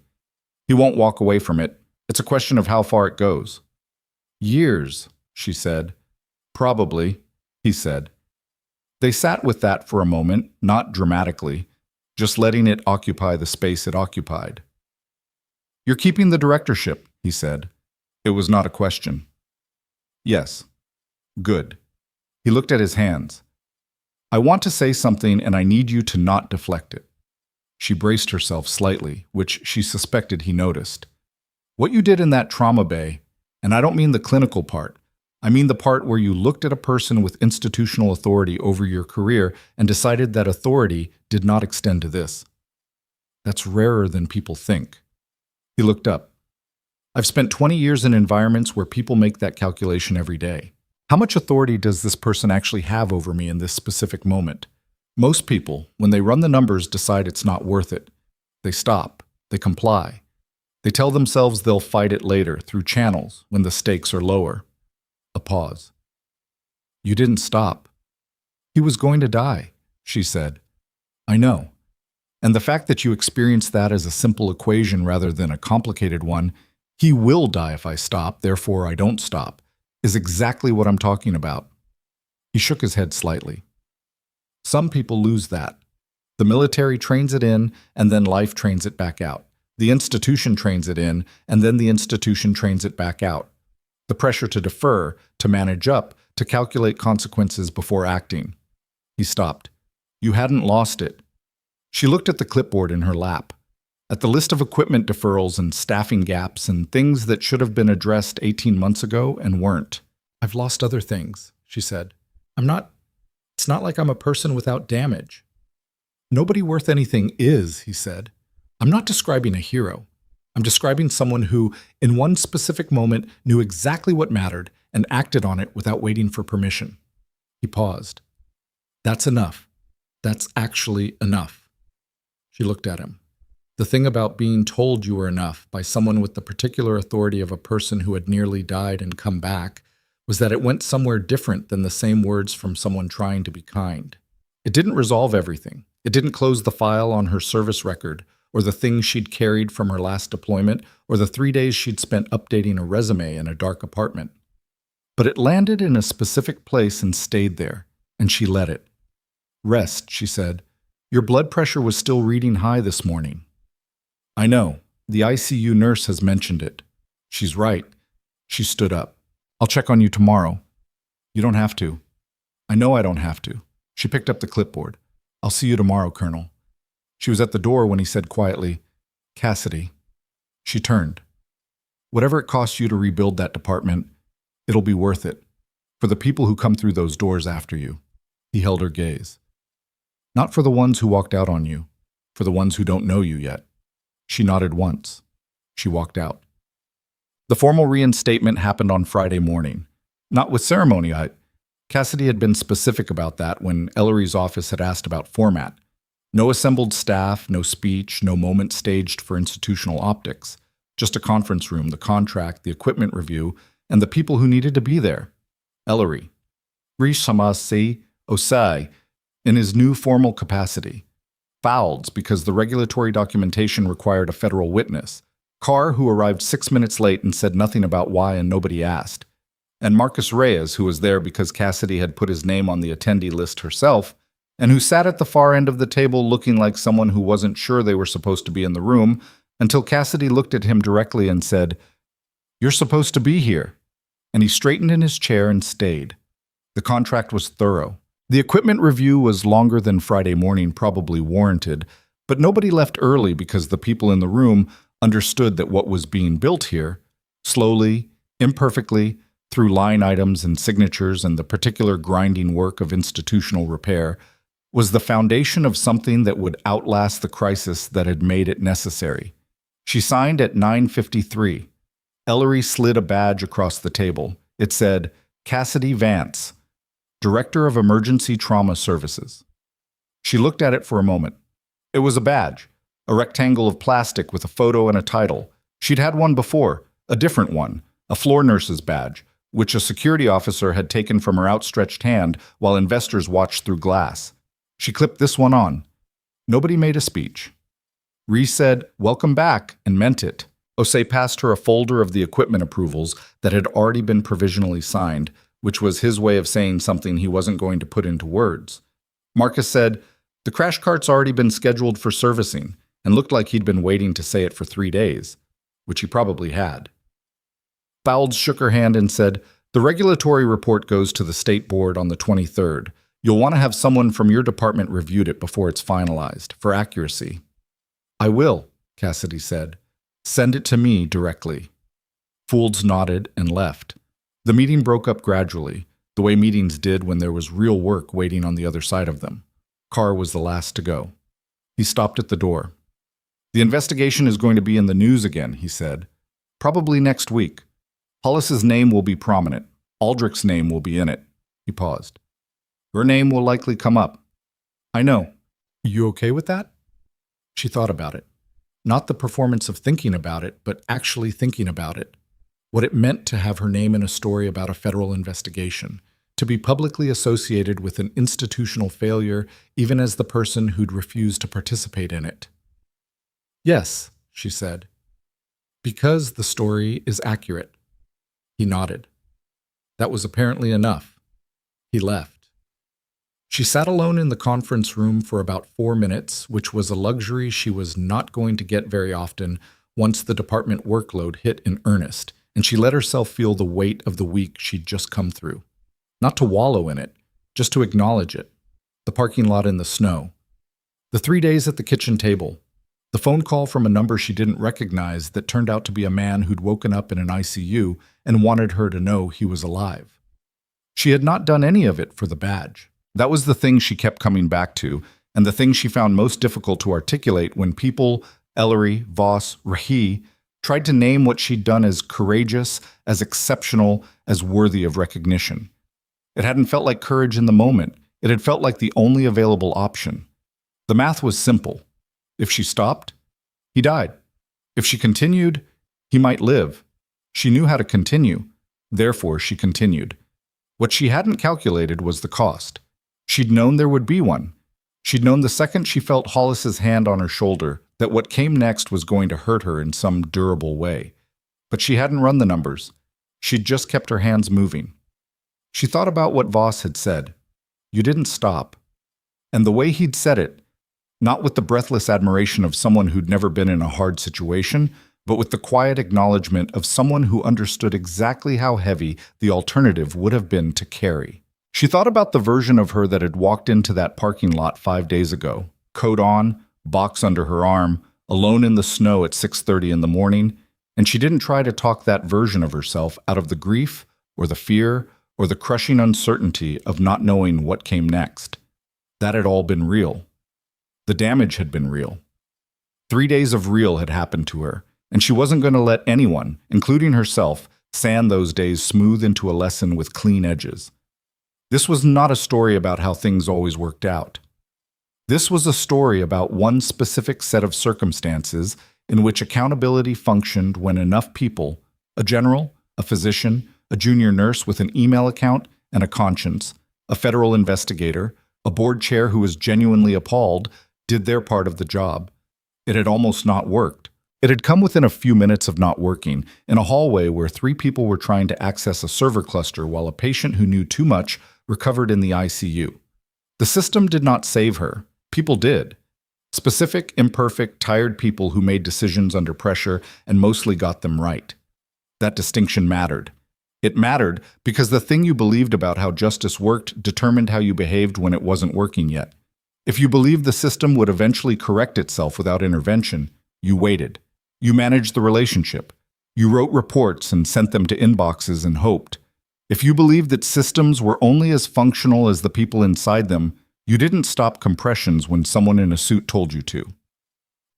He won't walk away from it. It's a question of how far it goes. Years, she said. Probably, he said. They sat with that for a moment, not dramatically, just letting it occupy the space it occupied. You're keeping the directorship, he said. It was not a question. Yes. Good. He looked at his hands. I want to say something and I need you to not deflect it. She braced herself slightly, which she suspected he noticed. What you did in that trauma bay, and I don't mean the clinical part, I mean the part where you looked at a person with institutional authority over your career and decided that authority did not extend to this. That's rarer than people think. He looked up. I've spent 20 years in environments where people make that calculation every day. How much authority does this person actually have over me in this specific moment? Most people, when they run the numbers, decide it's not worth it. They stop. They comply. They tell themselves they'll fight it later through channels when the stakes are lower. A pause. You didn't stop. He was going to die, she said. I know. And the fact that you experience that as a simple equation rather than a complicated one, he will die if I stop, therefore I don't stop, is exactly what I'm talking about. He shook his head slightly. Some people lose that. The military trains it in, and then life trains it back out. The institution trains it in, and then the institution trains it back out. The pressure to defer, to manage up, to calculate consequences before acting. He stopped. You hadn't lost it. She looked at the clipboard in her lap, at the list of equipment deferrals and staffing gaps and things that should have been addressed 18 months ago and weren't. I've lost other things, she said. It's not like I'm a person without damage. Nobody worth anything is, he said. I'm not describing a hero. I'm describing someone who, in one specific moment, knew exactly what mattered and acted on it without waiting for permission. He paused. That's enough. That's actually enough. She looked at him. The thing about being told you were enough by someone with the particular authority of a person who had nearly died and come back was that it went somewhere different than the same words from someone trying to be kind. It didn't resolve everything. It didn't close the file on her service record, or the things she'd carried from her last deployment, or the 3 days she'd spent updating a resume in a dark apartment. But it landed in a specific place and stayed there, and she let it. Rest, she said. Your blood pressure was still reading high this morning. I know. The ICU nurse has mentioned it. She's right. She stood up. I'll check on you tomorrow. You don't have to. I know I don't have to. She picked up the clipboard. I'll see you tomorrow, Colonel. She was at the door when he said quietly, Cassidy. She turned. Whatever it costs you to rebuild that department, it'll be worth it. For the people who come through those doors after you. He held her gaze. Not for the ones who walked out on you, for the ones who don't know you yet. She nodded once. She walked out. The formal reinstatement happened on Friday morning. Not with ceremony. Cassidy had been specific about that when Ellery's office had asked about format. No assembled staff, no speech, no moment staged for institutional optics. Just a conference room, the contract, the equipment review, and the people who needed to be there. Ellery. Rishamasi Osai, in his new formal capacity. Fouls because the regulatory documentation required a federal witness. Carr, who arrived 6 minutes late and said nothing about why and nobody asked. And Marcus Reyes, who was there because Cassidy had put his name on the attendee list herself, and who sat at the far end of the table looking like someone who wasn't sure they were supposed to be in the room until Cassidy looked at him directly and said, You're supposed to be here. And he straightened in his chair and stayed. The contract was thorough. The equipment review was longer than Friday morning probably warranted, but nobody left early because the people in the room understood that what was being built here, slowly, imperfectly, through line items and signatures and the particular grinding work of institutional repair, was the foundation of something that would outlast the crisis that had made it necessary. She signed at 9:53. Ellery slid a badge across the table. It said, Cassidy Vance, Director of Emergency Trauma Services. She looked at it for a moment. It was a badge, a rectangle of plastic with a photo and a title. She'd had one before, a different one, a floor nurse's badge, which a security officer had taken from her outstretched hand while investors watched through glass. She clipped this one on. Nobody made a speech. Reese said, Welcome back, and meant it. Osei passed her a folder of the equipment approvals that had already been provisionally signed, which was his way of saying something he wasn't going to put into words. Marcus said, The crash cart's already been scheduled for servicing, and looked like he'd been waiting to say it for 3 days, which he probably had. Fouls shook her hand and said, The regulatory report goes to the state board on the 23rd. You'll want to have someone from your department reviewed it before it's finalized, for accuracy. I will, Cassidy said. Send it to me directly. Foulds nodded and left. The meeting broke up gradually, the way meetings did when there was real work waiting on the other side of them. Carr was the last to go. He stopped at the door. The investigation is going to be in the news again, he said. Probably next week. Hollis's name will be prominent. Aldrich's name will be in it. He paused. Her name will likely come up. I know. You okay with that? She thought about it. Not the performance of thinking about it, but actually thinking about it. What it meant to have her name in a story about a federal investigation, to be publicly associated with an institutional failure, even as the person who'd refused to participate in it. Yes, she said. Because the story is accurate. He nodded. That was apparently enough. He left. She sat alone in the conference room for about 4 minutes, which was a luxury she was not going to get very often once the department workload hit in earnest, and she let herself feel the weight of the week she'd just come through. Not to wallow in it, just to acknowledge it. The parking lot in the snow. The 3 days at the kitchen table. The phone call from a number she didn't recognize that turned out to be a man who'd woken up in an ICU and wanted her to know he was alive. She had not done any of it for the badge. That was the thing she kept coming back to, and the thing she found most difficult to articulate when people, Ellery, Voss, Rahi, tried to name what she'd done as courageous, as exceptional, as worthy of recognition. It hadn't felt like courage in the moment. It had felt like the only available option. The math was simple. If she stopped, he died. If she continued, he might live. She knew how to continue. Therefore, she continued. What she hadn't calculated was the cost. She'd known there would be one. She'd known the second she felt Hollis's hand on her shoulder that what came next was going to hurt her in some durable way. But she hadn't run the numbers. She'd just kept her hands moving. She thought about what Voss had said. You didn't stop. And the way he'd said it, not with the breathless admiration of someone who'd never been in a hard situation, but with the quiet acknowledgement of someone who understood exactly how heavy the alternative would have been to carry. She thought about the version of her that had walked into that parking lot 5 days ago, coat on, box under her arm, alone in the snow at 6:30 in the morning, and she didn't try to talk that version of herself out of the grief or the fear or the crushing uncertainty of not knowing what came next. That had all been real. The damage had been real. 3 days of real had happened to her, and she wasn't going to let anyone, including herself, sand those days smooth into a lesson with clean edges. This was not a story about how things always worked out. This was a story about one specific set of circumstances in which accountability functioned when enough people, a general, a physician, a junior nurse with an email account and a conscience, a federal investigator, a board chair who was genuinely appalled, did their part of the job. It had almost not worked. It had come within a few minutes of not working, in a hallway where 3 people were trying to access a server cluster while a patient who knew too much recovered in the ICU. The system did not save her. People did. Specific, imperfect, tired people who made decisions under pressure and mostly got them right. That distinction mattered. It mattered because the thing you believed about how justice worked determined how you behaved when it wasn't working yet. If you believed the system would eventually correct itself without intervention, you waited. You managed the relationship. You wrote reports and sent them to inboxes and hoped. If you believed that systems were only as functional as the people inside them, you didn't stop compressions when someone in a suit told you to.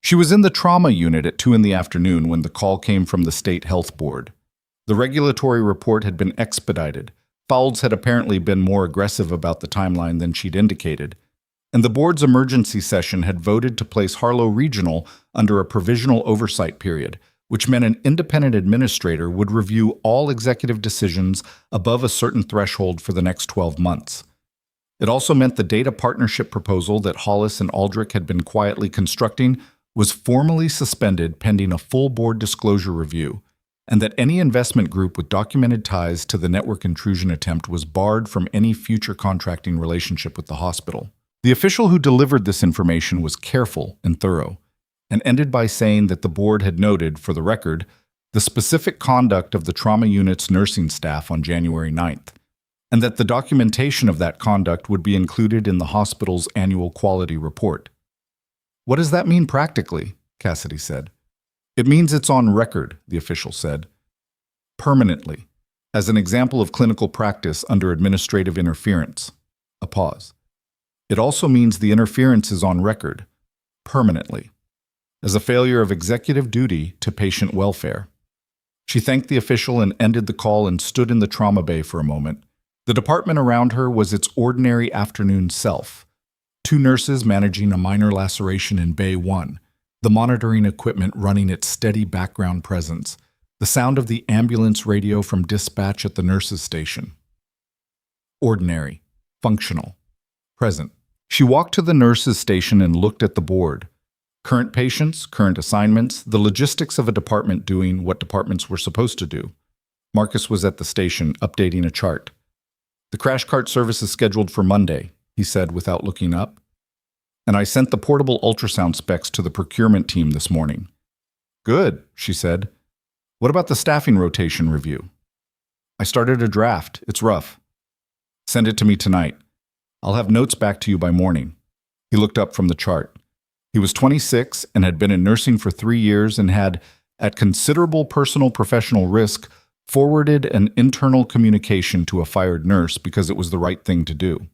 She was in the trauma unit at 2 in the afternoon when the call came from the state health board. The regulatory report had been expedited. Fouls had apparently been more aggressive about the timeline than she'd indicated. And the board's emergency session had voted to place Harlow Regional under a provisional oversight period, which meant an independent administrator would review all executive decisions above a certain threshold for the next 12 months. It also meant the data partnership proposal that Hollis and Aldrich had been quietly constructing was formally suspended pending a full board disclosure review, and that any investment group with documented ties to the network intrusion attempt was barred from any future contracting relationship with the hospital. The official who delivered this information was careful and thorough, and ended by saying that the board had noted, for the record, the specific conduct of the trauma unit's nursing staff on January 9th, and that the documentation of that conduct would be included in the hospital's annual quality report. What does that mean practically? Cassidy said. It means it's on record, the official said. Permanently, as an example of clinical practice under administrative interference. A pause. It also means the interference is on record, permanently, as a failure of executive duty to patient welfare. She thanked the official and ended the call and stood in the trauma bay for a moment. The department around her was its ordinary afternoon self. 2 nurses managing a minor laceration in Bay 1, the monitoring equipment running its steady background presence, the sound of the ambulance radio from dispatch at the nurses' station. Ordinary, functional, present. She walked to the nurses' station and looked at the board. Current patients, current assignments, the logistics of a department doing what departments were supposed to do. Marcus was at the station, updating a chart. "The crash cart service is scheduled for Monday," he said without looking up. "And I sent the portable ultrasound specs to the procurement team this morning." "Good," she said. "What about the staffing rotation review?" "I started a draft. It's rough." "Send it to me tonight. I'll have notes back to you by morning." He looked up from the chart. He was 26 and had been in nursing for 3 years and had, at considerable personal professional risk, forwarded an internal communication to a fired nurse because it was the right thing to do.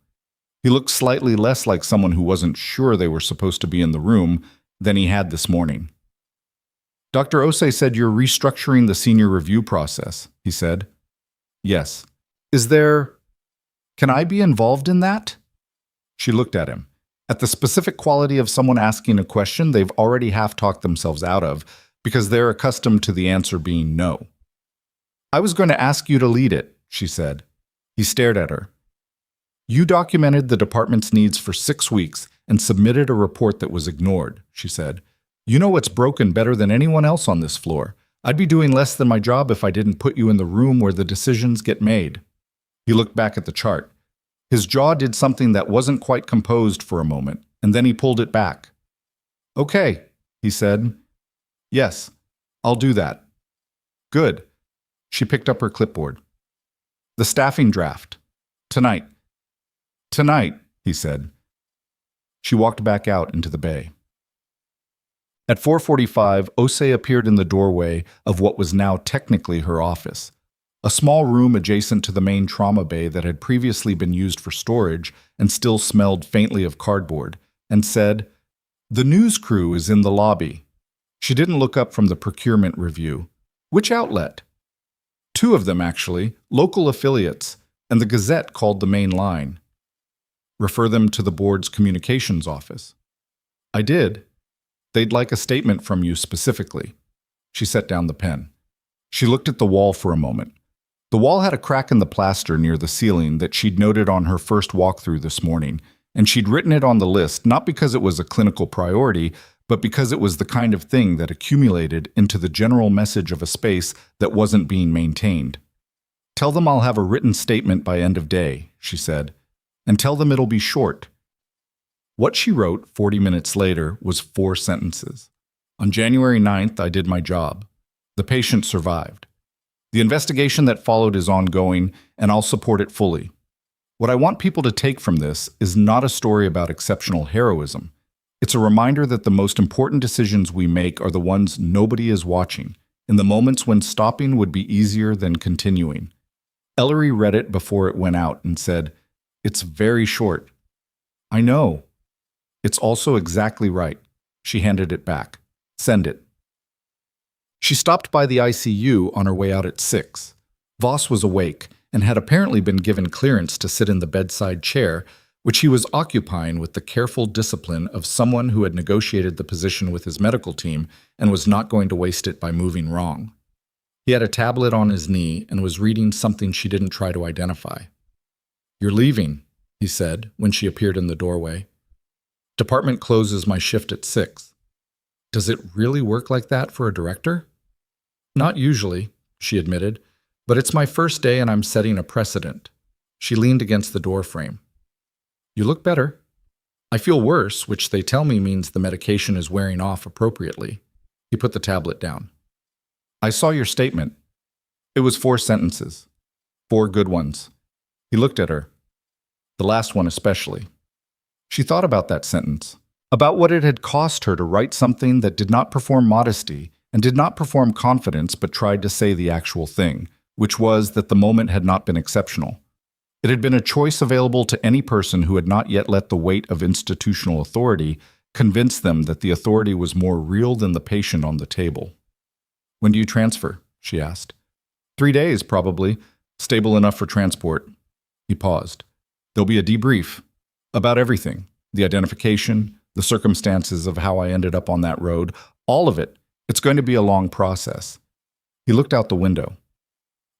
He looked slightly less like someone who wasn't sure they were supposed to be in the room than he had this morning. "Dr. Osei said you're restructuring the senior review process," he said. "Yes. Can I be involved in that?" She looked at him. At the specific quality of someone asking a question they've already half-talked themselves out of because they're accustomed to the answer being no. "I was going to ask you to lead it," she said. He stared at her. "You documented the department's needs for 6 weeks and submitted a report that was ignored," she said. "You know what's broken better than anyone else on this floor. I'd be doing less than my job if I didn't put you in the room where the decisions get made." He looked back at the chart. His jaw did something that wasn't quite composed for a moment, and then he pulled it back. "Okay," he said. "Yes, I'll do that." "Good." She picked up her clipboard. "The staffing draft. Tonight." "Tonight," he said. She walked back out into the bay. At 4:45, Osei appeared in the doorway of what was now technically her office, a small room adjacent to the main trauma bay that had previously been used for storage and still smelled faintly of cardboard, and said, "The news crew is in the lobby." She didn't look up from the procurement review. "Which outlet?" "2 of them, actually, local affiliates, and the Gazette called the main line." "Refer them to the board's communications office." "I did. They'd like a statement from you specifically." She set down the pen. She looked at the wall for a moment. The wall had a crack in the plaster near the ceiling that she'd noted on her first walkthrough this morning, and she'd written it on the list not because it was a clinical priority, but because it was the kind of thing that accumulated into the general message of a space that wasn't being maintained. "Tell them I'll have a written statement by end of day," she said, "and tell them it'll be short." What she wrote 40 minutes later was 4 sentences. "On January 9th, I did my job. The patient survived. The investigation that followed is ongoing, and I'll support it fully. What I want people to take from this is not a story about exceptional heroism. It's a reminder that the most important decisions we make are the ones nobody is watching, in the moments when stopping would be easier than continuing." Ellery read it before it went out and said, "It's very short." "I know. It's also exactly right." She handed it back. "Send it." She stopped by the ICU on her way out at 6. Voss was awake and had apparently been given clearance to sit in the bedside chair, which he was occupying with the careful discipline of someone who had negotiated the position with his medical team and was not going to waste it by moving wrong. He had a tablet on his knee and was reading something she didn't try to identify. "You're leaving," he said when she appeared in the doorway. "Department closes my shift at 6. "Does it really work like that for a director?" "Not usually," she admitted, "but it's my first day and I'm setting a precedent." She leaned against the doorframe. "You look better." "I feel worse, which they tell me means the medication is wearing off appropriately." He put the tablet down. "I saw your statement. It was 4 sentences. 4 good ones." He looked at her. The last one especially. She thought about that sentence, about what it had cost her to write something that did not perform modesty and did not perform confidence but tried to say the actual thing, which was that the moment had not been exceptional. It had been a choice available to any person who had not yet let the weight of institutional authority convince them that the authority was more real than the patient on the table. "When do you transfer?" she asked. 3 days, probably. Stable enough for transport. He paused. There'll be a debrief. About everything. The identification, the circumstances of how I ended up on that road. All of it. It's going to be a long process. He looked out the window.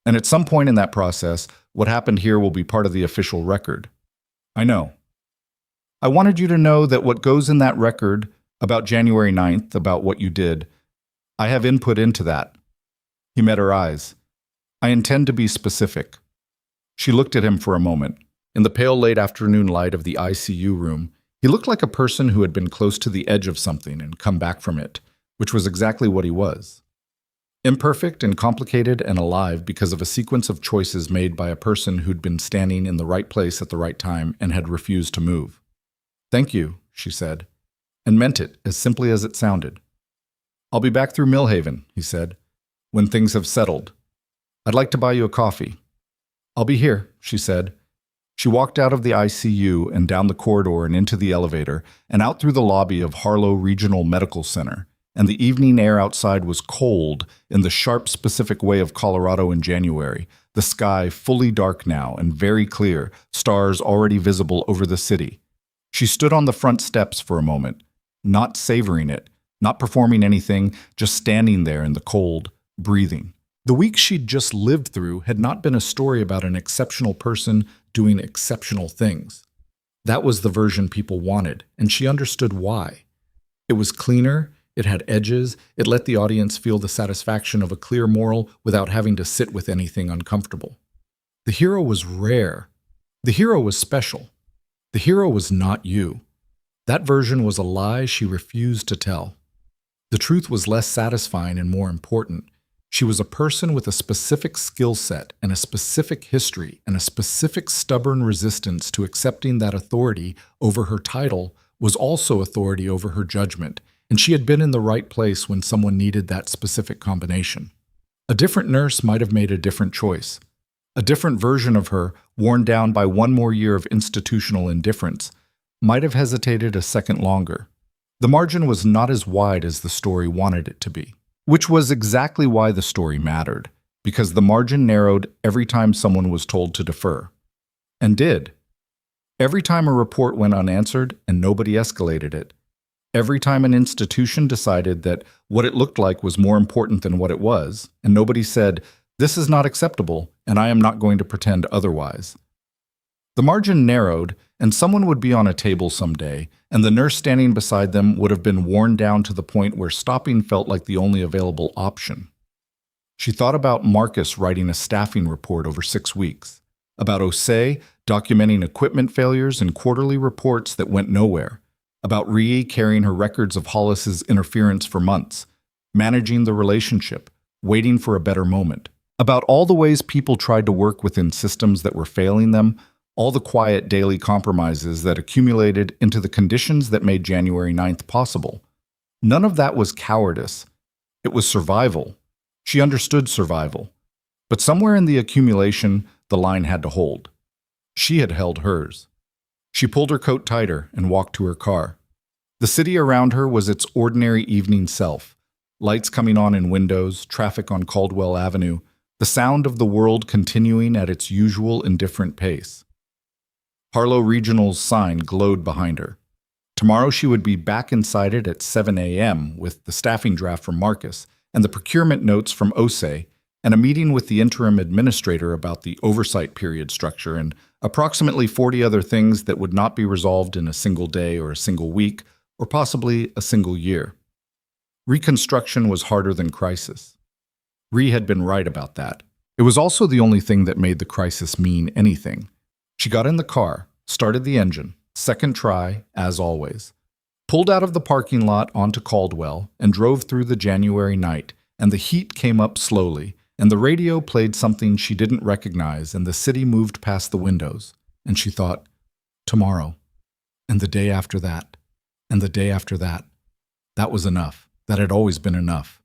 And at some point in that process, what happened here will be part of the official record. I know. I wanted you to know that what goes in that record about January 9th, about what you did, I have input into that. He met her eyes. I intend to be specific. She looked at him for a moment. In the pale late afternoon light of the ICU room, he looked like a person who had been close to the edge of something and come back from it, which was exactly what he was. Imperfect and complicated and alive because of a sequence of choices made by a person who'd been standing in the right place at the right time and had refused to move. Thank you, she said, and meant it as simply as it sounded. I'll be back through Millhaven, he said, when things have settled. I'd like to buy you a coffee. I'll be here, she said. She walked out of the ICU and down the corridor and into the elevator and out through the lobby of Harlow Regional Medical Center, and the evening air outside was cold in the sharp, specific way of Colorado in January, the sky fully dark now and very clear, stars already visible over the city. She stood on the front steps for a moment, not savoring it, not performing anything, just standing there in the cold, breathing. The week she'd just lived through had not been a story about an exceptional person doing exceptional things. That was the version people wanted, and she understood why. It was cleaner, it had edges, it let the audience feel the satisfaction of a clear moral without having to sit with anything uncomfortable. The hero was rare. The hero was special. The hero was not you. That version was a lie she refused to tell. The truth was less satisfying and more important. She was a person with a specific skill set and a specific history and a specific stubborn resistance to accepting that authority over her title was also authority over her judgment, and she had been in the right place when someone needed that specific combination. A different nurse might have made a different choice. A different version of her, worn down by one more year of institutional indifference, might have hesitated a second longer. The margin was not as wide as the story wanted it to be. Which was exactly why the story mattered, because the margin narrowed every time someone was told to defer. And did. Every time a report went unanswered and nobody escalated it. Every time an institution decided that what it looked like was more important than what it was, and nobody said, "This is not acceptable, and I am not going to pretend otherwise." The margin narrowed, and someone would be on a table someday, and the nurse standing beside them would have been worn down to the point where stopping felt like the only available option. She thought about Marcus writing a staffing report over 6 weeks, about Osei documenting equipment failures and quarterly reports that went nowhere, about Rie carrying her records of Hollis's interference for months, managing the relationship, waiting for a better moment, about all the ways people tried to work within systems that were failing them, all the quiet daily compromises that accumulated into the conditions that made January 9th possible. None of that was cowardice. It was survival. She understood survival. But somewhere in the accumulation, the line had to hold. She had held hers. She pulled her coat tighter and walked to her car. The city around her was its ordinary evening self. Lights coming on in windows, traffic on Caldwell Avenue, the sound of the world continuing at its usual indifferent pace. Harlow Regional's sign glowed behind her. Tomorrow she would be back inside it at 7 a.m. with the staffing draft from Marcus and the procurement notes from Osei and a meeting with the interim administrator about the oversight period structure and approximately 40 other things that would not be resolved in a single day or a single week or possibly a single year. Reconstruction was harder than crisis. Ree had been right about that. It was also the only thing that made the crisis mean anything. She got in the car, started the engine, second try, as always, pulled out of the parking lot onto Caldwell, and drove through the January night, and the heat came up slowly, and the radio played something she didn't recognize, and the city moved past the windows, and she thought, tomorrow, and the day after that, and the day after that. That was enough. That had always been enough.